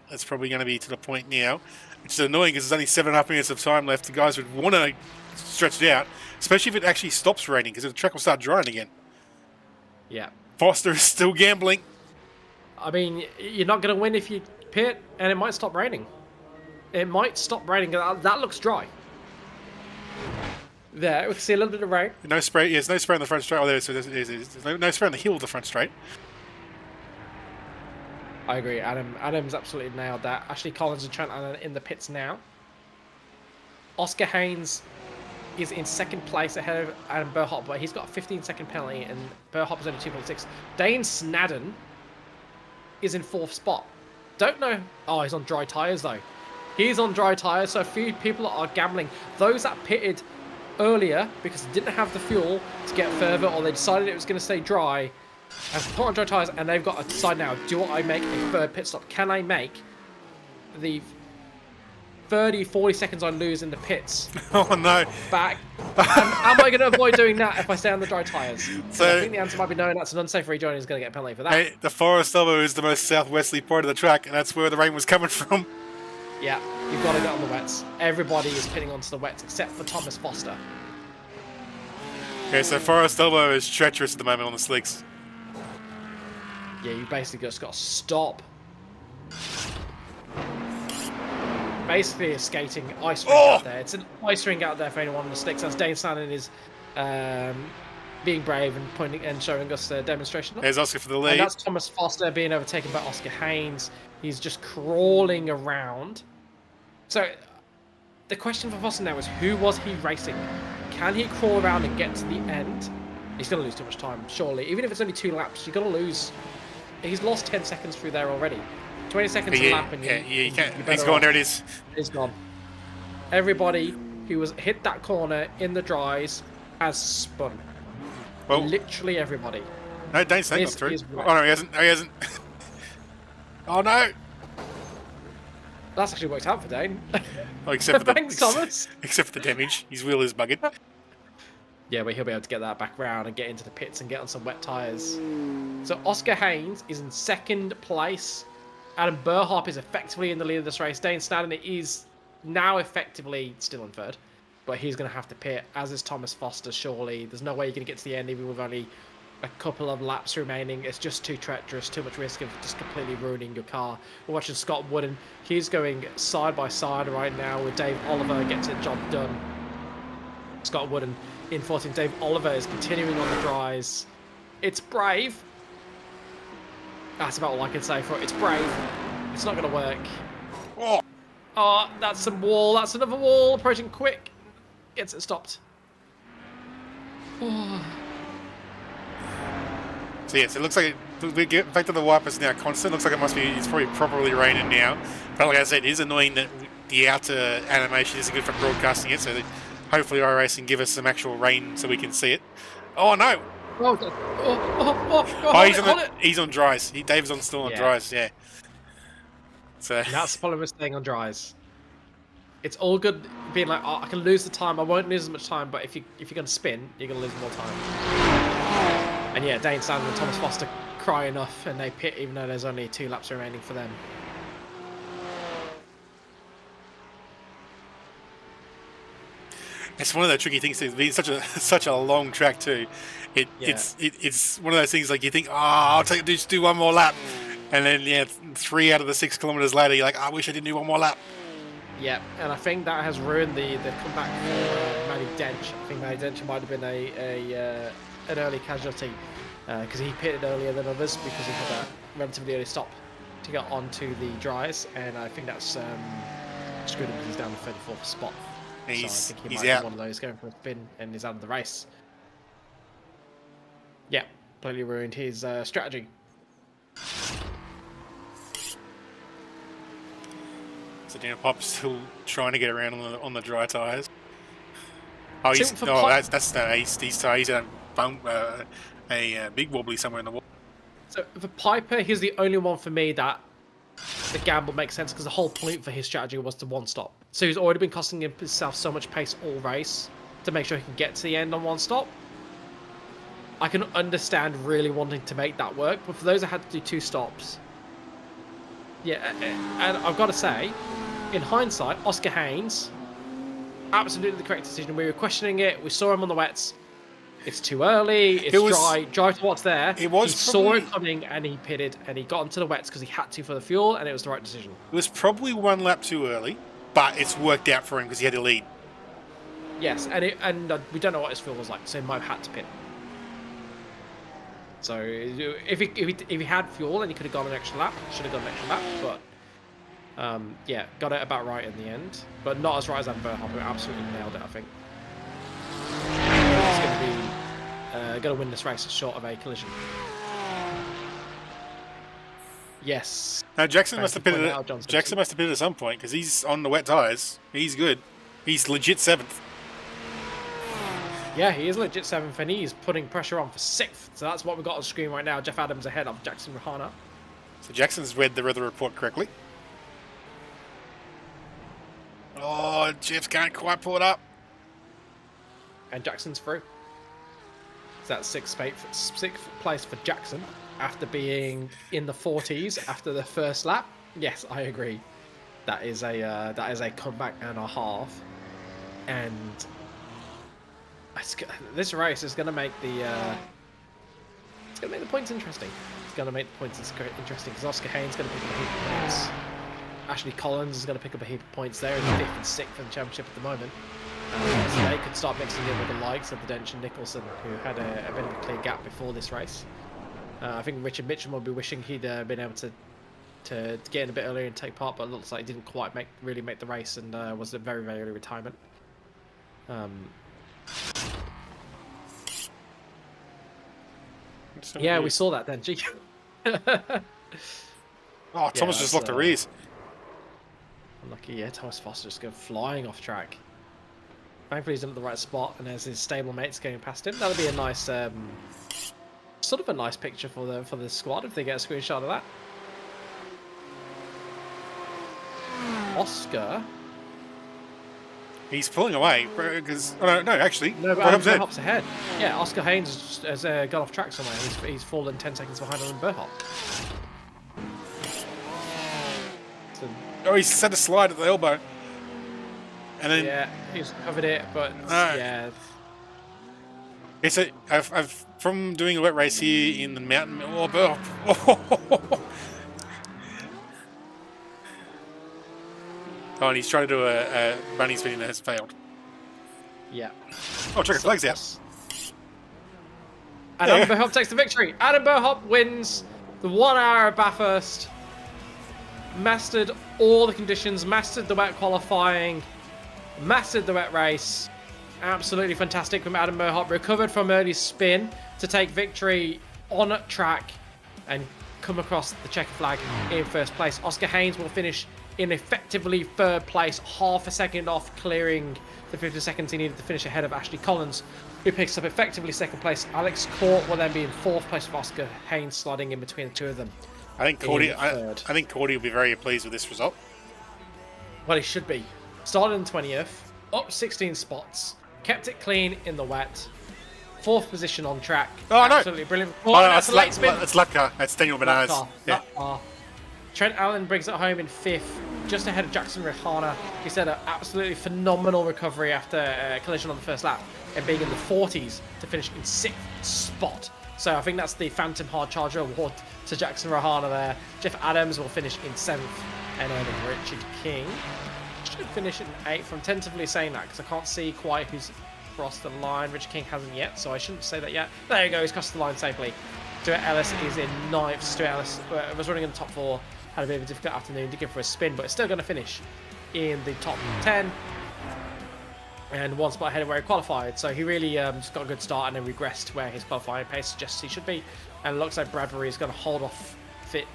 it's probably going to be to the point now, which is annoying because there's only 7.5 minutes of time left. The guys would want to stretch it out, especially if it actually stops raining, because the track will start drying again. Yeah. Foster is still gambling. I mean, you're not going to win if you pit, and it might stop raining. It might stop raining. That looks dry. There, we can see a little bit of rain. No spray. Yes, no spray on the front straight. Oh, there's no spray on the heel of the front straight. I agree, Adam's absolutely nailed that. Ashley Collins and Trent Allen in the pits now. Oscar Haynes is in second place ahead of Adam Burhop, but he's got a 15-second penalty, and Burhop is only 2.6. Dane Snadden is in fourth spot. Don't know. Oh, he's on dry tyres, though. He's on dry tyres, so a few people are gambling. Those that pitted earlier because they didn't have the fuel to get further, or they decided it was going to stay dry, and put on dry tyres, and they've got to decide now, do I make a third pit stop? Can I make the 30-40 seconds I lose in the pits Oh no! back? Am I going to avoid doing that if I stay on the dry tyres? So I think the answer might be no, and that's an unsafe rejoin. He's going to get a penalty for that. hey, the Forest Elbow is the most southwesterly part of the track, and that's where the rain was coming from. Yeah, you've got to get on the wets. Everybody is pitting onto the wets except for Thomas Foster. Okay, so Forest Elbow is treacherous at the moment on the slicks. Yeah, you basically just got to stop. Basically a skating ice rink out there. It's an ice rink out there for anyone on the sticks. As Dane Slannon is being brave and pointing and showing us a demonstration. There's Oscar for the lead. And that's Thomas Foster being overtaken by Oscar Haynes. He's just crawling around. So the question for Foster now is, who was he racing? Can he crawl around and get to the end? He's going to lose too much time, surely. Even if it's only 2 laps, you're going to lose. He's lost 10 seconds through there already. 20 seconds a lap, and you can't. He's gone. There it is. It's gone. Everybody who was hit that corner in the dries has spun. Well, literally everybody. No, Dane's got through. Right. Oh no, he hasn't. No, he hasn't. Oh no! That's actually worked out for Dane. Oh, except for the Thanks, Thomas. Except for the damage, his wheel is buggered. Yeah, but he'll be able to get that back round and get into the pits and get on some wet tyres. So Oscar Haynes is in second place. Adam Burhop is effectively in the lead of this race. Dane Snadden is now effectively still in third, but he's going to have to pit, as is Thomas Foster, surely. There's no way you're going to get to the end even with only a couple of laps remaining. It's just too treacherous, too much risk of just completely ruining your car. We're watching Scott Wooden. He's going side by side right now with Dave Oliver, gets the job done. Scott Wooden in 14th. Dave Oliver is continuing on the dries. It's brave. That's about all I can say for it. It's brave. It's not going to work. Oh, that's some wall. That's another wall approaching quick. Gets it stopped. Oh. So yes, it looks like we get back to the wipers now constant. Looks like it's probably properly raining now. But like I said, it is annoying that the outer animation isn't good for broadcasting it. So that hopefully iRacing give us some actual rain so we can see it. Oh no! He's on dries. Dave's still on dries. Yeah. So that's the problem with staying on dries. It's all good being like, oh, I can lose the time. I won't lose as much time, but if you're gonna spin, you're gonna lose more time. And yeah, Dane Sandler and Thomas Foster cry enough, and they pit even though there's only 2 laps remaining for them. it's one of the tricky things. It's been such a long track too. It's one of those things like you think, I'll just do one more lap, and then 3 out of the 6 kilometers later, you're like, I wish I didn't do one more lap. Yeah, and I think that has ruined the comeback for Matty Dench. I think Matty Dench might have been an early casualty because he pitted earlier than others because he had that relatively early stop to get onto the dries, and I think that's screwed him because he's down the 34th spot. So I think he might out. be one of those going for a spin and he's out of the race. Yeah, completely ruined his strategy. So Daniel Pop's still trying to get around on the dry tyres. Oh, that's no, he's had a big wobbly somewhere in the wall. So for Piper, he's the only one for me that the gamble makes sense because the whole point for his strategy was to one stop. So he's already been costing himself so much pace all race to make sure he can get to the end on one stop. I can understand really wanting to make that work, but for those that had to do 2 stops, yeah, and I've got to say, in hindsight, Oscar Haynes, absolutely the correct decision. We were questioning it. We saw him on the wets. It's too early. It's dry. Drive to what's there. He saw it coming and he pitted and he got into the wets because he had to for the fuel, and it was the right decision. It was probably 1 lap too early, but it's worked out for him because he had a lead. Yes, and we don't know what his fuel was like, so Mo had to pit. So if he had fuel and he could have gone an extra lap, should have gone an extra lap, but yeah, got it about right in the end, but not as right as Adam Burhoff, who absolutely nailed it, I think. He's going to be going to win this race short of a collision. Yes. Now Jackson must have pitted at some point because he's on the wet tyres. He's good. He's legit 7th. Yeah, he is legit 7th, and he's putting pressure on for 6th. So that's what we've got on screen right now. Jeff Adams ahead of Jackson Rahana. So Jackson's read the weather report correctly. Oh, Jeff can't quite pull it up. And Jackson's through. So that's sixth place for Jackson after being in the 40s after the first lap. Yes, I agree. That is a comeback and a half. And this race is going to make the points interesting. It's going to make the points interesting because Oscar Haynes is going to pick up a heap of points. Ashley Collins is going to pick up a heap of points there in the 5th and 6th in the championship at the moment. So they could start mixing in with the likes of the Dench and Nicholson, who had a bit of a clear gap before this race. I think Richard Mitchell will be wishing he'd been able to get in a bit earlier and take part, but it looks like he didn't quite really make the race and was a very, very early retirement. Yeah, we saw that then. Oh, Thomas just locked the rears. Unlucky, yeah. Thomas Foster just go flying off track. Thankfully, he's in at the right spot, and as his stablemates going past him, that'll be a nice, sort of a nice picture for the squad if they get a screenshot of that. Oscar. He's pulling away because no, actually, no, but Adam Burhopp's ahead. Yeah, Oscar Haynes has gone off track somewhere. He's fallen 10 seconds behind Adam Burhopp. So, oh, he's set a slide at the elbow, and then yeah, he's covered it, but yeah. It's I've from doing a wet race here in the mountain. Oh, Burhopp. Oh, and he's trying to do a bunny spin and has failed. Yeah. Oh, checker flag's out. Adam Burhopp takes the victory. Adam Burhopp wins the 1 hour at Bathurst. Mastered all the conditions, mastered the wet qualifying, mastered the wet race. Absolutely fantastic from Adam Burhopp. Recovered from early spin to take victory on track and come across the checker flag in first place. Oscar Haynes will finish in effectively 3rd place, half a second off clearing the 50 seconds he needed to finish ahead of Ashley Collins, who picks up effectively 2nd place. Alex Court will then be in 4th place with Oscar Haynes sliding in between the two of them. I think Cordy will be very pleased with this result. Well, he should be. Started in 20th, up 16 spots, kept it clean in the wet, 4th position on track. Oh, absolutely brilliant. Oh, no, that's late spin. It's Lutka. That's Daniel Bernard's. Yeah. Trent Allen brings it home in 5th, just ahead of Jackson Rahana. He's had an absolutely phenomenal recovery after a collision on the first lap and being in the 40s to finish in 6th spot. So I think that's the Phantom Hard Charger award to Jackson Rahana there. Jeff Adams will finish in 7th, and then Richard King should finish in 8th. I'm tentatively saying that because I can't see quite who's crossed the line. Richard King hasn't yet, so I shouldn't say that yet. There you go, he's crossed the line safely. Stuart Ellis is in 9th. Stuart Ellis was running in the top 4. Had a bit of a difficult afternoon to give for a spin, but it's still going to finish in the top 10 and 1 spot ahead of where he qualified. So he really just got a good start and then regressed where his qualifying pace suggests he should be. And it looks like Bradbury is going to hold off Fit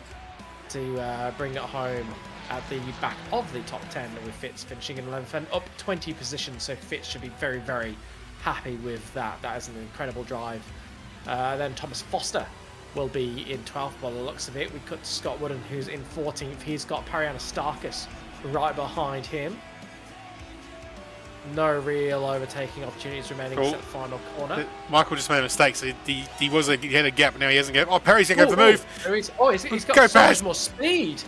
to bring it home at the back of the top 10, with Fitz finishing in 11th and up 20 positions. So Fitz should be very, very happy with that. That is an incredible drive. Then Thomas Foster will be in 12th by the looks of it. We cut to Scott Wooden, who's in 14th. He's got Pariana Starkus right behind him. No real overtaking opportunities remaining except the final corner. Michael just made a mistake. So he had a gap, now he hasn't got. Oh, Perry's going to go for the move. He's got so much more speed.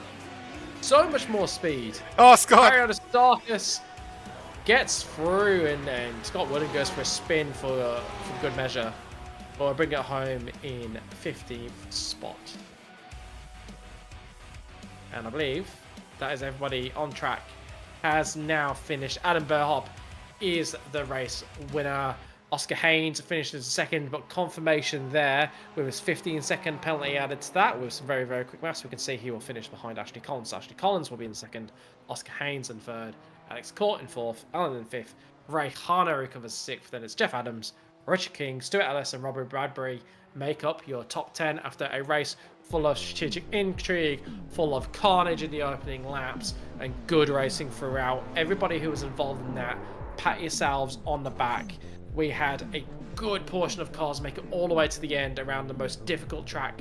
So much more speed. Oh, Scott. Pariana Starkus gets through, and Scott Wooden goes for a spin for good measure. Or bring it home in 15th spot. And I believe that is everybody on track has now finished. Adam Burhopp is the race winner. Oscar Haynes finishes second, but confirmation there with his 15-second penalty added to that. With some very, very quick maths, we can see he will finish behind Ashley Collins. So Ashley Collins will be in second, Oscar Haynes in third, Alex Court in fourth, Alan in fifth, Ray Harner covers sixth, then it's Jeff Adams, Richard King, Stuart Ellis, and Robert Bradbury make up your top 10 after a race full of strategic intrigue, full of carnage in the opening laps, and good racing throughout. Everybody who was involved in that, pat yourselves on the back. We had a good portion of cars make it all the way to the end around the most difficult track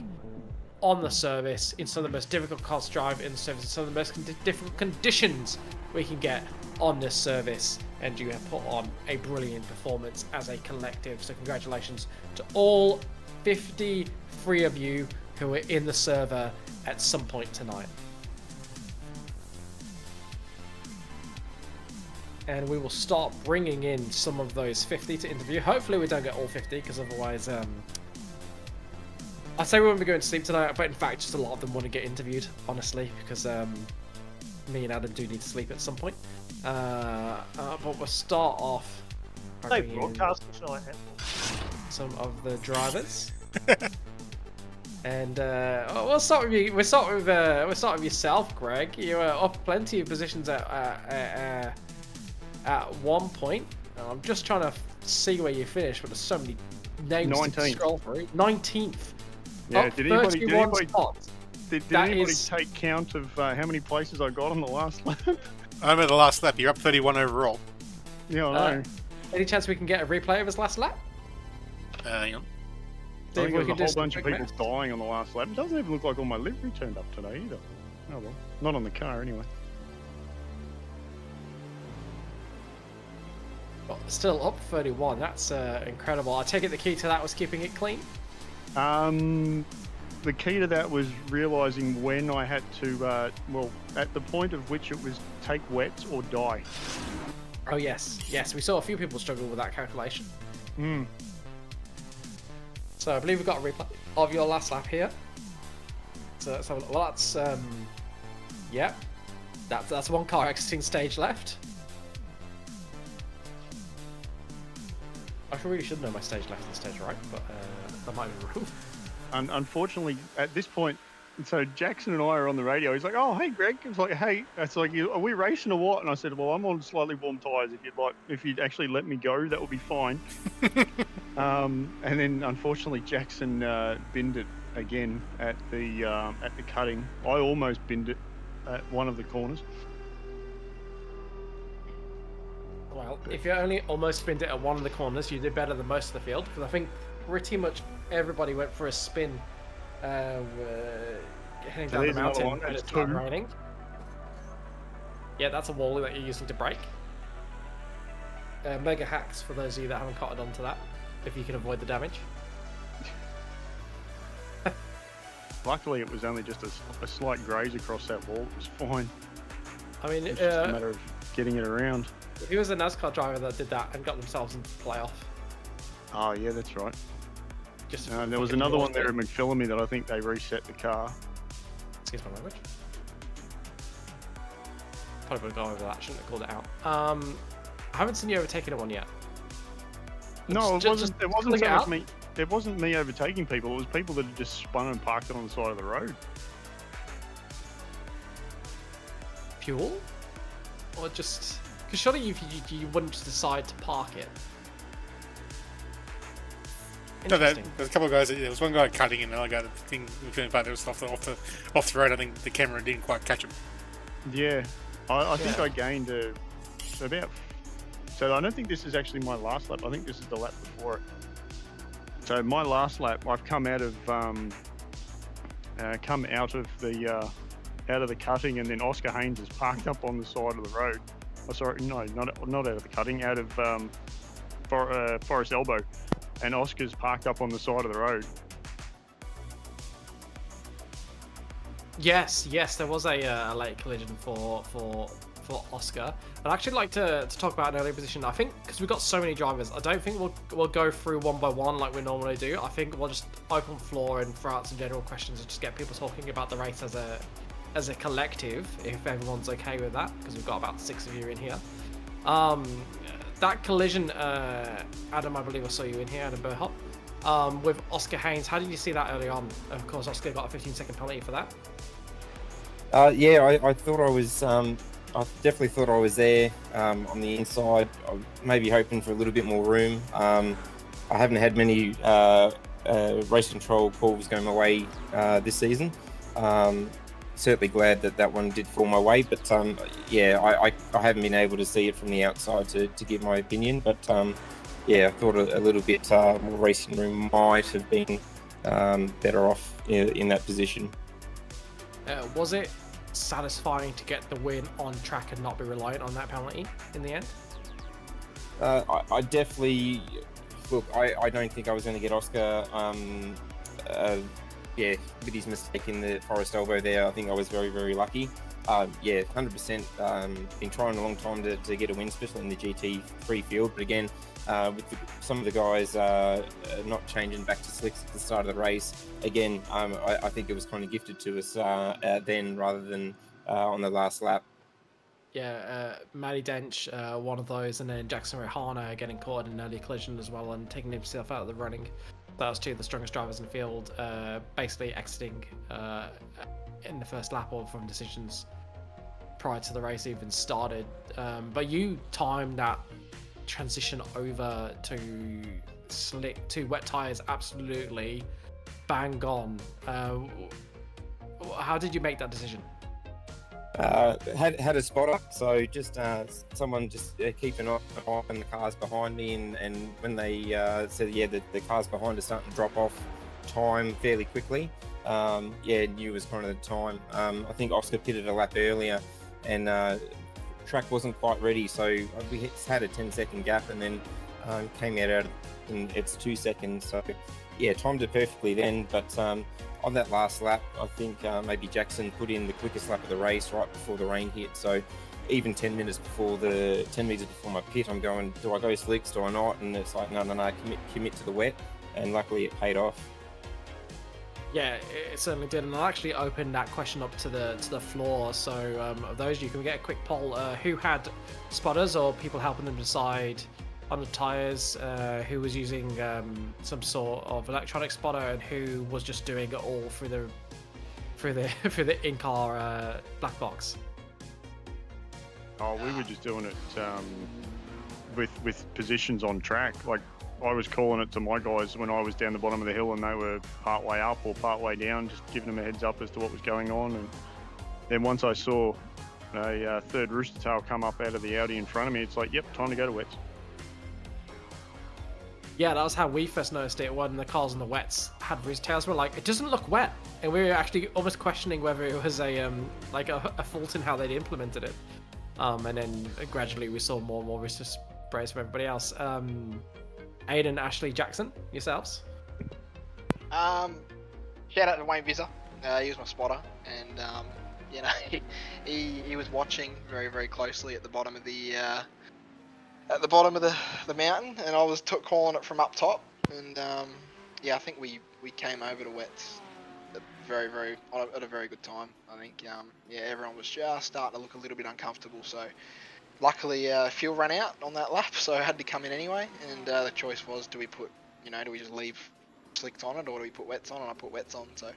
on the service, in some of the most difficult cars to drive in the service, in some of the most difficult conditions we can get on this service. And you have put on a brilliant performance as a collective. So congratulations to all 53 of you who were in the server at some point tonight. And we will start bringing in some of those 50 to interview. Hopefully we don't get all 50, because otherwise I'd say we won't be going to sleep tonight, but in fact just a lot of them want to get interviewed, honestly, because me and Adam do need to sleep at some point. But we'll start off by bringing in some of the drivers. And we'll start with you. We'll start with yourself, Greg. You were up plenty of positions at one point. I'm just trying to see where you finished, but there's so many names 19th. to scroll through. 19th. Yeah, Up did anybody spots. Did That anybody is- take count of how many places I got on the last lap? I'm at the last lap. You're up 31 overall. Yeah, I know. Any chance we can get a replay of his last lap? Hang on. I think there was a whole bunch of quick people maths. dying on the last lap. It doesn't even look like all my livery turned up today either. Oh well, not on the car anyway. But still up 31. That's incredible. I take it the key to that was keeping it clean. The key to that was realising when I had to, well, at the point of which it was take wets or die. Oh yes, yes. We saw a few people struggle with that calculation. Hmm. So I believe we've got a replay of your last lap here. So let's have a look. Well, that's yeah, that's one car exiting stage left. I really should know my stage left and stage right, but that might be wrong. Unfortunately, at this point, so Jackson and I are on the radio. He's like, "Oh, hey, Greg." It's like, "Hey," it's like, "Are we racing or what?" And I said, "Well, I'm on slightly warm tyres. If you'd actually let me go, that would be fine." And then, unfortunately, Jackson binned it again at the cutting. I almost binned it at one of the corners. Well, if you only almost spinned it at one of the corners, you did better than most of the field, because I think pretty much everybody went for a spin heading down the there's another mountain one, when that's it started two. raining. Yeah, that's a wall that you're using to brake. Mega hacks for those of you that haven't caught on to that, if you can avoid the damage. Luckily, it was only just a slight graze across that wall. It was fine. I mean, It's just a matter of getting it around. if he was a NASCAR driver that did that and got themselves into the playoff, Oh, yeah, that's right. just There was fucking another one lost there it. at McPhillamy that I think they reset the car. Excuse my language. Probably would have gone over that. Shouldn't have called it out. I haven't seen you overtaking one yet. No, Just- it just wasn't pulling so it much out? me. It wasn't me overtaking people. It was people that had just spun and parked it on the side of the road. Fuel? Or just... Because surely you wouldn't just decide to park it. No, Interesting. there's a couple of guys. There was one guy cutting and another guy that thing. In fact, it was off the road. I think the camera didn't quite catch him. Yeah, I think Yeah. I gained about. So I don't think this is actually my last lap. I think this is the lap before it. So my last lap, I've come out of the cutting, and then Oscar Haynes is parked up on the side of the road. Oh, sorry, no, not out of the cutting, out of Forest Elbow, and Oscar's parked up on the side of the road. Yes, there was a late collision for Oscar. I'd actually like to talk about an early position. I think because we've got so many drivers, I don't think we'll go through one by one like we normally do. I think we'll just open floor and throw out some general questions and just get people talking about the race as a collective, if everyone's okay with that, because we've got about 6 of you in here. that collision, Adam, I believe I saw you in here, Adam Burhop, with Oscar Haynes. How did you see that early on? Of course, Oscar got a 15-second penalty for that. Yeah, I thought I was. I definitely thought I was there on the inside. I was maybe hoping for a little bit more room. I haven't had many race control calls going my way this season. Certainly glad that one did fall my way, but yeah, I haven't been able to see it from the outside to give my opinion. But yeah, I thought a little bit more racing room might have been better off in that position. Was it satisfying to get the win on track and not be reliant on that penalty in the end? I definitely look. I don't think I was going to get Oscar. Yeah, with his mistake in the Forest elbow there, I think I was very, very lucky. Yeah, 100%. Been trying a long time to get a win, especially in the GT3 field. But again, with some of the guys not changing back to slicks at the start of the race, again, I think it was kind of gifted to us then rather than on the last lap. Yeah, Matty Dench, one of those, and then Jackson Rehana getting caught in an early collision as well and taking himself out of the running. That was two of the strongest drivers in the field, basically exiting in the first lap or from decisions prior to the race even started. But you timed that transition over to slick to wet tires absolutely bang on. How did you make that decision? Had a spotter, so just someone just keep an eye on the cars behind me, and when they said the cars behind are starting to drop off time fairly quickly, yeah, knew it was kind of the time. I think Oscar pitted a lap earlier, and track wasn't quite ready, so we had a 10-second gap, and then came out in it's 2 seconds. So yeah, timed it perfectly then, but. On that last lap, I think maybe Jackson put in the quickest lap of the race right before the rain hit. So even 10 meters before my pit, I'm going, do I go slicks, do I not? And it's like, no, commit to the wet. And luckily it paid off. Yeah, it certainly did. And I'll actually open that question up to the floor. So of those, you can get a quick poll. Who had spotters or people helping them decide on the tyres, who was using some sort of electronic spotter, and who was just doing it all through the in-car black box? Oh, we were just doing it with positions on track. Like I was calling it to my guys when I was down the bottom of the hill and they were part way up or part way down, just giving them a heads up as to what was going on. And then once I saw a third rooster tail come up out of the Audi in front of me, it's like, yep, time to go to wets. Yeah, that was how we first noticed it when the cars on the wets had rooster tails. We're like, it doesn't look wet, and we were actually almost questioning whether it was a fault in how they'd implemented it. And then gradually we saw more and more rooster sprays from everybody else. Aiden, Ashley, Jackson, yourselves. Shout out to Wayne Visser. He was my spotter, and you know, he was watching very, very closely at the bottom of the mountain, and I was calling it from up top. And yeah, I think we came over to wets at a very good time. I think yeah, everyone was just starting to look a little bit uncomfortable. So luckily fuel ran out on that lap, so I had to come in anyway. And the choice was, do we just leave slicks on it, or do we put wets on? And I put wets on. So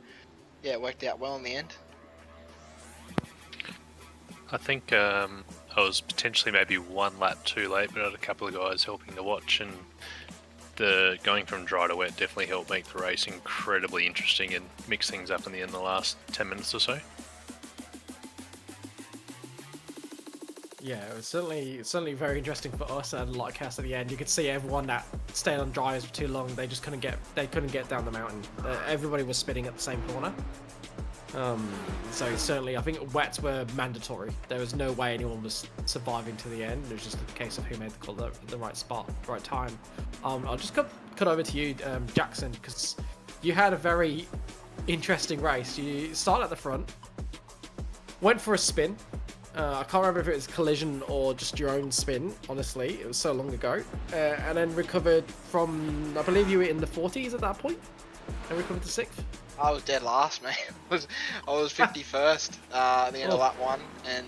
yeah, it worked out well in the end. I think I was potentially maybe one lap too late, but I had a couple of guys helping to watch, and the going from dry to wet definitely helped make the race incredibly interesting and mix things up in the last 10 minutes or so. Yeah, it was certainly very interesting for us, and a lot of chaos at the end. You could see everyone that stayed on dryers for too long, they just couldn't get down the mountain. Everybody was spinning at the same corner. So certainly, I think wets were mandatory. There was no way anyone was surviving to the end. It was just a case of who made the call at the right spot, right time. I'll just cut over to you, Jackson, because you had a very interesting race. You started at the front, went for a spin. I can't remember if it was collision or just your own spin, honestly. It was so long ago. And then recovered from, I believe you were in the 40s at that point, and recovered to 6th. I was dead last, mate. I was 51st at the end of lap 1, and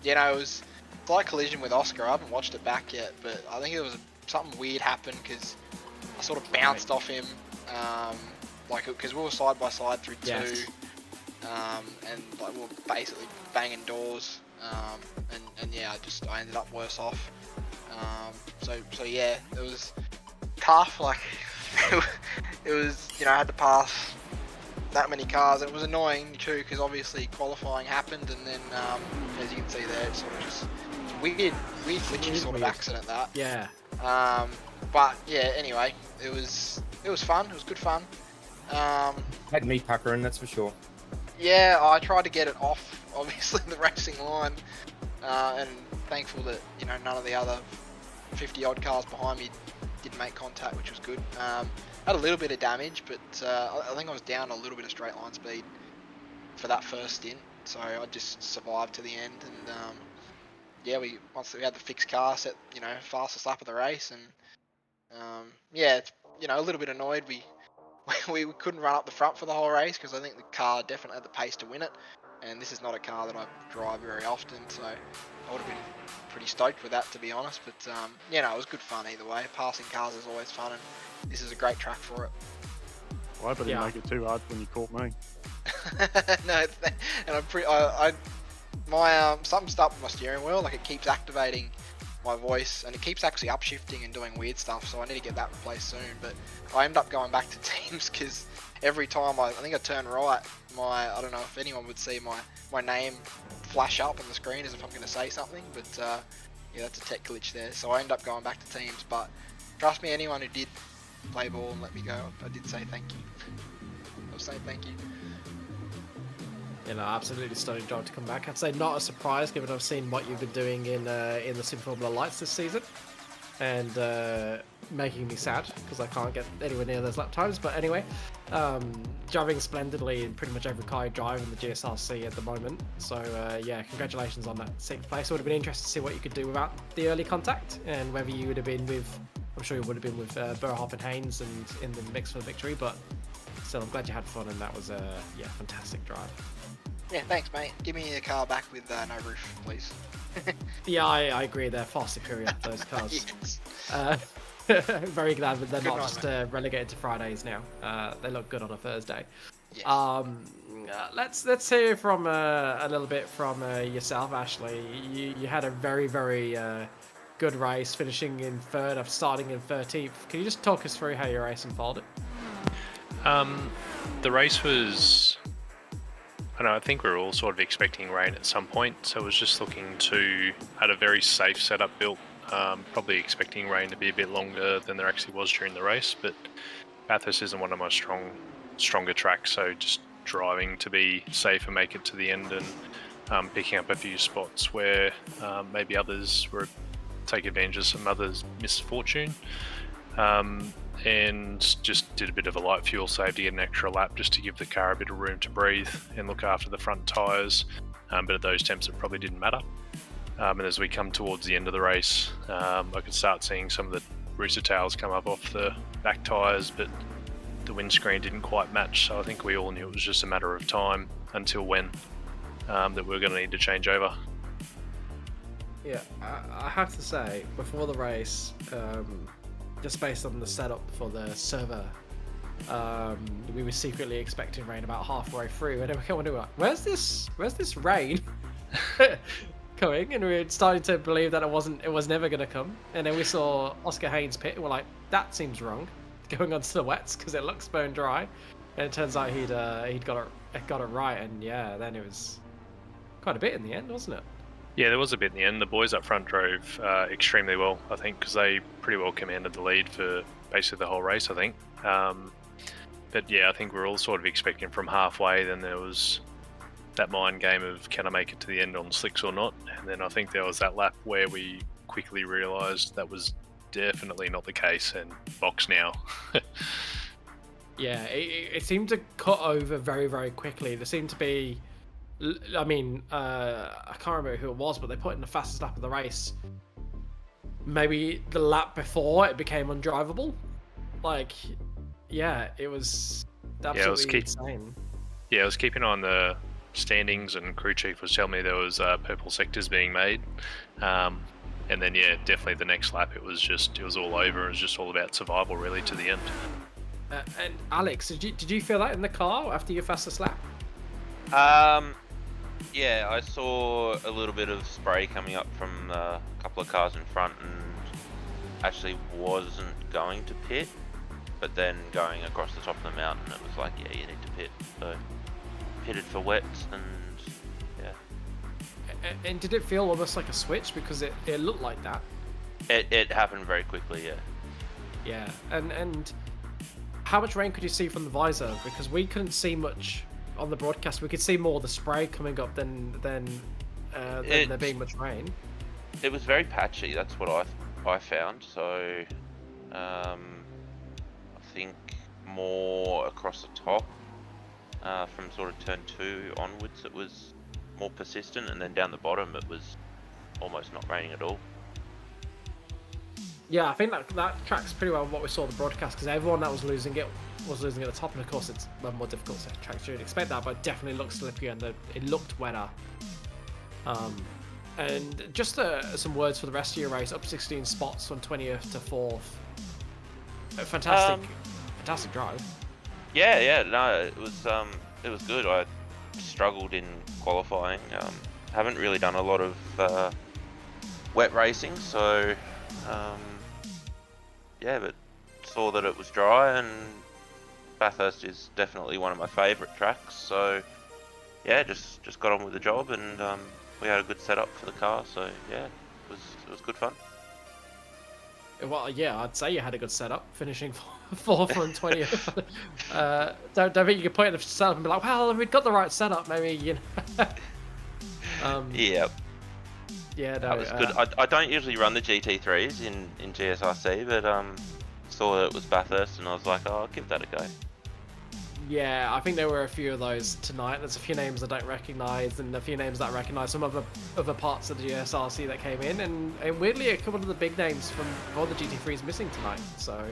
you know, it was slight collision with Oscar. I haven't watched it back yet, but I think it was something weird happened because I sort of bounced off him, like because we were side by side through two, and like we were basically banging doors, and yeah, I ended up worse off. So yeah, it was tough. Like it was, you know, I had to pass that many cars, and it was annoying too because obviously qualifying happened, and then as you can see there, it's sort of just weird glitchy sort of accident that. Yeah. But yeah, anyway, it was fun. It was good fun. Had me puckering, that's for sure. Yeah, I tried to get it off, obviously, the racing line, and thankful that, you know, none of the other 50 odd cars behind me did make contact, which was good. Had a little bit of damage, but I think I was down a little bit of straight line speed for that first stint, so I just survived to the end. And yeah, once we had the fixed car, set, you know, fastest lap of the race, and yeah, it's, you know, a little bit annoyed we couldn't run up the front for the whole race because I think the car definitely had the pace to win it, and this is not a car that I drive very often, so I would have been pretty stoked with that, to be honest. But you know, it was good fun either way. Passing cars is always fun, and this is a great track for it. Well, I hope I didn't make it too hard when you caught me. No, and I'm pretty. Something's up with my steering wheel. Like, it keeps activating my voice, and it keeps actually upshifting and doing weird stuff. So I need to get that replaced soon. But I end up going back to teams because every time I think I turn right, I don't know if anyone would see my name flash up on the screen as if I'm going to say something. But yeah, that's a tech glitch there. So I end up going back to teams. But trust me, anyone who did play ball and let me go, I did say thank you. I was saying thank you. You know, absolutely stunning job to come back. I'd say not a surprise given I've seen what you've been doing in the Super Formula Lights this season, and making me sad because I can't get anywhere near those lap times. But anyway, driving splendidly in pretty much every car you drive in the GSRC at the moment. So yeah, congratulations on that 6th place. It would have been interesting to see what you could do without the early contact, and whether you would have been with, I'm sure you would have been with Burhoff and Haynes and in the mix for the victory. But still, I'm glad you had fun, and that was a fantastic drive. Yeah, thanks, mate. Give me a car back with no roof, please. Yeah, I agree. They're far superior, those cars. Yes. Very glad that they're Good not night, just relegated to Fridays now. They look good on a Thursday. Yes. Let's hear from a little bit from yourself, Ashley. You had a very good race, finishing in 3rd, starting in 13th. Can you just talk us through how your race unfolded? The race was, I think we were all sort of expecting rain at some point, so I was just looking to, had a very safe setup built, probably expecting rain to be a bit longer than there actually was during the race, but Bathurst isn't one of my stronger tracks, so just driving to be safe and make it to the end, and picking up a few spots where maybe others were take advantage of some others' misfortune. And just did a bit of a light fuel save to get an extra lap just to give the car a bit of room to breathe and look after the front tyres, but at those temps it probably didn't matter. And as we come towards the end of the race, I could start seeing some of the rooster tails come up off the back tyres, but the windscreen didn't quite match, so I think we all knew it was just a matter of time until when that we were going to need to change over. Yeah, I have to say, before the race, just based on the setup for the server, we were secretly expecting rain about halfway through, and we were wondering, where's this rain coming? And we were starting to believe that it was never going to come. And then we saw Oscar Haynes pit, and we're like, that seems wrong, going onto the wets because it looks bone dry. And it turns out he'd got it right, and yeah, then it was quite a bit in the end, wasn't it? Yeah, there was a bit in the end. The boys up front drove extremely well, I think, because they pretty well commanded the lead for basically the whole race, I think. But yeah, I think we're all sort of expecting from halfway, then there was that mind game of can I make it to the end on slicks or not? And then I think there was that lap where we quickly realised that was definitely not the case, and box now. Yeah, it seemed to cut over very quickly. There seemed to be, I mean, I can't remember who it was, but they put in the fastest lap of the race. Maybe the lap before it became undrivable. Like, yeah, it was absolutely insane. Yeah, I was keeping on the standings, and crew chief was telling me there was purple sectors being made. And then yeah, definitely the next lap it was all over. It was just all about survival really to the end. And Alex, did you feel that in the car after your fastest lap? Yeah, I saw a little bit of spray coming up from a couple of cars in front, and actually wasn't going to pit, but then going across the top of the mountain, it was like, yeah, you need to pit. So pitted for wets, and yeah. And did it feel almost like a switch, because it looked like that? It happened very quickly, yeah. Yeah, and how much rain could you see from the visor? Because we couldn't see much on the broadcast. We could see more of the spray coming up than there being much rain. It was very patchy. That's what I found. So I think more across the top from sort of turn 2 onwards, it was more persistent, and then down the bottom it was almost not raining at all. Yeah, I think that tracks pretty well what we saw on the broadcast, because everyone that was losing at the top, and of course it's a more difficult set of tracks, you'd expect that, but it definitely looked slippery and it looked wetter. And just some words for the rest of your race: up 16 spots from 20th to 4th. Fantastic drive. Yeah, no, it was good. I struggled in qualifying. Haven't really done a lot of wet racing, so yeah, but saw that it was dry, and Bathurst is definitely one of my favourite tracks, so yeah, just got on with the job, and we had a good setup for the car, so yeah, it was good fun. Well, yeah, I'd say you had a good setup, finishing 4th from 20th. Don't think you could point at the setup and be like, well, we've got the right setup, maybe, you know. Yeah. Yeah, no, that was good. I don't usually run the GT3s in GSRC, but saw that it was Bathurst, and I was like, oh, I'll give that a go. Yeah, I think there were a few of those tonight. There's a few names I don't recognise, and a few names that I recognise some other parts of the GSRC that came in, and weirdly a couple of the big names from all the GT3s missing tonight. So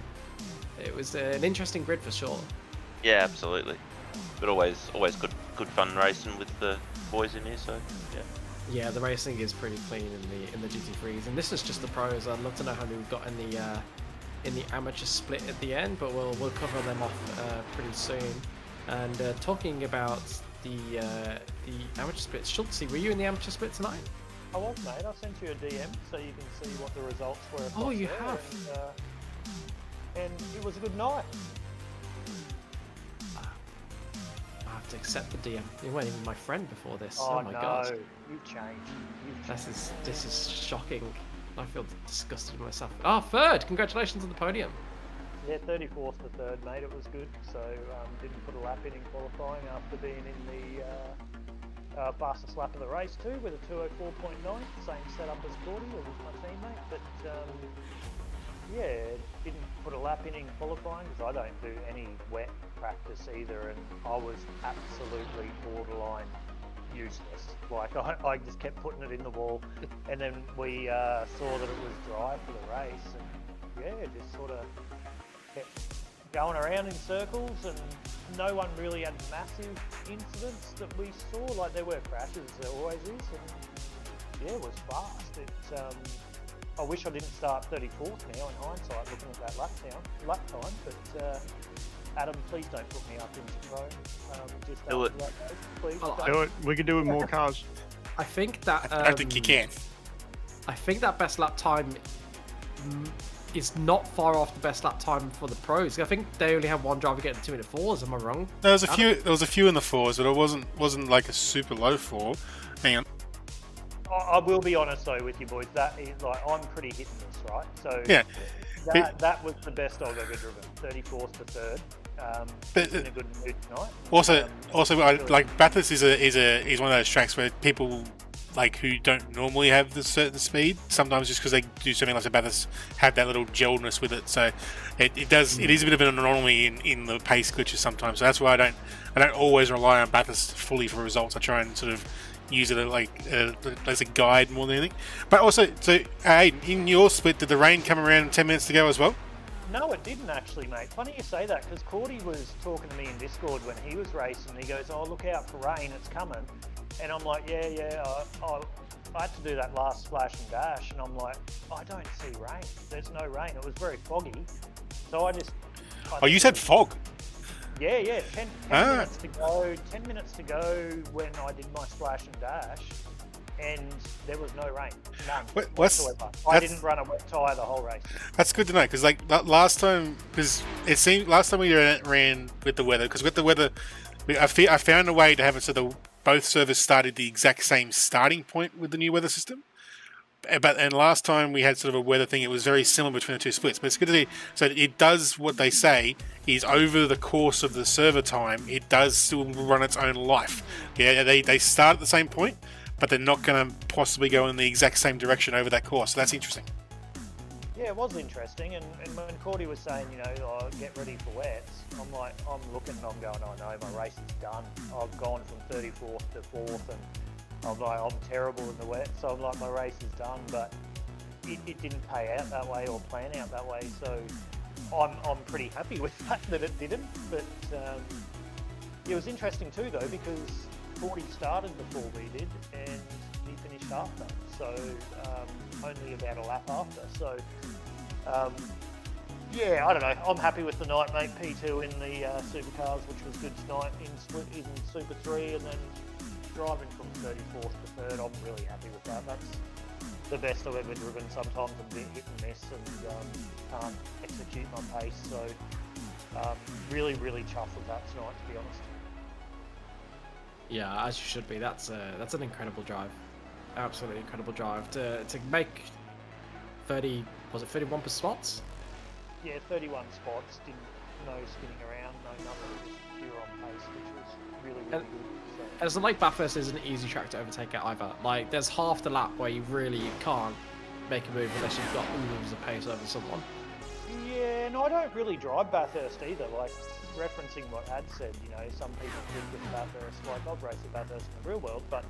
it was an interesting grid for sure. Yeah, absolutely. But always good fun racing with the boys in here. So yeah. Yeah, the racing is pretty clean in the GT3s, and this is just the pros. I'd love to know how many we've got in the amateur split at the end, but we'll cover them off pretty soon. And talking about the amateur split, Schultze, were you in the amateur split tonight? I was, mate. I sent you a DM so you can see what the results were. Oh, you have. And it was a good night. I have to accept the DM. You weren't even my friend before this. Oh my no, God. You've changed. This is shocking. I feel disgusted with myself. Oh, third! Congratulations on the podium. Yeah, 34th to 3rd, mate. It was good. So didn't put a lap in qualifying after being in the fastest lap of the race too, with a 2:04.9, same setup as Cordy, who was my teammate. But yeah, didn't put a lap in qualifying because I don't do any wet practice either, and I was absolutely borderline useless. Like I just kept putting it in the wall, and then we saw that it was dry for the race, and yeah, just sort of kept going around in circles, and no one really had massive incidents that we saw. Like there were crashes, there always is, and yeah, it was fast. I wish I didn't start 34th now in hindsight, looking at that lap time, but Adam, please don't put me up into pro. Just do it. Please. Do it. We can do it with more cars. I think that. I don't think you can. I think that best lap time is not far off the best lap time for the pros. I think they only have one driver getting 2 minute 4s. Am I wrong? There was a few. There was a few in the 4s, but it wasn't like a super low 4. Hang on. I will be honest though with you boys. That is like I'm pretty hit and miss, right? So yeah, that was the best I've ever driven. 34th to 3rd. In a good mood tonight. Also, like Bathurst is one of those tracks where people like who don't normally have the certain speed, sometimes just because they do something like the Bathurst have that little gelness with it. So it is a bit of an anomaly in the pace glitches sometimes. So that's why I don't always rely on Bathurst fully for results. I try and sort of use it as a guide more than anything. But also, so in your split, did the rain come around 10 minutes to go as well? No, it didn't actually, mate. Funny you say that, because Cordy was talking to me in Discord when he was racing. He goes, "Oh, look out for rain, it's coming." And I'm like, yeah, I had to do that last splash and dash, and I'm like, I don't see rain. There's no rain. It was very foggy. So I Oh, you said fog? Yeah. 10 minutes to go. 10 minutes to go when I did my splash and dash, and there was no rain. None whatsoever. I didn't run a wet tyre the whole race. That's good to know, because like last time, because it seemed last time we ran with the weather, because with the weather, I found a way to have it so both servers started the exact same starting point with the new weather system. And last time we had sort of a weather thing, it was very similar between the two splits. But it's good to see. So it does what they say is over the course of the server time, it does still run its own life. Yeah, they start at the same point, but they're not going to possibly go in the exact same direction over that course. So that's interesting. Yeah, it was interesting. And when Cordy was saying, get ready for wets, I'm looking and I'm going, oh no, my race is done. I've gone from 34th to 4th, and I'm terrible in the wet, so I'm like, my race is done, but it didn't pay out that way or plan out that way, so I'm pretty happy with that it didn't. But it was interesting too though, because Cordy started before we did and he finished after, so only about a lap after. So yeah, I don't know. I'm happy with the night, mate. P2 in the supercars, which was good tonight in Super 3, and then driving from 34th to 3rd, I'm really happy with that. That's the best I've ever driven. Sometimes I'm a bit hit and miss and can't execute my pace. So really chuffed with that tonight, to be honest. Yeah, as you should be. That's an incredible drive. Absolutely incredible drive. To make 31 spots? Yeah, 31 spots. No spinning around, no nothing. Just pure on pace, which was really good. And it's like Bathurst is an easy track to overtake at either. Like, there's half the lap where you really can't make a move unless you've got oodles of pace over someone. Yeah, no, I don't really drive Bathurst either. Like, referencing what Ad said, some people click with Bathurst. Like, I've raced at Bathurst in the real world, but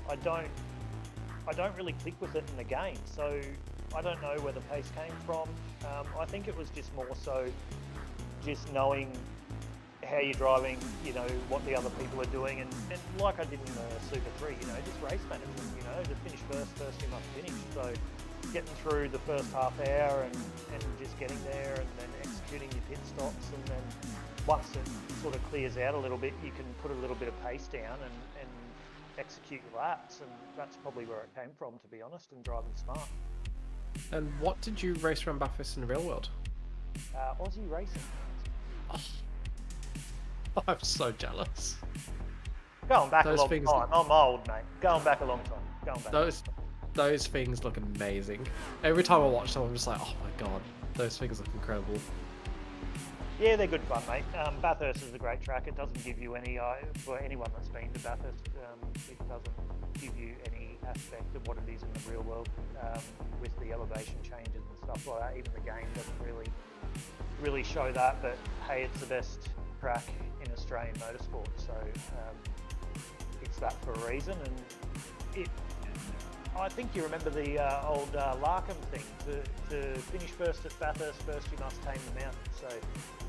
I don't really click with it in the game. So I don't know where the pace came from. I think it was just more so just knowing how you're driving, what the other people are doing, and like I did in the Super 3, just race management, to finish first you must finish. So getting through the first half hour and just getting there and then executing your pit stops, and then once it sort of clears out a little bit, you can put a little bit of pace down and execute your laps, and that's probably where it came from, to be honest, and driving smart. And what did you race around Bathurst in the real world? Aussie racing. Oh. I'm so jealous. Going back a long time. I'm old, mate. Going back a long time. Those things look amazing. Every time I watch them, I'm just like, oh my god, those things look incredible. Yeah, they're good fun, mate. Bathurst is a great track. It doesn't give you any, for anyone that's been to Bathurst, it doesn't give you any aspect of what it is in the real world, with the elevation changes and stuff like that. Even the game doesn't really show that, but hey, it's the best track in Australian motorsport, so it's that for a reason. And I think you remember the old Larkham thing, to finish first at Bathurst first you must tame the mountain, so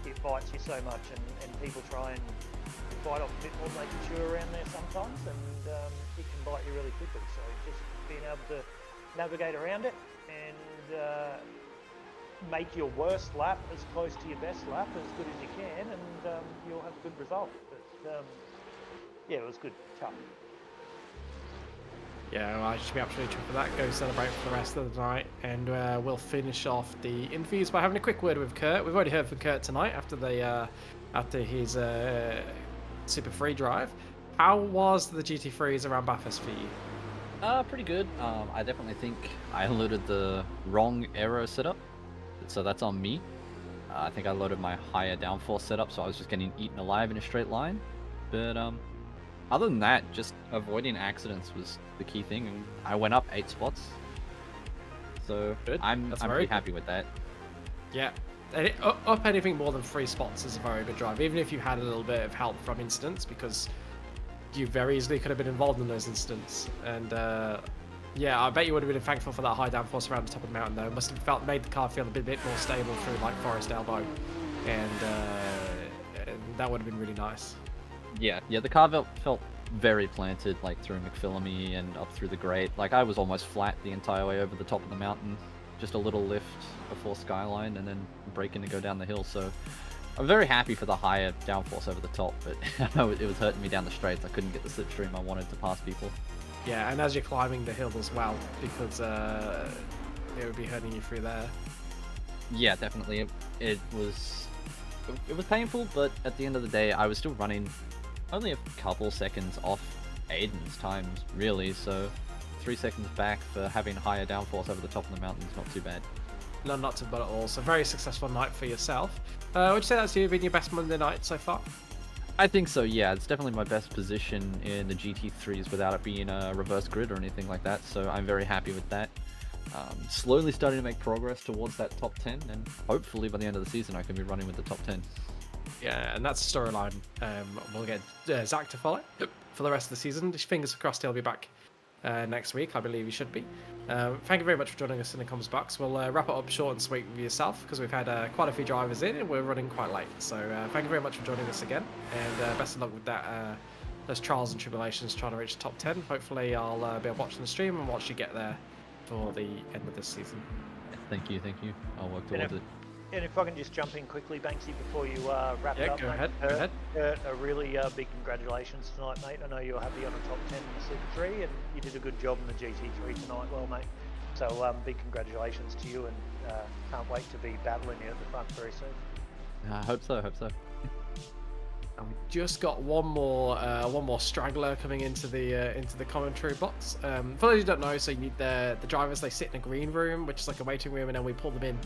it bites you so much, and people try and bite off a bit more than they can chew around there sometimes, and it can bite you really quickly, so just being able to navigate around it and make your worst lap as close to your best lap as good as you can, and you'll have a good result. But yeah, it was good. Tough. Yeah, well, I should be absolutely chuffed for that. Go celebrate for the rest of the night, and we'll finish off the interviews by having a quick word with Kurt. We've already heard from Kurt tonight after his Super 3 drive. How was the GT3s around Bathurst for you? Pretty good. I definitely think I loaded the wrong aero setup, so that's on me. I think I loaded my higher downforce setup, so I was just getting eaten alive in a straight line. But other than that, just avoiding accidents was the key thing, and I went up 8 spots. So good. I'm pretty happy with that. Yeah, up anything more than 3 spots is a very good drive, even if you had a little bit of help from incidents, because you very easily could have been involved in those incidents. And Yeah, I bet you would have been thankful for that high downforce around the top of the mountain, though. It must have made the car feel a bit more stable through like Forest Elbow, and that would have been really nice. Yeah, the car felt very planted, like through McPhillamy and up through the grate. Like I was almost flat the entire way over the top of the mountain, just a little lift before Skyline, and then braking to go down the hill. So I'm very happy for the higher downforce over the top, but I know it was hurting me down the straights. I couldn't get the slipstream I wanted to pass people. Yeah, and as you're climbing the hill as well, because it would be hurting you through there. Yeah, definitely. It was painful, but at the end of the day, I was still running only a couple seconds off Aiden's times, really. So 3 seconds back for having higher downforce over the top of the mountain is not too bad. No, not too bad at all. So very successful night for yourself. Would you say that's been your best Monday night so far? I think so, yeah. It's definitely my best position in the GT3s without it being a reverse grid or anything like that, so I'm very happy with that. Slowly starting to make progress towards that top 10, and hopefully by the end of the season I can be running with the top 10. Yeah, and that's the storyline. We'll get Zach to follow for the rest of the season. Fingers crossed he'll be back next week. I believe he should be. Thank you very much for joining us in the comms box. We'll wrap it up short and sweet with yourself because we've had quite a few drivers in and we're running quite late. So thank you very much for joining us again, and best of luck with that. Those trials and tribulations trying to reach the top 10. Hopefully I'll be watching the stream and watch you get there for the end of this season. Thank you. I'll work towards it. And if I can just jump in quickly, Banksy, before you wrap it up. Go mate. ahead. Kurt, a really big congratulations tonight, mate. I know you're happy on the top 10 in the Super 3, and you did a good job in the GT3 tonight, well, mate. So big congratulations to you, and can't wait to be battling you at the front very soon. I hope so. And we just got one more straggler coming into the commentary box. For those who don't know, so you need the drivers. They sit in a green room, which is like a waiting room, and then we pull them in.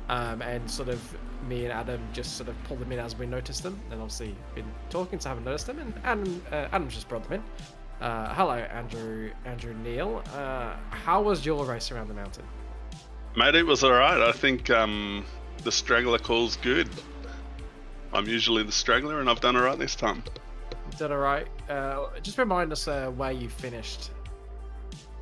And sort of me and Adam just sort of pull them in as we notice them, and obviously been talking so I haven't noticed them, and Adam's just brought them in. Hello, Andrew Neal. How was your race around the mountain? Mate, it was alright. I think the straggler call's good. I'm usually the straggler, and I've done alright this time. Done alright. Just remind us where you finished.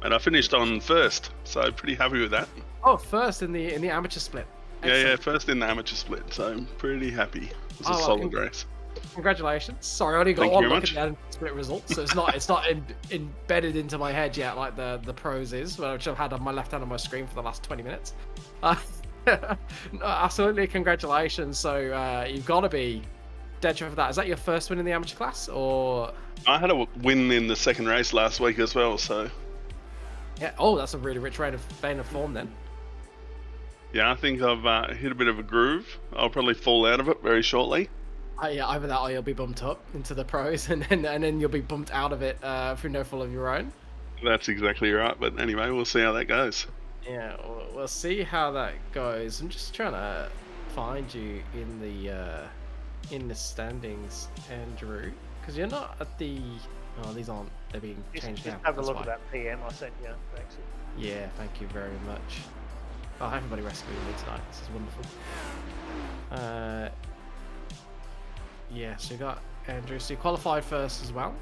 And I finished on first, so pretty happy with that. Oh, first in the amateur split. Excellent. Yeah, first in the amateur split, so I'm pretty happy. It was a solid race. Congratulations. Sorry, I only got Thank one you look much. at the amateur split results, so it's not embedded into my head yet like the pros is, which I've had on my left hand on my screen for the last 20 minutes. No, absolutely, congratulations. So you've got to be dead sure for that. Is that your first win in the amateur class, or? I had a win in the second race last week as well, so. Yeah. Oh, that's a really rich vein of form then. Yeah, I think I've hit a bit of a groove. I'll probably fall out of it very shortly. Yeah, either that or you'll be bumped up into the pros, and then you'll be bumped out of it through no fault of your own. That's exactly right. But anyway, we'll see how that goes. Yeah, we'll see how that goes. I'm just trying to find you in the standings, Andrew, because you're not at the. Oh, these aren't. They're being changed now. Just have a look at that PM I sent you. Thanks. Yeah, thank you very much. Oh, everybody rescuing me tonight. This is wonderful. Yeah, so you got Andrew. So you qualified first as well,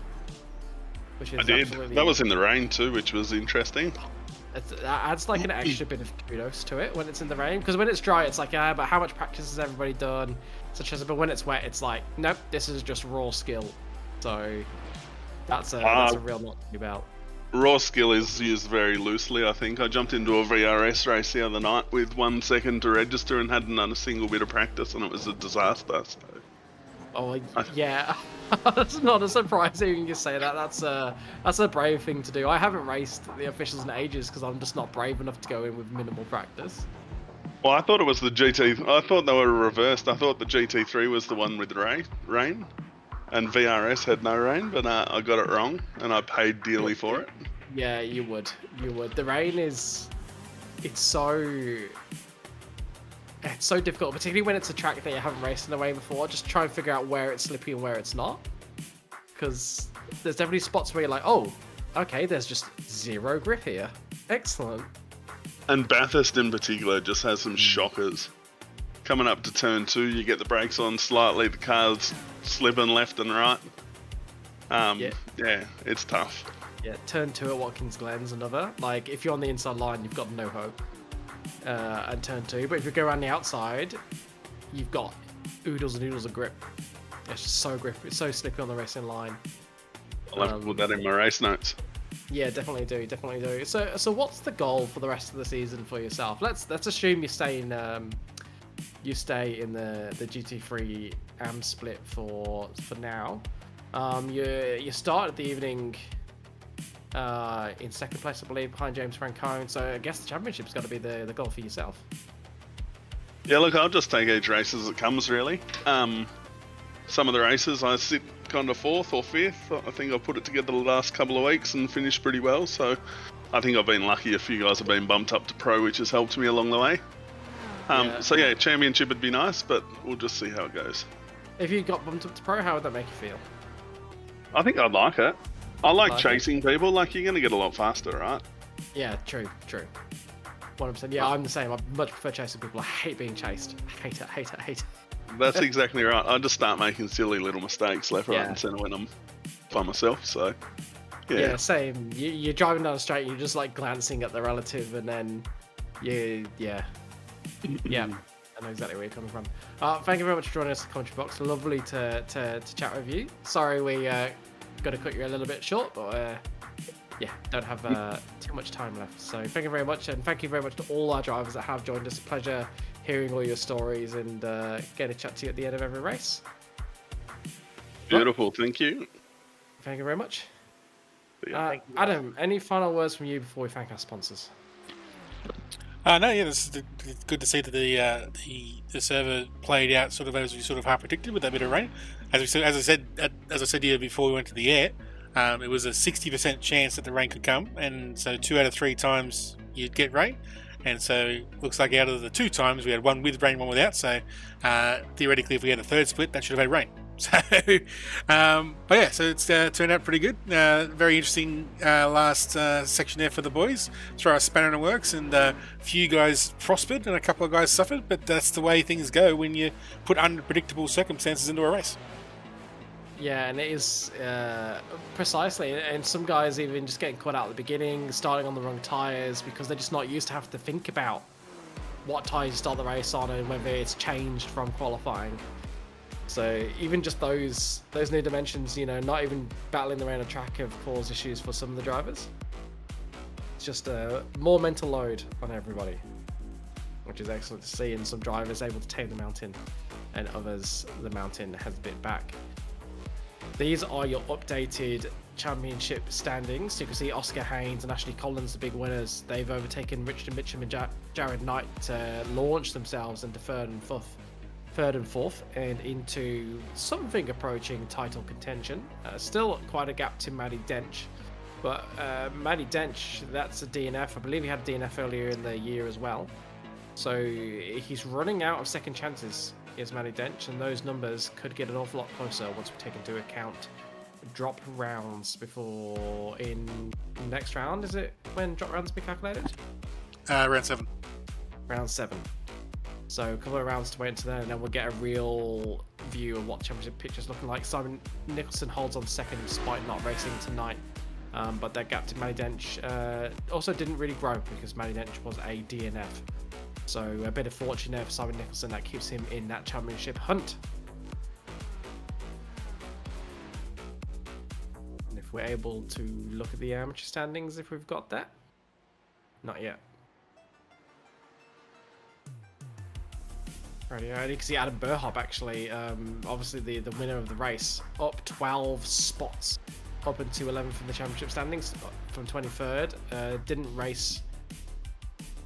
which is I did. absolutely... That was in the rain too, which was interesting. That adds like an extra bit of kudos to it when it's in the rain, because when it's dry, it's like, yeah, but how much practice has everybody done? Such as, but when it's wet, it's like, nope, this is just raw skill. So that's a real lot to be about. Raw skill is used very loosely, I think. I jumped into a VRS race the other night with 1 second to register and hadn't done a single bit of practice, and it was a disaster. So. Oh, yeah. That's not a surprise hearing you say that. That's a brave thing to do. I haven't raced the officials in ages because I'm just not brave enough to go in with minimal practice. Well, I thought it was the GT... I thought they were reversed. I thought the GT3 was the one with the rain. And VRS had no rain, but I got it wrong, and I paid dearly for it. Yeah, you would. The rain is... It's so difficult, particularly when it's a track that you haven't raced in the rain before. Just try and figure out where it's slippy and where it's not. Because there's definitely spots where you're like, oh, okay, there's just zero grip here. Excellent. And Bathurst in particular just has some shockers. Coming up to turn 2, you get the brakes on slightly, the car's slipping left and right. Yeah, it's tough. Yeah, turn 2 at Watkins Glen's another. Like, if you're on the inside line, you've got no hope. And turn 2. But if you go around the outside, you've got oodles and oodles of grip. It's just so grip. It's so slippy on the racing line. I'll have to put that in my race notes. Yeah, definitely do. So what's the goal for the rest of the season for yourself? Let's assume you stay in the GT3 AM split for now. You start at the evening in second place, I believe, behind James Francone. So I guess the championship's got to be the goal for yourself. Yeah, look, I'll just take each race as it comes, really. Some of the races I sit kind of 4th or 5th. I think I put it together the last couple of weeks and finished pretty well. So I think I've been lucky. A few guys have been bumped up to pro, which has helped me along the way. So yeah, championship would be nice, but we'll just see how it goes. If you got bumped up to pro, how would that make you feel? I think I'd like it. I like chasing people. Like, you're going to get a lot faster, right? Yeah, true. 100%. Yeah, I'm the same. I much prefer chasing people. I hate being chased. I hate it. That's exactly right. I just start making silly little mistakes left, right, and centre when I'm by myself. So, yeah, same. You're driving down the straight, you're just like glancing at the relative, and then yeah. I know exactly where you're coming from. Thank you very much for joining us in the commentary box. Lovely to chat with you. Sorry we got to cut you a little bit short, but don't have too much time left. So thank you very much, and thank you very much to all our drivers that have joined us. A pleasure hearing all your stories and getting to chat to you at the end of every race. Beautiful, thank you. Thank you very much. Adam, any final words from you before we thank our sponsors? No, yeah, it's good to see that the server played out sort of as we sort of half predicted with that bit of rain. As I said to you before we went to the air, it was a 60% chance that the rain could come, and so 2 out of 3 times you'd get rain. And so looks like out of the 2 times we had one with rain, one without. So theoretically, if we had a third split, that should have had rain. So, but yeah, so it's turned out pretty good. Very interesting last section there for the boys. Throw a spanner in the works, and a few guys prospered and a couple of guys suffered. But that's the way things go when you put unpredictable circumstances into a race. Yeah, and it is precisely, and some guys even just getting caught out at the beginning, starting on the wrong tyres because they're just not used to have to think about what tyres you start the race on and whether it's changed from qualifying. So even just those new dimensions, not even battling around a track have caused issues for some of the drivers. It's just a more mental load on everybody, which is excellent to see, and some drivers able to tame the mountain and others the mountain has bit back. These are your updated championship standings. So you can see Oscar Haynes and Ashley Collins, the big winners. They've overtaken Richard Mitchum and Jared Knight to launch themselves into third and fourth, and into something approaching title contention. Still quite a gap to Matty Dench, but Matty Dench, that's a DNF. I believe he had a DNF earlier in the year as well. So he's running out of second chances. Is Matty Dench, and those numbers could get an awful lot closer once we take into account drop rounds before in next round. Is it when drop rounds be calculated? Round 7. Round 7. So a couple of rounds to wait until then, and then we'll get a real view of what championship picture's looking like. Simon Nicholson holds on second despite not racing tonight, but that gap to Matty Dench also didn't really grow because Matty Dench was a DNF. So a bit of fortune there for Simon Nicholson that keeps him in that championship hunt. And if we're able to look at the amateur standings, if we've got that. Not yet. Right, yeah, you can see Adam Burhop actually, obviously the winner of the race, up 12 spots, up into 11th in the championship standings from 23rd. Didn't race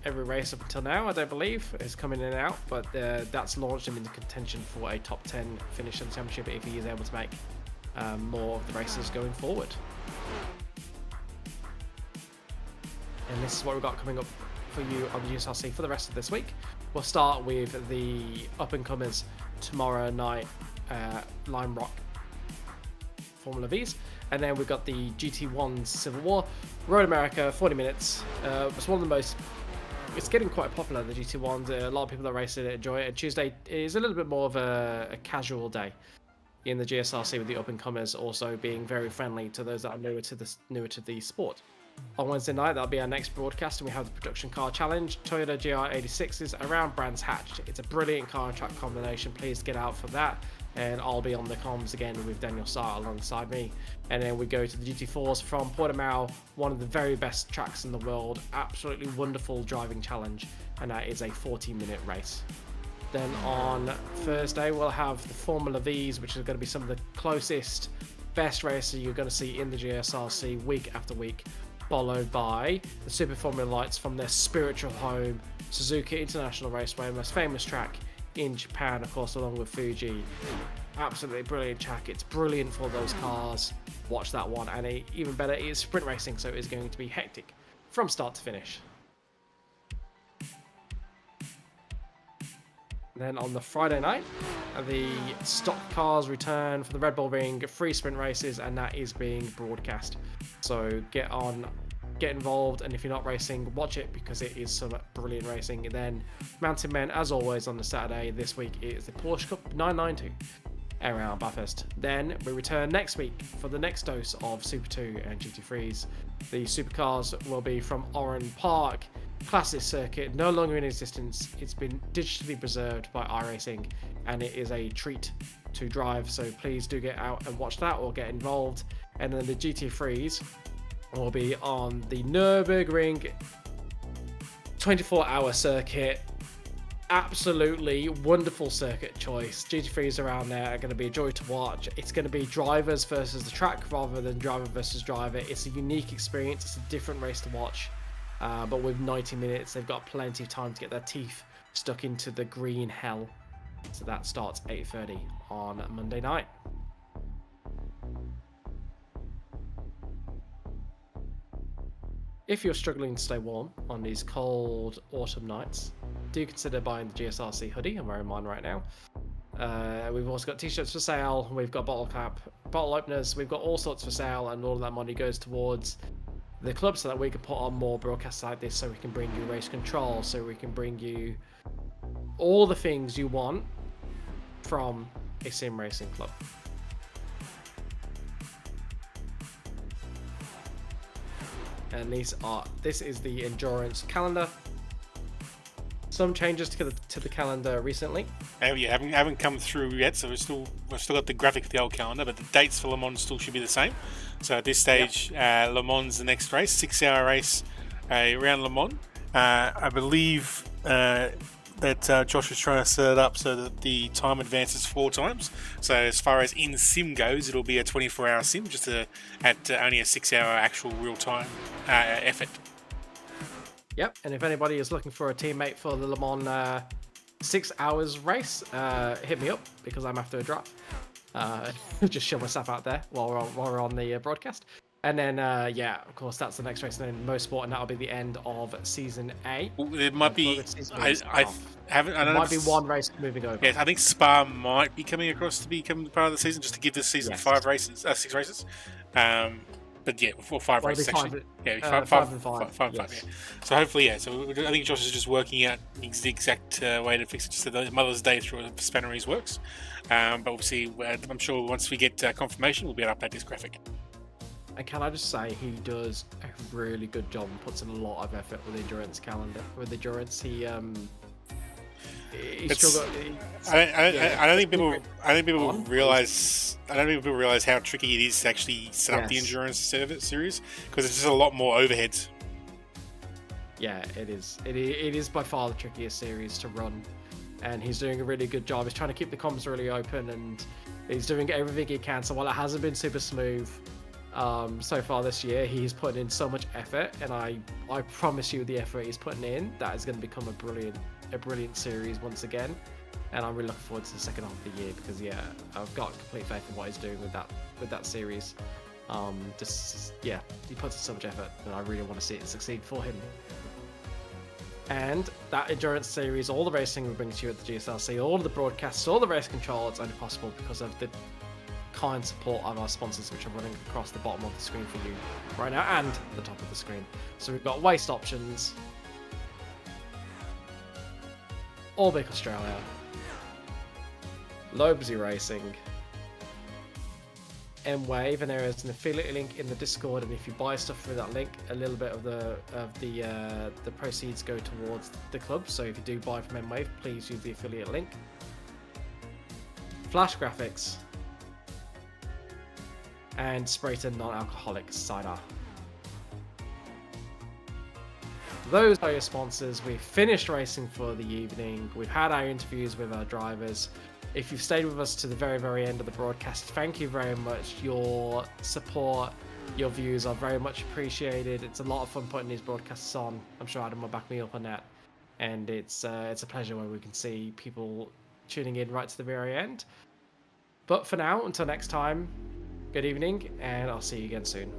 every race up until now, I don't believe. It's coming in and out, but that's launched him into contention for a top 10 finish in the championship if he is able to make more of the races going forward. And this is what we've got coming up for you on GSRC for the rest of this week. We'll start with the up-and-comers tomorrow night, Lime Rock Formula Vs. And then we've got the GT1 Civil War, Road America, 40 minutes. It's one of the most... It's getting quite popular, the GT1s. A lot of people that race it enjoy it. And Tuesday is a little bit more of a casual day. in the GSRC, with the up-and-comers also being very friendly to those that are newer to the sport. On Wednesday night, that'll be our next broadcast, and we have the Production Car Challenge, Toyota GR86s around Brands Hatch. It's a brilliant car and track combination. Please get out for that. And I'll be on the comms again with Daniel Sarr alongside me. And then we go to the GT4s from Portimao, one of the very best tracks in the world. Absolutely wonderful driving challenge, and that is a 40-minute race. Then on Thursday, we'll have the Formula Vs, which is going to be some of the closest, best races you're going to see in the GSRC week after week, followed by the Super Formula Lights from their spiritual home, Suzuka International Raceway, the most famous track in Japan, of course, along with Fuji. Absolutely brilliant track. It's brilliant for those cars. Watch that one. And even better, it is sprint racing, so it is going to be hectic from start to finish. Then on the Friday night, the stock cars return for the Red Bull Ring, free sprint races, and that is being broadcast. So get involved, and if you're not racing, watch it, because it is some brilliant racing. And then Mountain Men, as always, on the Saturday this week is the Porsche Cup 992 around Bathurst. Then we return next week for the next dose of Super 2 and GT3s. The supercars will be from Oran Park. Classic circuit, no longer in existence. It's been digitally preserved by iRacing, and it is a treat to drive, so please do get out and watch that or get involved. And then the GT3s will be on the Nürburgring 24-hour circuit. Absolutely wonderful circuit choice. GT3s around there are going to be a joy to watch. It's going to be drivers versus the track rather than driver versus driver. It's a unique experience. It's a different race to watch. But with 90 minutes, they've got plenty of time to get their teeth stuck into the green hell. So that starts 8:30 on Monday night. If you're struggling to stay warm on these cold autumn nights, do consider buying the GSRC hoodie. I'm wearing mine right now. We've also got t-shirts for sale. We've got bottle openers. We've got all sorts for sale, and all of that money goes towards the club so that we can put on more broadcasts like this, so we can bring you race control, so we can bring you all the things you want from a sim racing club. And this is the endurance calendar. Some changes to the calendar recently. Haven't come through yet, so we've still got the graphic of the old calendar, but the dates for Le Mans still should be the same. So at this stage, Le Mans the next race, 6-hour race around Le Mans. I believe that Josh is trying to set it up so that the time advances 4 times. So as far as in sim goes, it'll be a 24-hour sim, just at only a 6-hour actual real-time effort. Yep, and if anybody is looking for a teammate for the Le Mans 6 hours race, hit me up, because I'm after a drop. Just show myself out there while we're on the broadcast. And then, of course, that's the next race, and then Motorsport, and that'll be the end of Season A. Well, it might be... I don't know. Might be one race moving over. Yes, I think Spa might be coming across to become part of the season, just to give this season 6 races. But yeah, 5 races actually. Five and five. Yeah. So hopefully, So I think Josh is just working out the exact way to fix it, just so the Mother's Day through Spanneries works. But obviously, I'm sure once we get confirmation, we'll be able to update this graphic. And can I just say, he does a really good job and puts in a lot of effort with the endurance calendar. With endurance, I don't think people realize how tricky it is to actually set up the endurance series, because it's just a lot more overheads. Yeah, it is. It is by far the trickiest series to run, and he's doing a really good job. He's trying to keep the comms really open, and he's doing everything he can. So while it hasn't been super smooth so far this year, he's putting in so much effort, and I promise you, the effort he's putting in, that is going to become a brilliant series once again. And I'm really looking forward to the second half of the year, because I've got complete faith in what he's doing with that series. He puts in so much effort, and I really want to see it succeed for him. And that endurance series, all the racing we bring to you at the GSRC, all of the broadcasts, all the race control, it's only possible because of the kind support of our sponsors, which are running across the bottom of the screen for you right now, and the top of the screen. So we've got Waste Options, Orbic Australia, Lobesy Racing, M-Wave, and there is an affiliate link in the Discord, and if you buy stuff through that link, a little bit of the proceeds go towards the club. So if you do buy from M-Wave, please use the affiliate link. Flash graphics and Sprayton non-alcoholic cider. Those are your sponsors. We've finished racing for the evening. We've had our interviews with our drivers. If you've stayed with us to the very, very end of the broadcast, thank you very much. Your support, your views are very much appreciated. It's a lot of fun putting these broadcasts on. I'm sure Adam will back me up on that. And it's a pleasure when we can see people tuning in right to the very end. But for now, until next time, good evening, and I'll see you again soon.